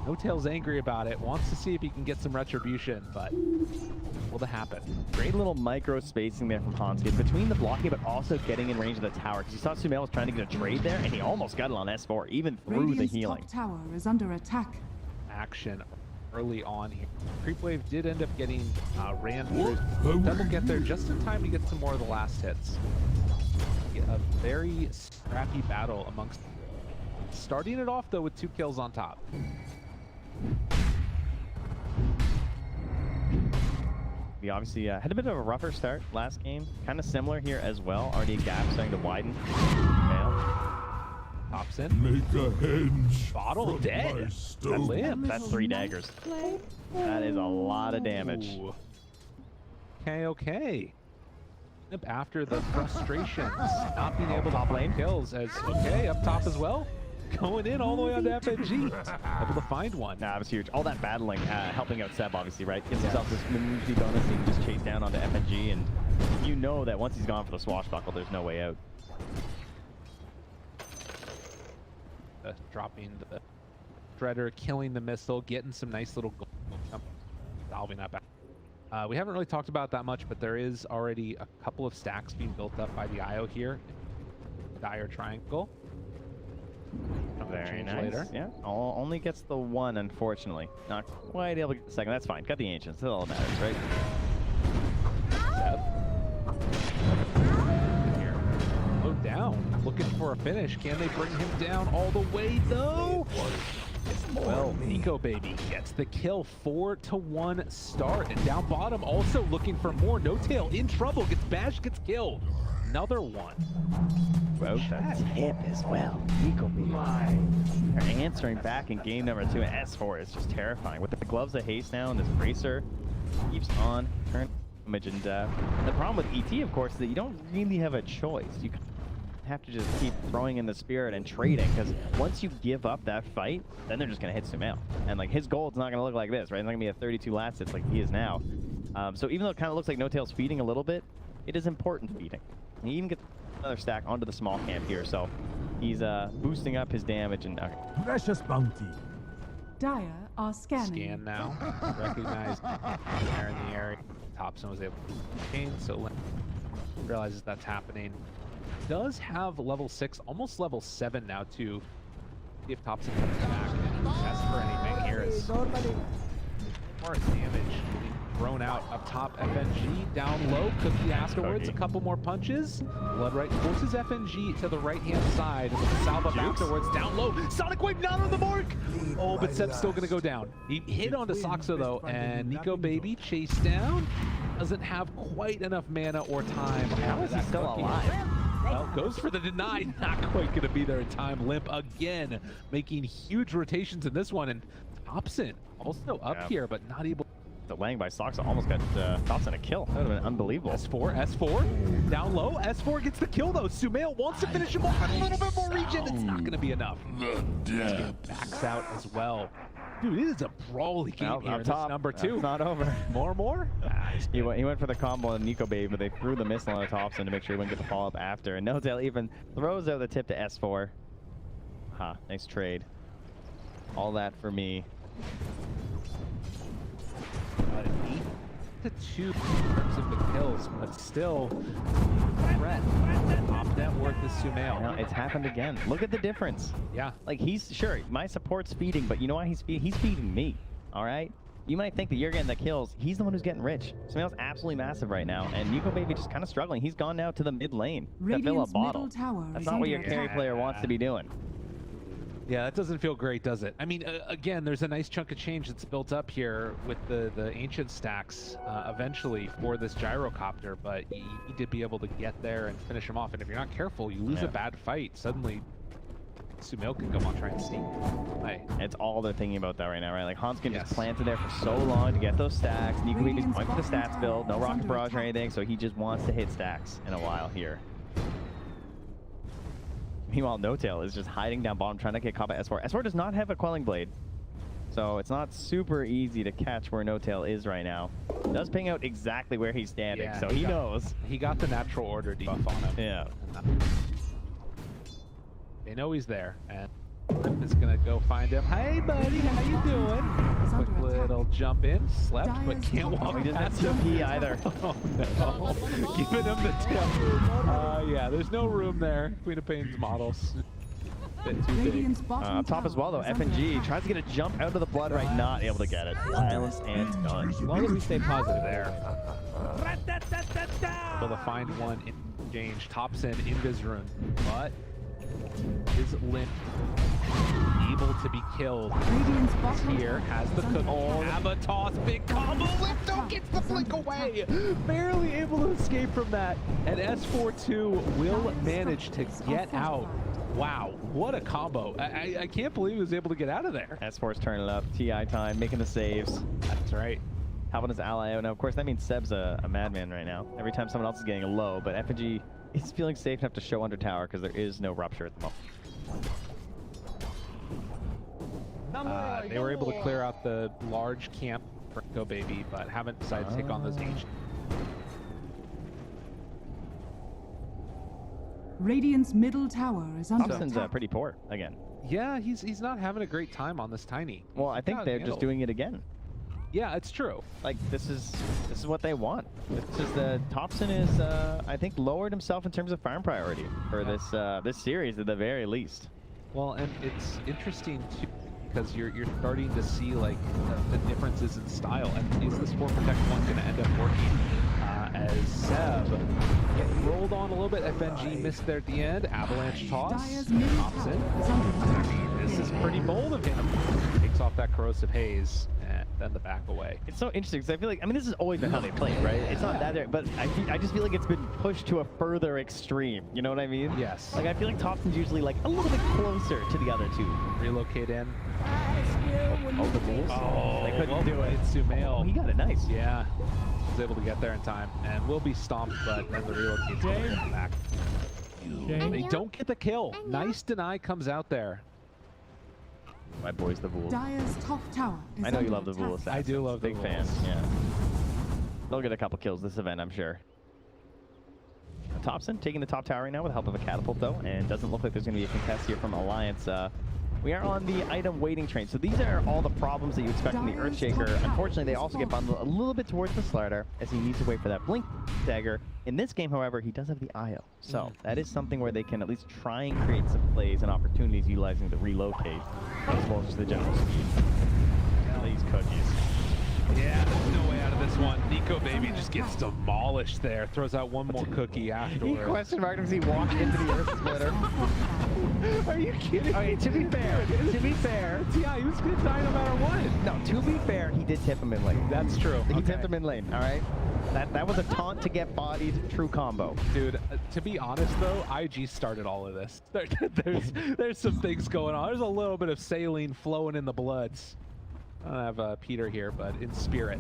No Tail's angry about it. Wants to see if he can get some retribution, but will that happen? Great little micro spacing there from Hanski between the blocking, but also getting in range of the tower. Because you saw Sumail was trying to get a trade there, and he almost got it on S4, even through the healing. Top tower is under attack. Action early on here. Creep Wave did end up getting ran through. Double get there just in time to get some more of the last hits. A very scrappy battle amongst. Starting it off though with 2 kills on top. We obviously had a bit of a rougher start last game. Kind of similar here as well. Already a gap starting to widen. Pops in. Make a hinge. Bottle dead. That's 3 daggers. That is a lot of damage. Ooh. Okay. After the frustrations, not being able to find kills as up top as well. Going in all the way on to FNG. Able to find one. Nah, it was huge. All that battling, helping out Seb, obviously, right? Gives himself this immunity bonus. He can just chase down onto FNG, and you know that once he's gone for the swashbuckle, there's no way out. Dropping the Shredder, killing the missile, getting some nice little gold, solving that back. We haven't really talked about that much, but there is already a couple of stacks being built up by the IO here. Dire triangle. Very nice. Later. Yeah, only gets the 1, unfortunately. Not quite able to get the second. That's fine. Got the Ancients. That's all that matters, right? Low down. Looking for a finish. Can they bring him down all the way, though? Well, Nico Baby gets the kill. 4-1 start. And down bottom also looking for more. No Tail in trouble. Gets bashed, gets killed. Another one. Well, that's hip as well. Nico Baby. They're answering back in game number 2. And S4 is just terrifying. With the gloves of haste now and this bracer keeps on turning damage. And the problem with ET, of course, is that you don't really have a choice. You have to just keep throwing in the spirit and trading, because once you give up that fight, then they're just going to hit Sumail. And like his gold's not going to look like this, right? It's not going to be a 32 last hits like he is now. So even though it kind of looks like No Tail's feeding a little bit, it is important feeding. He even gets another stack onto the small camp here, so he's boosting up his damage. And Precious bounty. Dire are scanning. Scan now. Recognized there in the area. Topson was able to gain, so realizes that's happening. Does have level 6, almost level 7 now too. See if Topson comes back and test for anything here. As more damage being thrown out up top. FNG down low. Cookie afterwards. A couple more punches. Bloodright forces FNG to the right-hand side. And with the salve up afterwards. Down low. Sonic Wave not on the mark. Oh, but Seb's still going to go down. He hit onto Soxa though, and Nico Baby chased down. Doesn't have quite enough mana or time. How is he still alive? Well, goes for the deny. Not quite going to be there in time. Limp again, making huge rotations in this one. And Topson also up here, but not able. Delaying by Soxa almost got Topson a kill. That would have been unbelievable. S4 down low. S4 gets the kill though. Sumail wants to finish him off. A little bit more regen. It's not going to be enough. Backs out as well. Dude, it is a brawly game here. This number 2. It's not over. More? He went for the combo on Nico Baby, but they threw the missile on Topson to make sure he wouldn't get the follow-up after. And No Tail even throws out the tip to S4. Nice trade. All that for me. 8-2 in terms of the kills, but still threat. Top net worth is Sumail. No, it's happened again. Look at the difference. Yeah. Like he's sure my support's feeding, but you know what? He's feeding me. All right. You might think that you're getting the kills. He's the one who's getting rich. Sumail's absolutely massive right now, and Nico Baby just kind of struggling. He's gone now to the mid lane to fill a bottle. That's not what your carry player wants to be doing. Yeah, that doesn't feel great, does it? I mean, again, there's a nice chunk of change that's built up here with the ancient stacks eventually for this gyrocopter, but you need to be able to get there and finish him off. And if you're not careful, you lose a bad fight. Suddenly, Sumail can come on try and sneak. It's all they're thinking about that right now, right? Like Hanskin just planted there for so long to get those stacks. Nico Baby's going for the stats build, no rocket barrage or anything, so he just wants to hit stacks in a while here. Meanwhile, No Tail is just hiding down bottom, trying to get caught by S4. S4 does not have a Quelling Blade, so it's not super easy to catch where No Tail is right now. Does ping out exactly where he's standing, so he knows. He got the natural order debuff on him. Yeah. They know he's there, and Limp is gonna go find him. Hey, buddy, how you doing? Quick little jump in, slept, but can't walk past him. Either. Oh no, giving him the tip. Yeah, there's no room there. Queen of Pain's models. Bit too big. Top as well though, FNG tries to get a jump out of the blood right, not able to get it. Silence and done. As long as we stay positive there. Able to find one in exchange. Topson in Vizrun, but Is Limp able to be killed? Here has the cook. Avatos, big combo. Limp gets the blink away. Barely able to escape from that. And S4-2 will manage to get out. Wow, what a combo. I can't believe he was able to get out of there. S4's turning it up. TI time, making the saves. That's right. Helping his ally out. Now, of course, that means Seb's a madman right now. Every time someone else is getting a low, but FNG is feeling safe enough to show under tower because there is no rupture at the moment. They were able to clear out the large camp for Go Baby, but haven't decided to take on those ancient. Radiant's middle tower is under Thompson's attack. pretty poor again. Yeah, he's not having a great time on this Tiny. Well, I think they're just doing it again. Yeah, it's true. Like this is what they want. This is the Thompson is I think lowered himself in terms of farm priority for this series at the very least. Well, and it's interesting too because you're starting to see like the differences in style. And is this 4 Protect 1 going to end up working? As Seb getting rolled on a little bit. FNG missed there at the end. Avalanche toss. Thompson. This is pretty bold of him. Takes off that corrosive haze and then the back away. It's so interesting because I feel like, I mean, this has always been how they played, right? It's not that, but I just feel like it's been pushed to a further extreme. You know what I mean? Yes. Like I feel like Thompson's usually like a little bit closer to the other two. Relocate in. Oh, the Bulls. Oh, they couldn't do it. It's Sumail. Oh, he got it nice. Yeah. Was able to get there in time and will be stomped, but then the relocate's going to come back. They don't get the kill. Nice deny comes out there. My boy's the Bulls. Dire's top tower is I know you under love the attack. Bulls. I do love the big Bulls. fan. Yeah. They'll get a couple kills this event, I'm sure. Thompson taking the top tower right now with the help of a catapult though, and doesn't look like there's going to be a contest here from Alliance. We are on the item waiting train. So these are all the problems that you expect from the Earthshaker. Unfortunately, they also get bundled a little bit towards the Slider as he needs to wait for that blink dagger. In this game, however, he does have the IO. So that is something where they can at least try and create some plays and opportunities utilizing the relocate as well as just the general speed. These cookies. Yeah, there's no way out of this one. Nico Baby just gets demolished there. Throws out one more cookie afterwards. He question marked as he walked into the Earth Splitter. Are you kidding? Okay, to be fair, T.I., he was going to die no matter what. No, to be fair, he did tip him in lane. That's true. He tipped him in lane, all right? That was a taunt to get bodied, true combo. Dude, to be honest though, IG started all of this. There's some things going on. There's a little bit of saline flowing in the bloods. I don't have Peter here, but in spirit.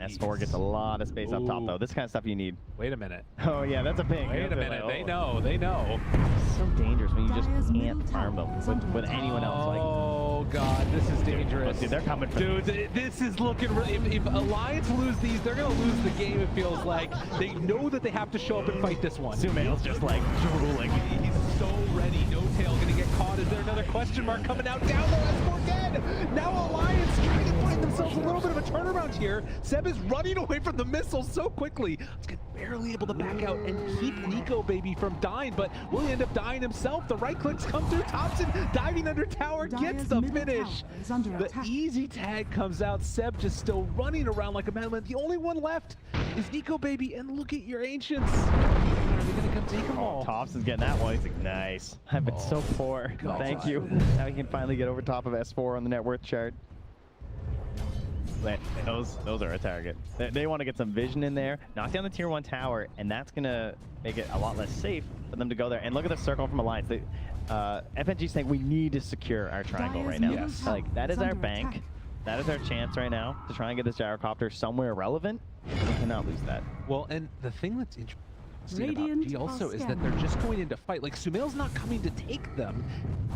S4 gets a lot of space up top, though. This kind of stuff you need. Wait a minute. Oh, yeah, that's a ping. Wait a minute. They know. They know. It's so dangerous when you just can't farm them with anyone else. Like, oh, God. This is dangerous. Dude, they're coming. Dude, this is looking really... If Alliance lose these, they're going to lose the game, it feels like. They know that they have to show up and fight this one. Sumail's just, like, drooling. He's so ready. No tail going to get caught. Is there another question mark coming out? Down low, S4 dead. Now Alliance trying to find themselves a little bit of a turnaround here. Seb is running away from the missiles so quickly. He's barely able to back out and keep Nico Baby from dying, but will he end up dying himself? The right clicks come through. Thompson diving under tower gets the finish. The easy tag comes out. Seb just still running around like a madman. The only one left is Nico Baby, and look at your Ancients. Are they gonna come take them all? Thompson's getting that one. He's like, nice. I've been so poor. God. Thank you. Now he can finally get over top of S4 on the net worth chart. Those are a target. They want to get some vision in there, knock down the tier 1 tower, and that's going to make it a lot less safe for them to go there. And look at the circle from Alliance. FNG's saying we need to secure our triangle right now. Yes. Like, that is our bank. That is our chance right now to try and get this gyrocopter somewhere relevant. We cannot lose that. Well, and the thing that's interesting about G also is that they're just going into fight. Like, Sumail's not coming to take them.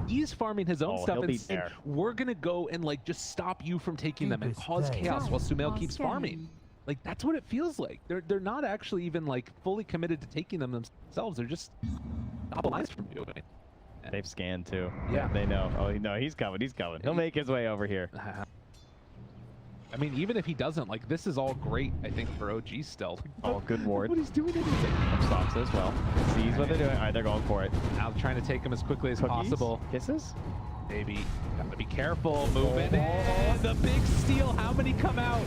He's farming his own stuff and saying, we're going to go and, like, just stop you from taking them and cause chaos while Sumail keeps farming. Like, that's what it feels like. They're not actually even, like, fully committed to taking them themselves. They're just stop Alliance from doing it. They've scanned, too. Yeah. They know. Oh, no, he's coming. He's coming. He'll make his way over here. I mean, even if he doesn't, like, this is all great, I think, for OG still. Oh, good ward. What he's doing anything. Stops as well. Sees what they're doing. All right, they're going for it. Now trying to take him as quickly as possible. Kisses? Maybe. Gotta be careful. Moving in. The big steal. How many come out?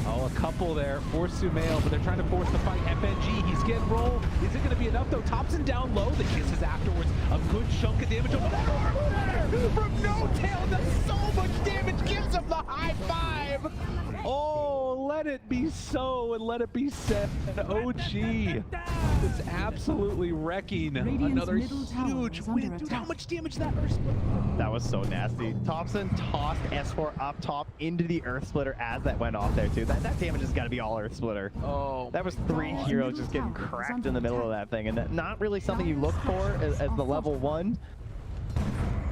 Oh, a couple there for Sumail, but they're trying to force the fight. FNG, he's getting rolled. Is it going to be enough, though? Thompson down low. The kisses afterwards. A good chunk of damage over there. From No Tail does so much damage. Gives him the high five. Oh, let it be so and let it be said. OG is absolutely wrecking another huge win. Dude, how much damage that Earth Splitter? That was so nasty. Thompson tossed S4 up top into the Earth Splitter as that went off there too. That damage has got to be all Earth Splitter. Oh, that was 3 heroes just getting cracked in the middle of that thing, and that not really something you look for as the level 1.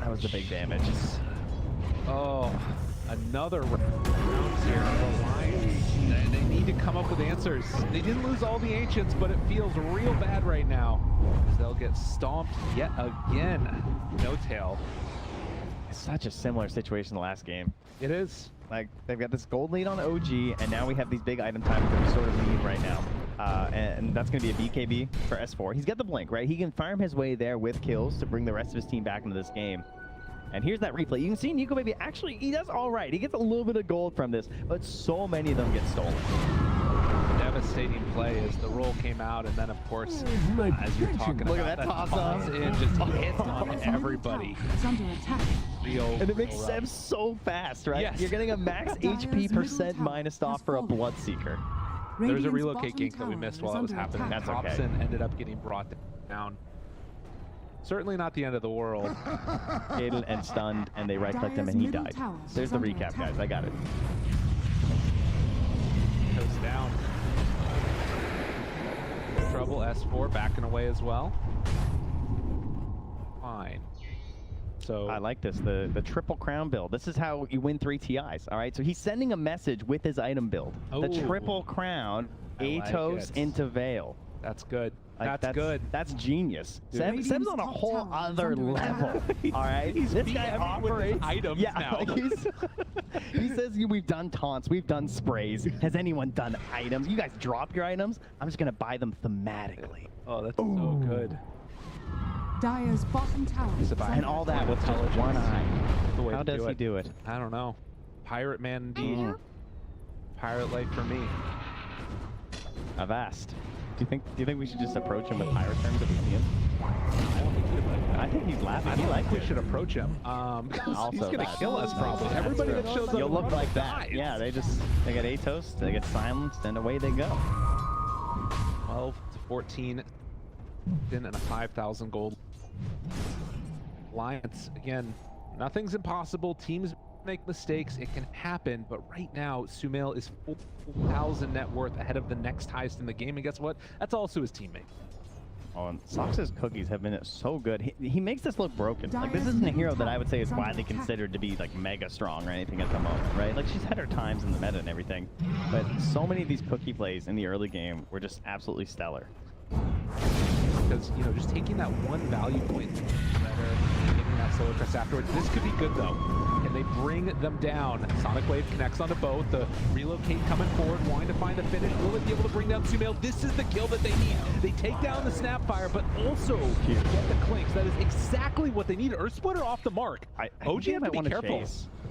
That was the big damage. Oh, another round here for Lions. They need to come up with answers. They didn't lose all the Ancients, but it feels real bad right now. They'll get stomped yet again. No Tail. Such a similar situation in the last game. It is. Like, they've got this gold lead on OG, and now we have these big item times that we sort of need right now. And that's going to be a BKB for S4. He's got the blink, right? He can farm his way there with kills to bring the rest of his team back into this game. And here's that replay. You can see Nico Baby, actually, he does all right. He gets a little bit of gold from this, but so many of them get stolen. Devastating play as the roll came out, and then, of course, as you're talking Look about, at that toss-off. It just hits on everybody. And it makes sense so fast, right? Yes. You're getting a max HP percent minus off for a Bloodseeker. There's a relocate gank that we missed while that was happening. That's okay. Thompson ended up getting brought down. Certainly not the end of the world. Gadel and stunned, and they right-clicked him, and he died. There's the recap, guys. I got it. Goes down. Trouble, S4 backing away as well. Fine. So I like this, the triple crown build. This is how you win 3 TIs, all right? So he's sending a message with his item build. The triple crown, Atos into Veil. That's good. Like, that's good. That's genius. Seb's on a whole other level. All right, this guy operates items now. Like he says we've done taunts, we've done sprays. Has anyone done items? You guys drop your items. I'm just gonna buy them thematically. Oh, that's so good. Dire's bottom tower. And all that with just one eye. How does he do it? I don't know. Pirate man indeed. Pirate life for me. Avast. Do you think we should just approach him with pirate terms if we see him? I think he's laughing. I think we should approach him. He's gonna kill us probably. Everybody that shows up. You'll look like that. Yeah, they get Atos, they get silenced, and away they go. 12 to 14, and a 5,000 gold. Alliance again. Nothing's impossible. Teams make mistakes. It can happen, but right now Sumail is 4,000 net worth ahead of the next highest in the game, and guess what? That's also his teammate. Oh, and Sox's cookies have been so good. He makes this look broken. Like, this isn't a hero that I would say is widely considered to be like mega strong or anything at the moment, right? Like, she's had her times in the meta and everything, but so many of these cookie plays in the early game were just absolutely stellar. Because, you know, just taking that one value point better, getting that solar crest afterwards, this could be good though. Can they bring them down? Sonic Wave connects onto both. The relocate coming forward, wanting to find the finish. Will it be able to bring down Sumail? This is the kill that they need. They take down the Snapfire, but also get the clinks. That is exactly what they need. Earth Splitter off the mark. OG have to be careful.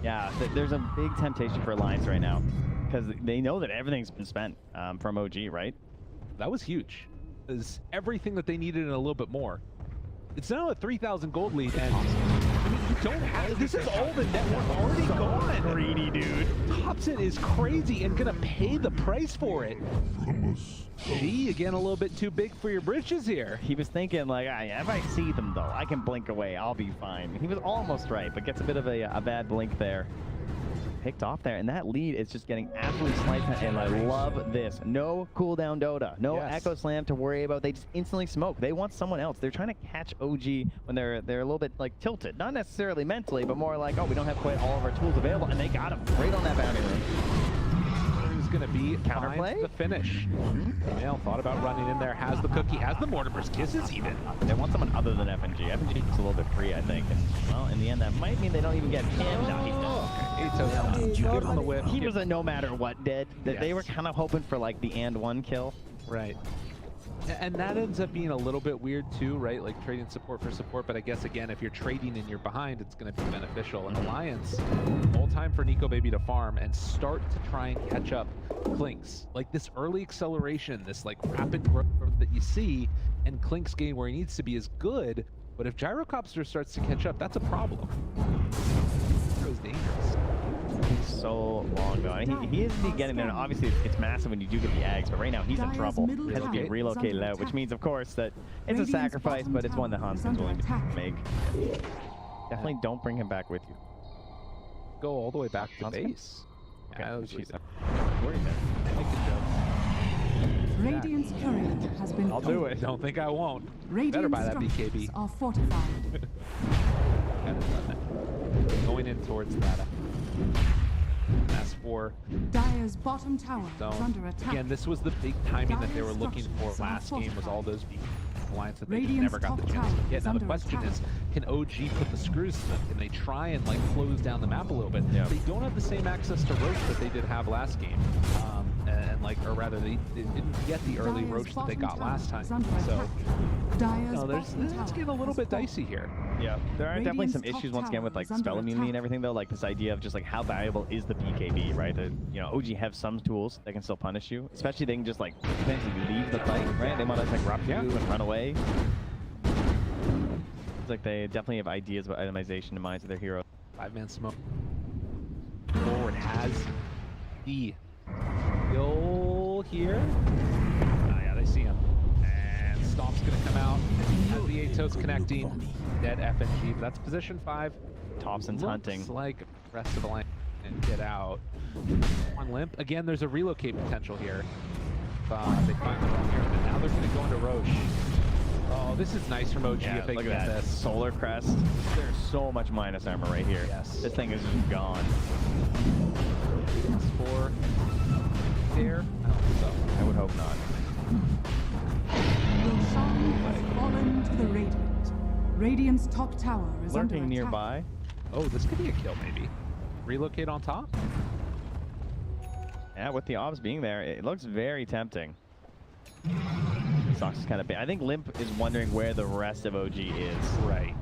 Yeah, there's a big temptation for Alliance right now because they know that everything's been spent from OG, right? That was huge. Is everything that they needed and a little bit more. It's now a 3,000 gold lead, and I mean, you don't have. This is all the network already gone. Greedy dude. Thompson is crazy and gonna pay the price for it. G again, a little bit too big for your britches here. He was thinking like, if I see them though, I can blink away. I'll be fine. He was almost right, but gets a bit of a bad blink there. Picked off there, and that lead is just getting absolutely sniped, and I love this. No cooldown Dota, no Echo Slam to worry about. They just instantly smoke. They want someone else. They're trying to catch OG when they're a little bit like tilted, not necessarily mentally, but more like, oh, we don't have quite all of our tools available, and they got him right on that bounty room. Who's gonna be counterplay? The finish. Nail thought about running in there, has the cookie, has the Mortimer's kisses even. They want someone other than FNG. FNG is a little bit free, I think. And, well, in the end, that might mean they don't even get him. No, he's done. Give him the whip. He was a no matter what dead. They were kind of hoping for like the and one kill. Right. And that ends up being a little bit weird too, right? Like trading support for support, but I guess again, if you're trading and you're behind, it's going to be beneficial. And Alliance, all time for NicoBaby to farm and start to try and catch up Clinkz. Like this early acceleration, this like rapid growth that you see, and Clinkz getting where he needs to be is good, but if Gyrocopter starts to catch up, that's a problem. It's dangerous. He's so long gone. He is getting there. And obviously, it's massive when you do get the Ags, but right now he's in trouble. He has to be relocated out, which means, of course, that it's a sacrifice, but it's one that Hans is willing to make. Definitely don't bring him back with you. Go all the way back to base. Okay, Yeah, that was easy. Radiant's courier has been I'll do it. Don't think I won't. Radiant Better buy that BKB. are fortified. Going in towards that S4 Dire's bottom tower is zone. under attack. Again, this was the big timing that they were looking for last game, was all those Alliance that they just never got the chance to get. Now the question is, can OG put the screws to them? Can they try and like close down the map a little bit? Yeah. They don't have the same access to Roche that they did have last game. And like, or rather, they didn't get the early Roche that they got last time. So, it's getting a little bit dicey here. Yeah, there are definitely some issues once again with like spell immunity and everything though, like this idea of just like how valuable is the BKB, right? You know, OG have some tools that can still punish you, especially they can just like potentially leave the fight, right? They might like rupture you and run away. It's like they definitely have ideas about itemization in mind of their hero. 5-man smoke. Forward has the kill here. Oh yeah, they see him. And Stomp's gonna come out. Has the Atos connecting. Dead FNG, but that's position 5. Thompson's hunting. Looks like rest of the line and get out. On Limp. Again, there's a relocate potential here. They find the wrong here, but now they're gonna go into Roche. Oh, this is nice from OG if they look get at that this. Solar Crest. There's so much minus armor right here. Yes. This thing is just gone. S4 there? I don't think so. I would hope not. Roshan has fallen to the Radiant. Radiant's top tower is under Lurking attack. nearby. Oh, this could be a kill maybe. Relocate on top? Yeah, with the obs being there, it looks very tempting. Sox is kind of big. I think Limp is wondering where the rest of OG is. Right.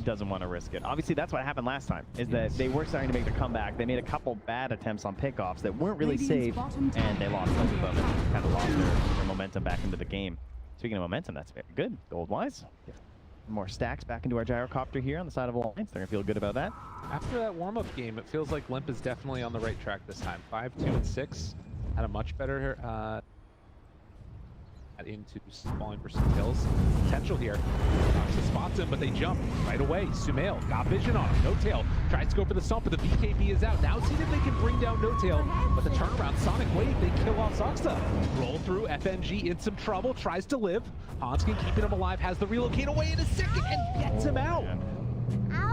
Doesn't want to risk it. Obviously, that's what happened last time, is that they were starting to make the comeback. They made a couple bad attempts on pickoffs that weren't really safe, and they lost both of them and kind of lost their momentum back into the game. Speaking of momentum, that's very good. Gold-wise. More stacks back into our Gyrocopter here on the side of Alliance. They're going to feel good about that. After that warm-up game, it feels like Limp is definitely on the right track this time. 5, 2, and 6 had a much better into falling for some kills. Potential here. Noxus spots him, but they jump right away. Sumail got vision on him. No-Tail tries to go for the stomp, but the BKB is out. Now see if they can bring down No-Tail, but the turnaround, Sonic Wave, they kill off Zoxta. Roll through, FNG in some trouble, tries to live. Hanskin keeping him alive, has the relocate away in a second and gets him out.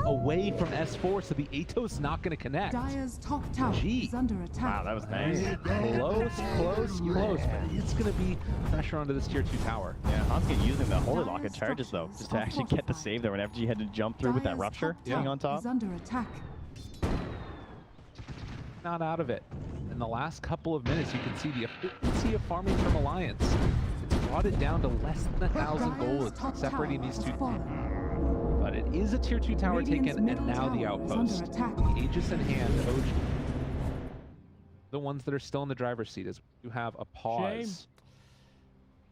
Away from S4, so the Atos not going to connect. Dire's top tower is under attack. Wow, that was nice. Close, but it's going to be pressure onto this tier 2 tower. Yeah, Hanskin using the Holy Lock and charges though, just to actually get the save there when FG had to jump through with that rupture being on top. Is under attack. Not out of it. In the last couple of minutes, you can see the efficiency of farming from Alliance. It's brought it down to less than 1,000 gold, separating these two. But it is a tier 2 tower taken, and now the outpost. The Aegis in hand, OG. The ones that are still in the driver's seat is you have a pause.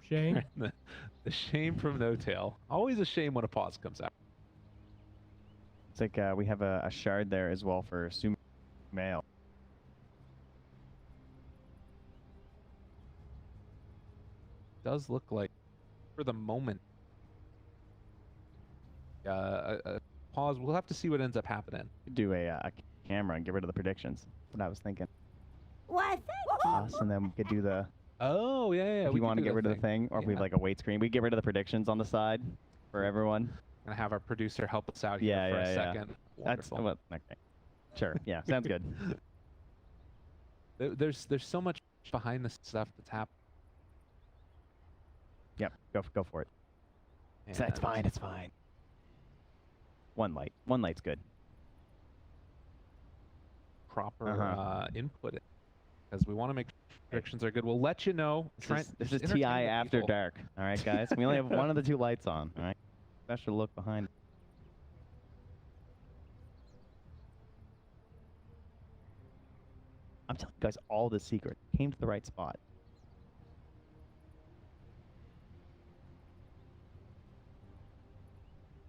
Shame. the shame from No-Tail. Always a shame when a pause comes out. It's like we have a shard there as well for Sumail. Does look like, for the moment, a pause. We'll have to see what ends up happening. Do a camera and get rid of the predictions. That's what I was thinking. What? And then we could do the... Oh, yeah. If you want to get rid of the thing, or if we have like a wait screen, we get rid of the predictions on the side for everyone. Gonna have our producer help us out here for a second. That's Wonderful. okay. Sure. Yeah, sounds good. There's so much behind the stuff that's happening. Yep, go for it. It's fine. It's fine. One light's good. Proper input. because we want to make restrictions are good. We'll let you know. This is TI after dark. All right, guys. We only have one of the two lights on. All right. Special look behind. I'm telling you guys all the secret. Came to the right spot.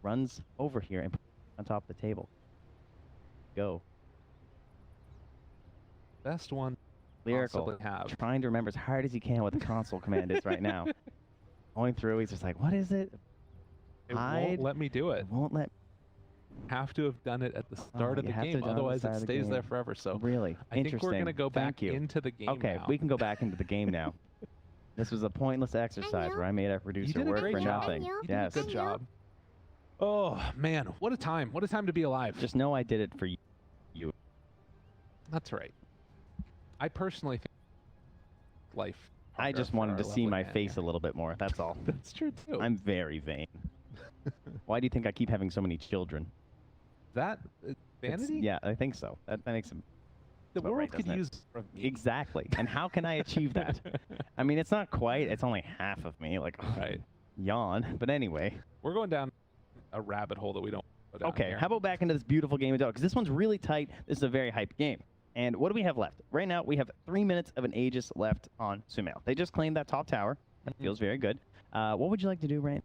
Runs over here and on top of the table. Go. Best one. Lyrical. Trying to remember as hard as he can what the console command is right now. Going through, he's just like, what is it? It won't let me do it. Won't let. Have to have done it at the start of the have to game, have done it at the otherwise start it of the stays game. there forever. So Really? I think we're gonna go back into the game. Okay, now. we can go back into the game now. This was a pointless exercise where I made our producer did a work great for job. nothing. You did Yes. a good job. Oh man, what a time! What a time to be alive. Just know I did it for you. That's right. I personally think life. I just wanted to see my face a little bit more. That's all. That's true too. I'm very vain. Why do you think I keep having so many children? That vanity? Yeah, I think so. That makes him. The about world right, could doesn't it? use more of me. Exactly. And how can I achieve that? I mean, it's not quite. It's only half of me. Like, Right. yawn. But anyway. We're going down a rabbit hole that we don't go down Okay, here. how about back into this beautiful game of Dota? Because this one's really tight. This is a very hyped game. And what do we have left? Right now, we have 3 minutes of an Aegis left on Sumail. They just claimed that top tower. That feels very good. What would you like to do, Rand?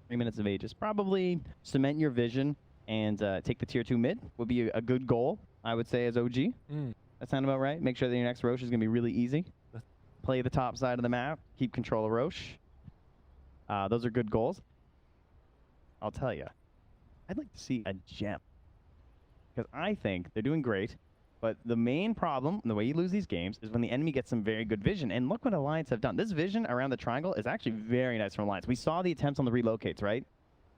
3 minutes of Aegis. Probably cement your vision and take the tier 2 mid would be a good goal, I would say, as OG. That sound about right? Make sure that your next Roche is going to be really easy. Play the top side of the map. Keep control of Roche. Those are good goals. I'll tell you. I'd like to see a gem. Because I think they're doing great. But the main problem, and the way you lose these games, is when the enemy gets some very good vision. And look what Alliance have done. This vision around the triangle is actually very nice from Alliance. We saw the attempts on the relocates, right?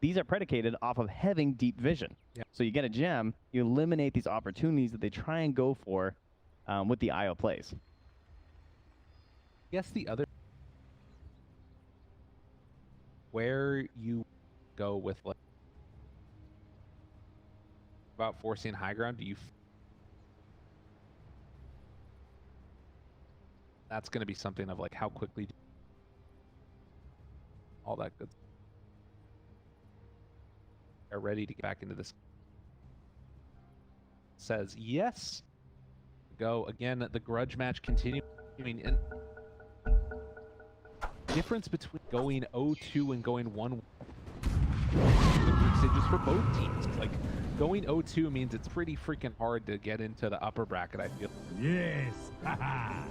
These are predicated off of having deep vision. Yep. So you get a gem, you eliminate these opportunities that they try and go for with the IO plays. Guess the other where you go with like about forcing high ground, do you that's going to be something of like how quickly all that good are ready to get back into this. Says yes. Go again. The grudge match continuing. And difference between going 0-2 and going 1 just for both teams. Like going 0-2 means it's pretty freaking hard to get into the upper bracket, I feel. Yes.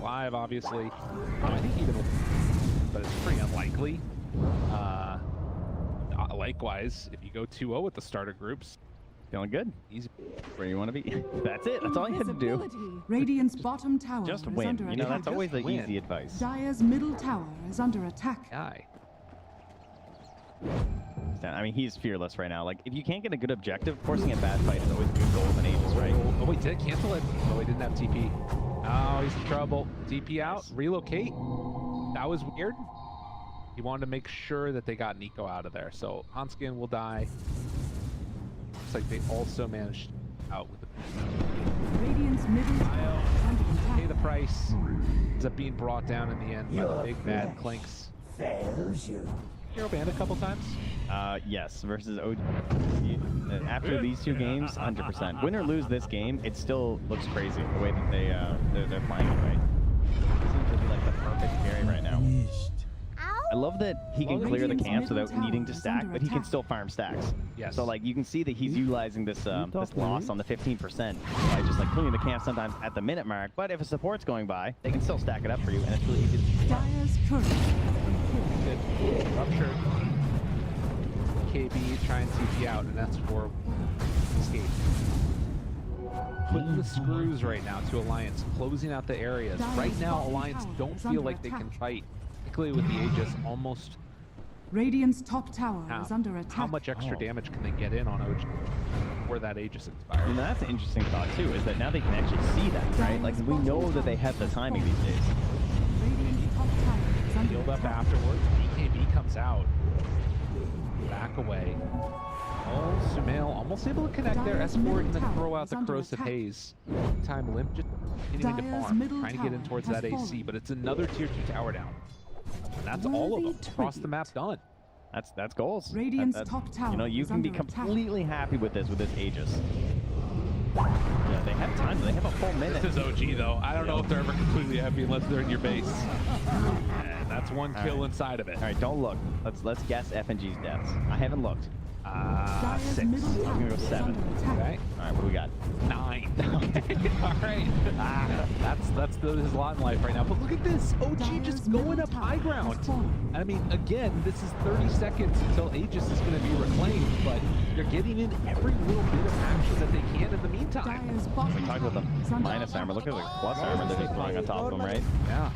Live, obviously. I think even, but it's pretty unlikely. Likewise, if you go 2-0 at the starter groups, feeling good. Easy. Where you want to be. That's it. That's all you had to do. Radiant's bottom tower Just is win. under You know, attack. that's always the easy advice. Dire's middle tower is under attack. I mean, he's fearless right now. Like, if you can't get a good objective, forcing a bad fight is always a good goal of an Aegis, right? Oh, wait, did it cancel it? Oh, he didn't have TP. Oh, he's in trouble. TP out, relocate. That was weird. He wanted to make sure that they got Nico out of there. So Hanskin will die. Looks like they also managed out with the Radiant's middle tower is under attack. pay the price. Ends up being brought down in the end by the big bad Clinks. Hero banned a couple times. Yes, versus OG. After these two games, 100%. Win or lose this game, it still looks crazy the way that they're playing it right. It seems to be like the perfect carry right now. I love that he can clear the camps without needing to stack, but he can still farm stacks. Yes. So like you can see that he's utilizing this this loss on the 15% by just like clearing the camp sometimes at the minute mark. But if a support's going by, they can still stack it up for you, and it's really easy. Dire's turret. Good. Rupture. KB trying to TP out, and that's for escape. Putting the screws right now to Alliance, closing out the areas. Right now, Alliance don't feel like they can fight, particularly with the Aegis almost. Radiant's top tower is under attack. How much extra damage can they get in on OG before that Aegis expires? And that's an interesting thought too, is that now they can actually see that, right? Like we know that they have the timing these days. Radiant's top tower is under Healed up attack. afterwards. BKB comes out. Back away. Oh, Sumail almost able to connect there. Dire's S4 middle going to tower throw out is the under corrosive attack. haze. Time Limp just continuing to Dire's farm, middle trying to get in tower towards has that AC, fallen. but it's another tier 2 tower down. And that's all of Worthy them across the tribute. map done. That's goals. Radiant's That's- top tower You know, you is can be under attack. completely happy with this Aegis. Yeah, they have time. They have a full minute. This is OG though. I don't know if they're ever completely happy unless they're in your base. And that's one kill inside of it. All right, don't look. Let's guess FNG's deaths. I haven't looked. Dire's 6. middle I'm tower gonna go is 7. under attack. Okay. All right, what do we got? 9. All right. That's his lot in life right now. But look at this. OG just going up high ground. I mean, again, this is 30 seconds until Aegis is going to be reclaimed, but they're getting in every little bit of action that they can in the meantime. Dire's bottom We talked about tower is the under minus attack. armor. Look at the plus armor they're just throwing on top of them, right? Yeah.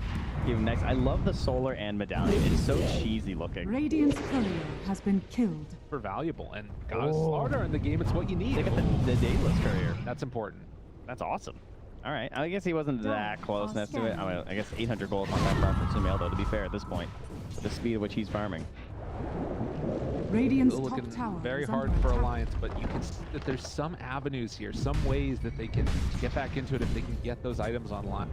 Even next, I love the solar and medallion. It is so cheesy looking. Radiant's courier has been killed. Super valuable. And got a Slardar in the game. It's what you need. They got the Daedalus courier. That's important. That's awesome. All right, I guess he wasn't that close next to it. I guess 800 gold on that farm for Sumail, though, to be fair at this point. With the speed at which he's farming. Radiant's Still top looking tower very is hard under for attack. Alliance, but you can see that there's some avenues here, some ways that they can get back into it if they can get those items online.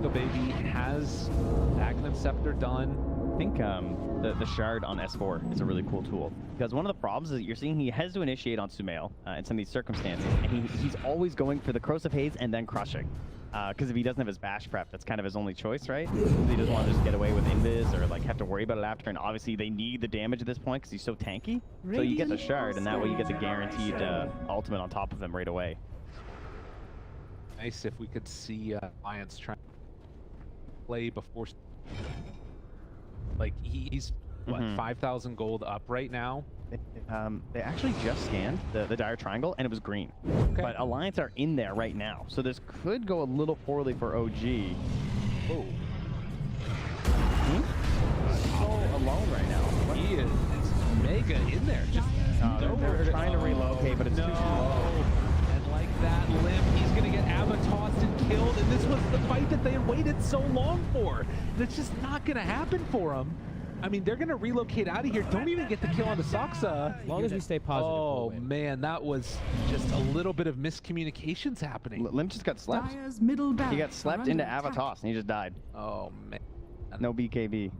So Baby has Aghanim Scepter done. I think the shard on S4 is a really cool tool, because one of the problems is that you're seeing he has to initiate on Sumail in some of these circumstances, and he's always going for the Corrosive Haze and then crushing. Because if he doesn't have his bash prep, that's kind of his only choice, right? He doesn't want to just get away with invis or like have to worry about it after, and obviously they need the damage at this point because he's so tanky. So you get the shard, and that way you get the guaranteed ultimate on top of him right away. Nice if we could see Alliance trying to play before. Like he's what 5,000 gold up right now. They actually just scanned the dire triangle and it was green. Okay. But Alliance are in there right now, so this could go a little poorly for OG. Oh. So alone right now. He is mega in there. Just they're trying to relocate, but it's too slow. And like that Limp, he's gonna get tossed and killed, and this was the fight that they had waited so long for. That's just not gonna happen for him. I mean, they're gonna relocate out of here. Don't even get the kill on the Soxa. As long as we stay positive. Oh man, that was just a little bit of miscommunications happening. Limp just got slept. Dire's middle He barracks got are slept under into attack. Avatos and he just died. Oh man. No BKB.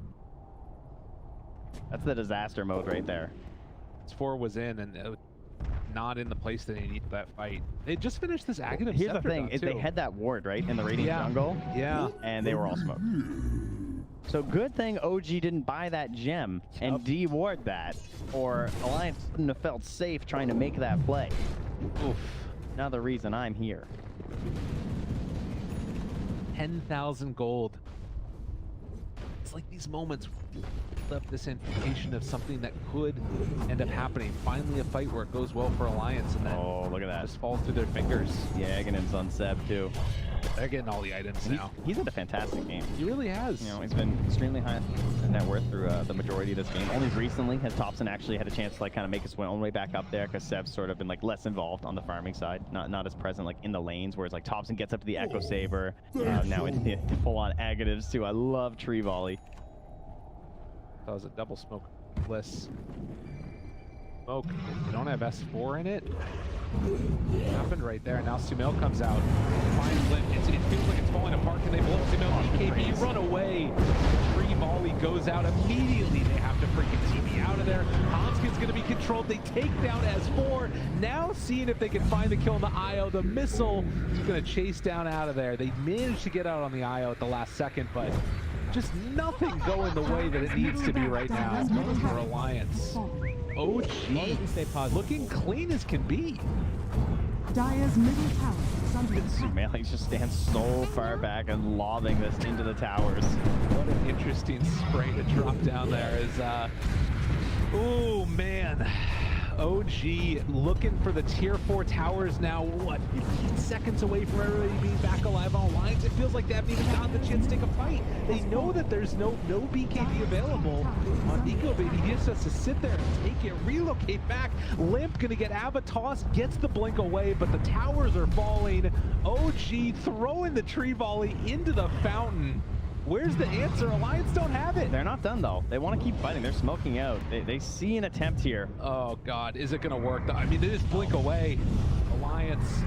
That's the disaster mode right there. 4 was in and not in the place that they need that fight. They just finished this Aghanim Here's the Scepter thing, done, is they too. had that ward, right, in the Radiant jungle. Yeah. And they were all smoked. So good thing OG didn't buy that gem and de-ward that, or Alliance wouldn't have felt safe trying to make that play. Oof. Another reason I'm here. 10,000 gold. It's like these moments left this indication of something that could end up happening. Finally a fight where it goes well for Alliance and then look at that. Just falls through their fingers. Yeah, Aghanim's on Seb too. They're getting all the items now. He's had a fantastic game. He really has. You know, he's been extremely high in net worth through the majority of this game. Only recently has Thompson actually had a chance to like kind of make his own way back up there, because Seb's sort of been like less involved on the farming side, not as present like in the lanes, whereas like Thompson gets up to the Echo Saber, now in the full-on Aghanims too. I love Tree Volley. That was a double smoke bliss. Smoke. You don't have S4 in it. Happened right there. Now Sumail comes out. Finds Limp. It feels like it's falling apart. Can they blow up Sumail? BKB run away. Tree Volley goes out immediately. They have to freaking TP out of there. Hanskin's going to be controlled. They take down S4. Now seeing if they can find the kill on the IO. The missile is going to chase down out of there. They managed to get out on the IO at the last second, but just nothing going the way that it needs to be right now for Alliance. OG looking clean as can be. Dire's middle tower is under attack. Sumail just stands so far back and lobbing this into the towers. What an interesting spray to drop down there is, oh man. OG looking for the tier 4 towers now, what, 15 seconds away from everybody being back alive on Alliance. It feels like they haven't even gotten the chance to take a fight. They know that there's no BKB available on Eco Baby. He just has to sit there and take it, relocate back. Limp gonna get Avatos, gets the blink away, but the towers are falling. OG throwing the Tree Volley into the fountain. Where's the answer? Alliance don't have it. They're not done, though. They want to keep fighting. They're smoking out. They see an attempt here. Oh, God. Is it going to work? I mean, they just blink away. Alliance,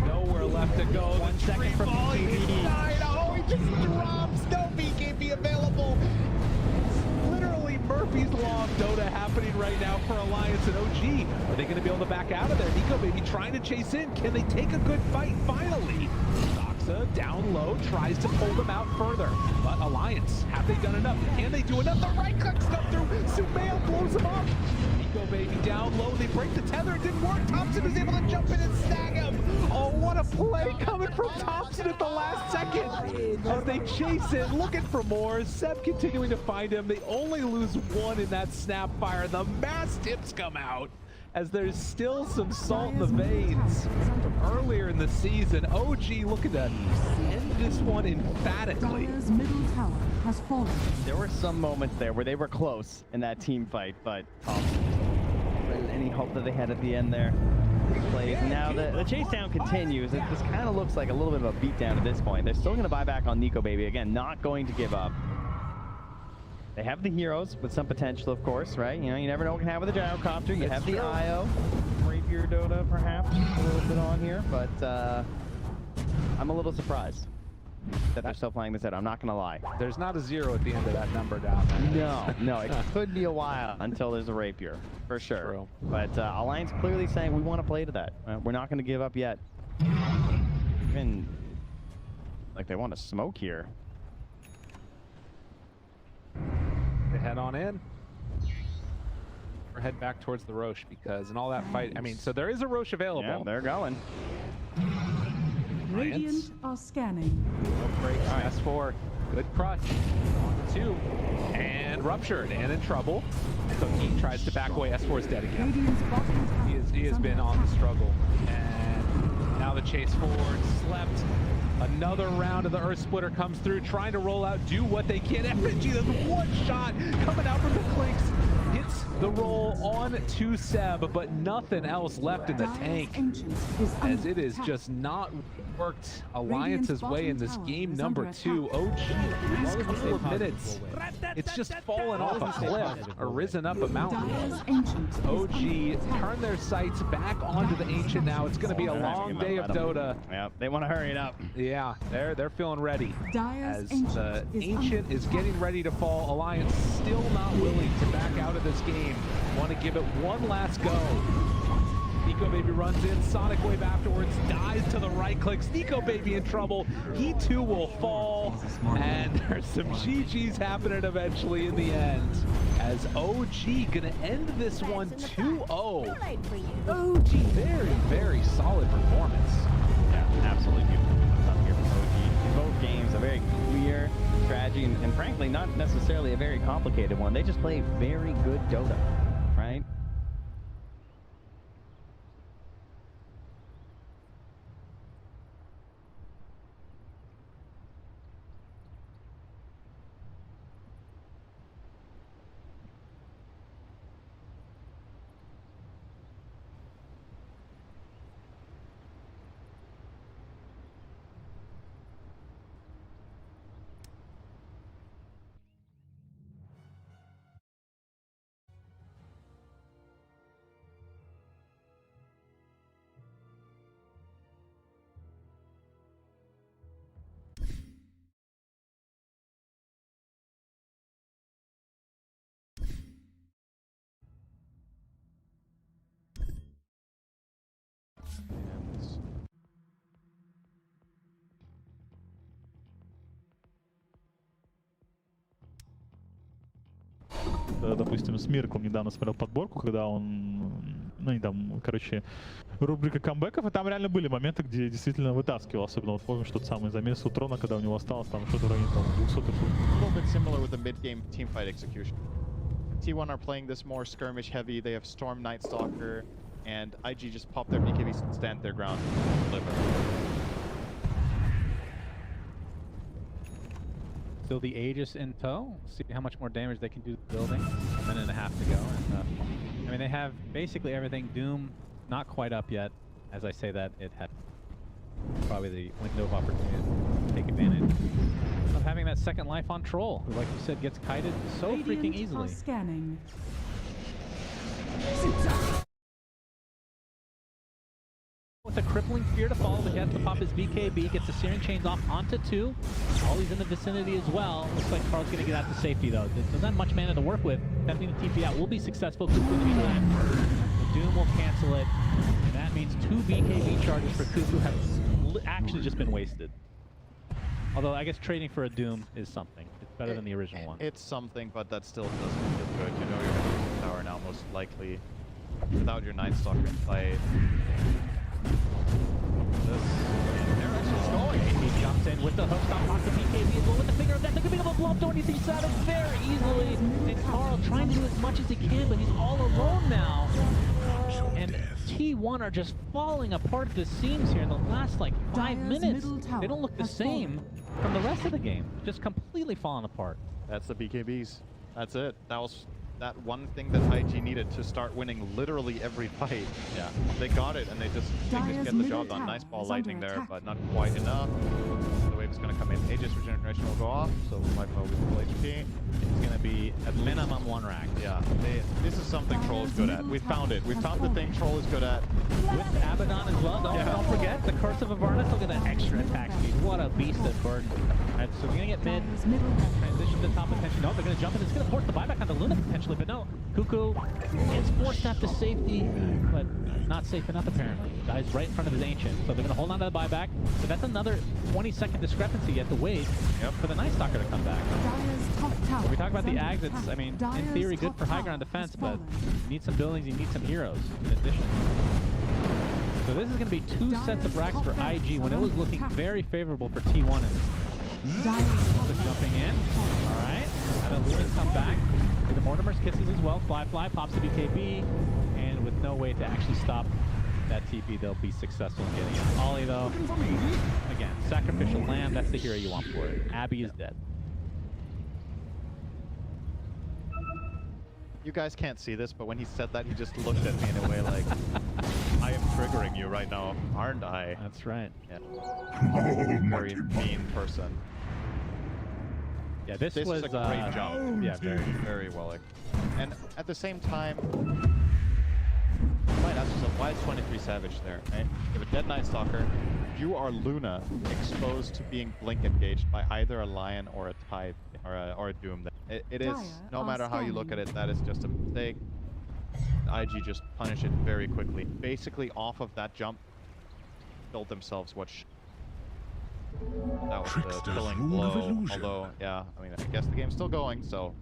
nowhere left to go. 1 second from BKB. Oh, he just drops. No BKB available. Literally Murphy's Law of Dota happening right now for Alliance and OG. Are they going to be able to back out of there? Nikobaby trying to chase in. Can they take a good fight finally? Doxa down low, tries to pull them out further. But Alliance, have they done enough? Can they do enough? The right click stuff through. Sumail blows them up. Nikobaby down low. They break the tether. It didn't work. Thompson was able to jump in and snag him. Oh, what a play coming from Thompson at the last second. As they chase it, looking for more. Seb continuing to find him. They only lose one in that Snapfire. The mass tips come out as there's still some salt in the veins from earlier in the season. OG looking to end this one emphatically. Dire's middle tower has fallen. There were some moments there where they were close in that team fight, but any hope that they had at the end there? Plays. Now the chase down continues. This kind of looks like a little bit of a beatdown at this point. They're still going to buy back on Nikobaby. Again, not going to give up. They have the heroes with some potential, of course, right? You know, you never know what can happen with the gyrocopter. You have the IO, Rapier Dota, perhaps, a little bit on here, but I'm a little surprised that they're still playing this out. I'm not going to lie. There's not a 0 at the end of that number down there. No, it could be a while until there's a Rapier, for sure. True. But Alliance clearly saying we want to play to that. We're not going to give up yet. Even like they want to smoke here. They head on in. Or head back towards the Roche because in all that fight, I mean, so there is a Roche available. Yeah, they're going. Radiant are scanning. Breaks S4. Good crutch. On to 2. And ruptured and in trouble. Cookie tries to back away. S4 is dead again. He has been on the struggle. And now the chase forward. Slept. Another round of the Earth Splitter comes through, trying to roll out, do what they can. FNG, there's one shot coming out from the Clinks. Hits the roll on to Seb, but nothing else left in the tank. As it is just not worked Alliance's way in this game number 2. OG, last couple of minutes, it's just fallen off a cliff or risen up a mountain. OG turn their sights back onto the Ancient now. It's going to be a long day of Dota. Yep, they want to hurry it up. Yeah, they're feeling ready. As the Ancient is getting ready to fall. Alliance still not willing to back out of this game. Want to give it one last go. Nikobaby runs in, Sonic Wave afterwards, dies to the right click. Nikobaby in trouble. He too will fall. And there's some GGs happening eventually in the end. As OG gonna end this one 2-0. OG, very, very solid performance. Yeah, absolutely beautiful stuff here from OG. In both games, a very clear strategy, and frankly, not necessarily a very complicated one. They just play very good Dota, right? Допустим, с Мирклом недавно смотрел подборку, когда он, ну, не там, короче, рубрика камбэков, и там реально были моменты, где действительно вытаскивал, особенно вот помню, что тот самый замес у Трона, когда у него осталось там что-то в районе там 200 шуток. A little bit similar with the mid-game teamfight execution. T1 are playing this more skirmish heavy, they have Storm, Night Stalker, and IG just pop their BKBs and stand their ground and deliver. Still the Aegis in tow. See how much more damage they can do to the building. A minute and a half to go. And, I mean, they have basically everything. Doom, not quite up yet. As I say that, it had probably the window of opportunity to take advantage. of having that second life on Troll, who, like you said, gets kited so freaking Radiant easily. are scanning. With a crippling fear to follow, but he has to pop his BKB, gets the Searing Chains off onto 2. Ollie's in the vicinity as well. Looks like Carl's going to get out to safety, though. Doesn't have much mana to work with. Attempting to TP out will be successful. Kuku in the meantime. The Doom will cancel it, and that means 2 BKB charges for Kuku have actually just been wasted. Although, I guess trading for a Doom is something. It's better than the original one. It's something, but that still doesn't feel good. You know you're going to lose tower now, most likely. Without your Night Stalker in play. He jumps in with the hook stop, blocks the BKB as well with the finger of death. They're going to be able to blow up Dorothy Savage very easily. And Carl trying to do as much as he can, but he's all alone now. And T1 are just falling apart at the seams here in the last like 5 minutes. They don't look the same from the rest of the game. Just completely falling apart. That's the BKBs. That's it. That was that one thing that IG needed to start winning literally every fight. Yeah, they got it, and they just get the job done. Nice ball lightning there, but not quite enough. The wave is going to come in. Aegis regeneration will go off, so Viper with full HP. It's going to be at minimum 1 rack. Yeah, this is something Troll is good at. We found it. We found the thing Troll is good at. With Abaddon as well. Don't forget, the Curse of Avernus. Look at that extra attack speed. What a beast of burden. Alright, so we're going to get mid. Transition to top attention. No, they're going to jump in. It's going to force the buyback onto Luna potentially, but no. Kuku is forced up to safety, but not safe enough apparently. Dies right in front of his Ancient. So they're going to hold on to the buyback, but that's another 20-second discrepancy. You have to wait for the Night Stalker to come back. When we talk about the Ags, it's, I mean, in theory good for high ground defense, but you need some buildings, you need some heroes in addition. So this is going to be 2 sets of racks for IG when it was looking very favorable for T1 in this. Jumping in. Alright. And then Luna's come back. The Mortimer's kisses as well. Fly pops the BKB. And with no way to actually stop that TP, they'll be successful in getting it. Ollie, though, again, sacrificial lamb, that's the hero you want for it. Abby is dead. You guys can't see this, but when he said that, he just looked at me in a way like, I am triggering you right now, aren't I? That's right. Yeah. Very mean person. Yeah, this was is a great job. Yeah, very well. And at the same time, you might ask yourself, why is 23 Savage there? Right? You have a dead Night Stalker. You are Luna, exposed to being blink engaged by either a Lion or a Tide or a Doom. It is, no matter how you look at it, that is just a mistake. IG just punish it very quickly. Basically, off of that jump, built themselves what that was the killing blow. Although, yeah, I mean, I guess the game's still going, so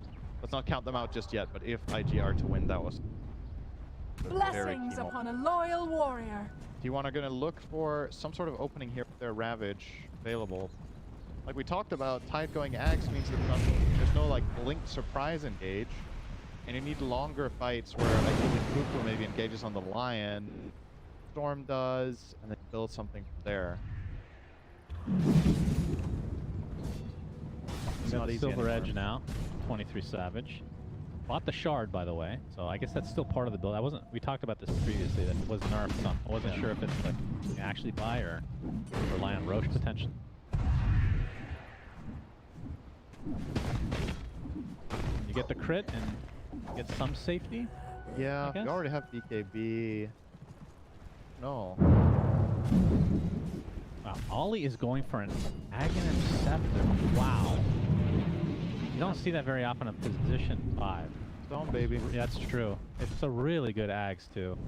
let's not count them out just yet. But if IG are to win, that was Blessings upon a loyal warrior. T1 are going to look for some sort of opening here with their Ravage available. Like we talked about, Tide going Axe means that there's no like blink surprise engage. And you need longer fights where ideally Kuku maybe engages on the Lion, Storm does, and then build something from there. It's not easy Silver Edge now, 23 Savage. Bought the Shard, by the way, so I guess that's still part of the build. We talked about this previously, that it was nerfed. I wasn't sure if it's like you can actually buy or rely on Roche potential. You get the crit and get some safety. Yeah, you already have BKB. No. Wow, Ollie is going for an Aghanim Scepter. Wow. You don't see that very often in position 5. Stone, baby. Yeah, that's true. It's a really good Ags, too.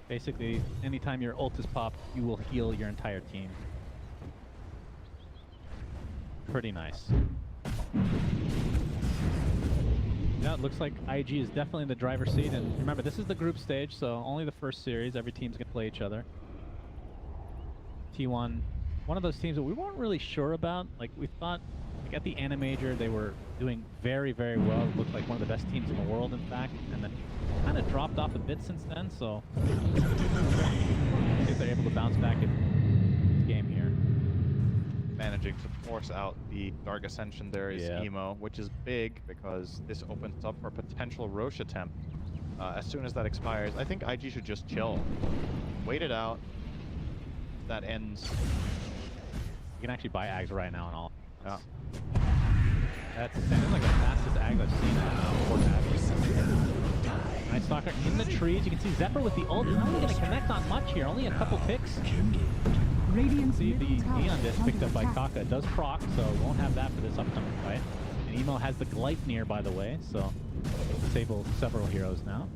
Basically, anytime your ult is popped, you will heal your entire team. Pretty nice. Yeah, it looks like IG is definitely in the driver's seat. And remember, this is the group stage, so only the first series. Every team's going to play each other. T1, one of those teams that we weren't really sure about. Like, we thought, like, at the Animajor, they were doing very, very well. It looked like one of the best teams in the world, in fact. And then kind of dropped off a bit since then, so see if they're able to bounce back in this game here. Managing to force out the Dark Ascension there is Emo, which is big because this opens up for a potential Roche attempt. As soon as that expires, I think IG should just chill. Wait it out. That ends. You can actually buy Ags right now and all. Yeah. That's like the fastest ag I've seen for Navi. Nice Stalker in the trees. You can see Zephyr with the ult. He's not really going to connect on much here. Only a couple ticks. See the Neon Disc picked up by Kaka. It does proc, so won't have that for this upcoming fight. And Emo has the Gleipnir, by the way, so disable several heroes now.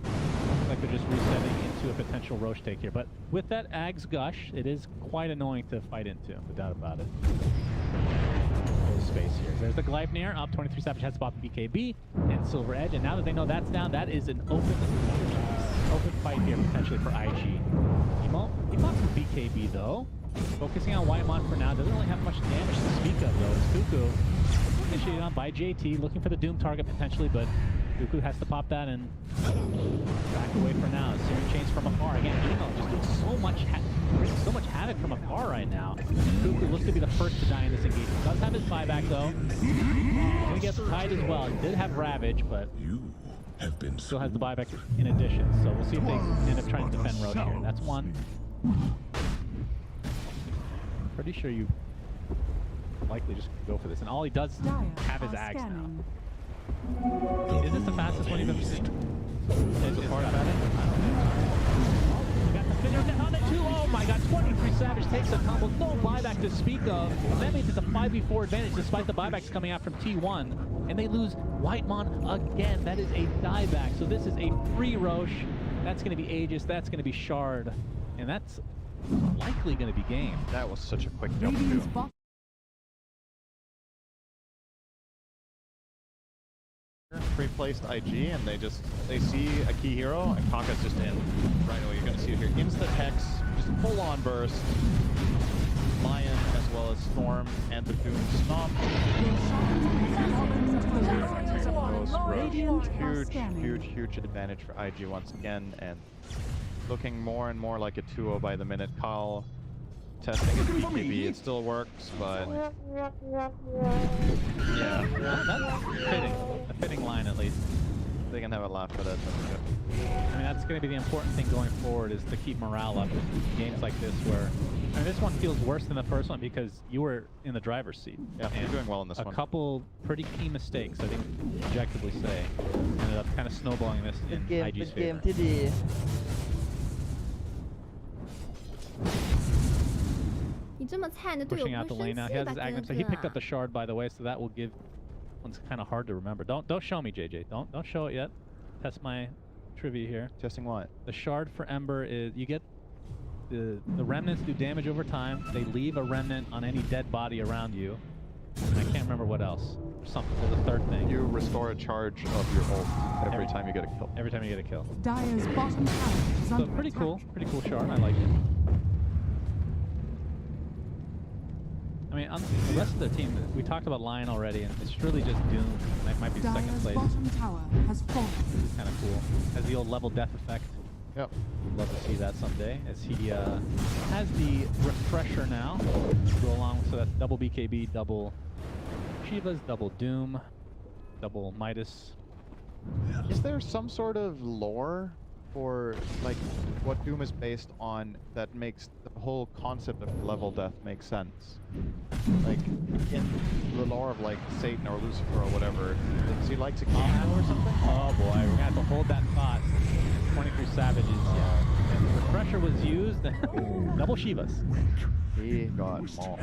Looks like they're just resetting into a potential Roche take here. But with that Ag's Gush, it is quite annoying to fight into, no doubt about it. Space here. There's the Gleipnir up. 23 Savage has spot the BKB and Silver Edge, and now that they know that's down, that is an open fight here potentially for IG. Emo, he bought some BKB though. Focusing on Whitemon for now. Doesn't really have much damage to speak of though. It's Kuku initiated on by JT, looking for the Doom target potentially, but Kuku has to pop that and back away for now. Searing Chains from afar. Again, Emo just doing so much havoc from afar right now. Kuku looks to be the first to die in this engagement. Does have his buyback though. He's gonna get tied as well. He did have Ravage, but still has the buyback in addition. So we'll see if they end up trying to defend Roche here. That's one. Pretty sure you likely just go for this. And all he does have his Ags now. Is this the fastest one you've ever seen? Is it hard about it? I don't know. Got the finish on it too. Oh my god, 23 Savage takes a combo. No buyback to speak of. That means it's a 5v4 advantage despite the buybacks coming out from T1. And they lose Whitemon again. That is a dieback. So this is a free Roche. That's going to be Aegis. That's going to be Shard. And that's likely going to be game. That was such a quick jump too. Pre-placed IG and they see a key hero and Kaka's just in. Right away, you're gonna see it here. Instant Hex, just full on burst. Lion as well as Storm and the Doom Stomp. Huge advantage for IG once again, and looking more and more like a 2-0 by the minute. Kyle testing his BKB, it still works, but yeah, that's a fitting line at least. They can have a laugh at it. I mean, that's going to be the important thing going forward, is to keep morale up in games like this where, I mean, this one feels worse than the first one because you were in the driver's seat. Yeah, you're doing well in this one. A couple pretty key mistakes, I think, objectively say, ended up kind of snowballing this in IG's favor. Pushing out the lane now. He has his Aghanim, so he picked up the Shard, by the way, so that will give. One's kind of hard to remember. Don't show me, JJ. Don't show it yet. Test my trivia here. Testing what? The Shard for Ember is you get the remnants do damage over time. They leave a remnant on any dead body around you. And I can't remember what else. Something. There's a third thing. You restore a charge of your ult every time you get a kill. Every time you get a kill. Dire's bottom tower is under pretty attack. cool. Pretty cool Shard. I like it. I mean, on the rest of their team, we talked about Lion already, and it's really just Doom. That might be second place. Bottom tower has fallen. This is kind of cool. Has the old level death effect. Yep. Love to see that someday, as he has the refresher now. Go along, so that's double BKB, double Shivas, double Doom, double Midas. Is there some sort of lore for like what Doom is based on that makes the whole concept of level death make sense? Like in the lore of like Satan or Lucifer or whatever, does he like to combo or something? Oh boy, we're gonna have to hold that thought. 23 Savages, yeah. And the refresher was used. Double Shivas. He got mauled.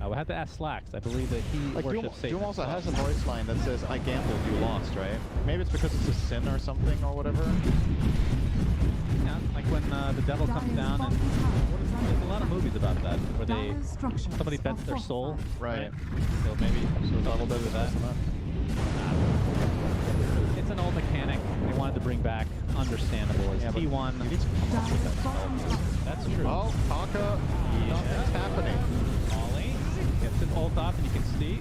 We'll have to ask Slacks. I believe that he like worships Satan. Doom also has a voice line that says, "I gambled, you lost," right? Maybe it's because it's a sin or something or whatever. Yeah, like when the devil comes down and there's a lot of movies about that where somebody bets their soul. Right. So maybe so level death with that. It's an old mechanic they wanted to bring back. Understandable. As T1. That's true. Oh, Kaka. Nothing's happening. Ollie gets his ult off, and you can see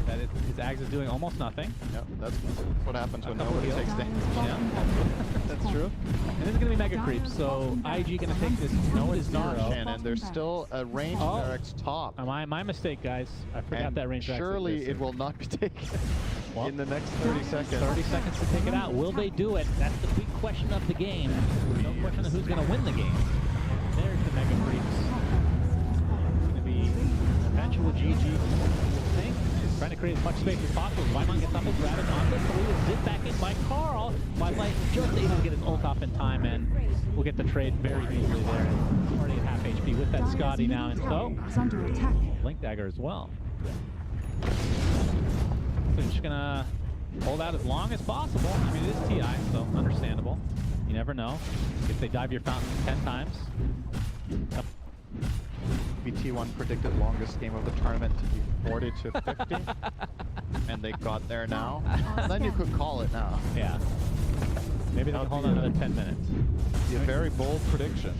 that his Ags is doing almost nothing. Yep, that's what happens when nobody takes damage. Yeah, that's true. And this is going to be Mega Creep, so IG going to take this. No, it's not, Shannon. There's still a range barracks top. My mistake, guys. I forgot that range barracks. Surely it will not be taken in the next 30 seconds. 30 seconds to take it out. Will they do it? That's the big question of the game. No question of who's going to win the game. There's the Mega Creeps. It's going to be eventual GG. thing. Trying to create as much space as possible. Weimann gets up and grabs on this. Salute is zipped back in by Carl. Wildlight just able to get his ult off in time, and we'll get the trade very easily there. Already at half HP with that Scotty now, and so under attack. Blink Dagger as well. So they're just gonna hold out as long as possible. I mean, it is TI, so understandable. You never know. If they dive your fountain 10 times. Yep. BT1 predicted longest game of the tournament to be 40 to 50. And they got there now. Then you could call it now. Yeah. Maybe they'll hold on another 10 minutes. Be a very bold prediction.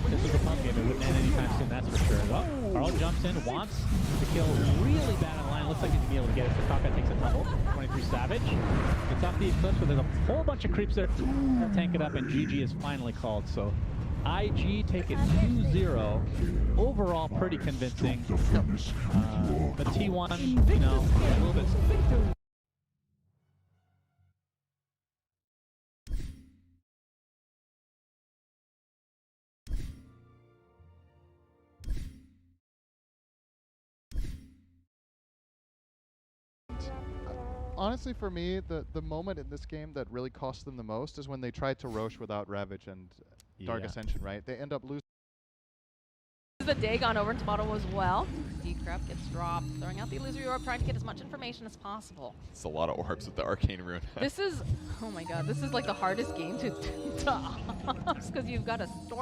This is a fun game. It wouldn't end anytime soon, that's for sure. Oh, Carl jumps in, wants to kill really bad on the line. Looks like he's going to be able to get it. So Kaka takes a tumble. 23 Savage. Gets off the Eclipse, but there's a whole bunch of creeps there. They'll tank it up, and GG is finally called. So IG take it 2-0. Overall, pretty convincing. But T1, you know, a little bit. Honestly, for me, the moment in this game that really cost them the most is when they tried to Roche without Ravage and Dark Ascension, right? They end up losing. The day gone over into bottom as well. Decrep gets dropped, throwing out the illusory orb, trying to get as much information as possible. It's a lot of orbs with the arcane rune. This is, oh my god, this is like the hardest game to ops because you've got a storm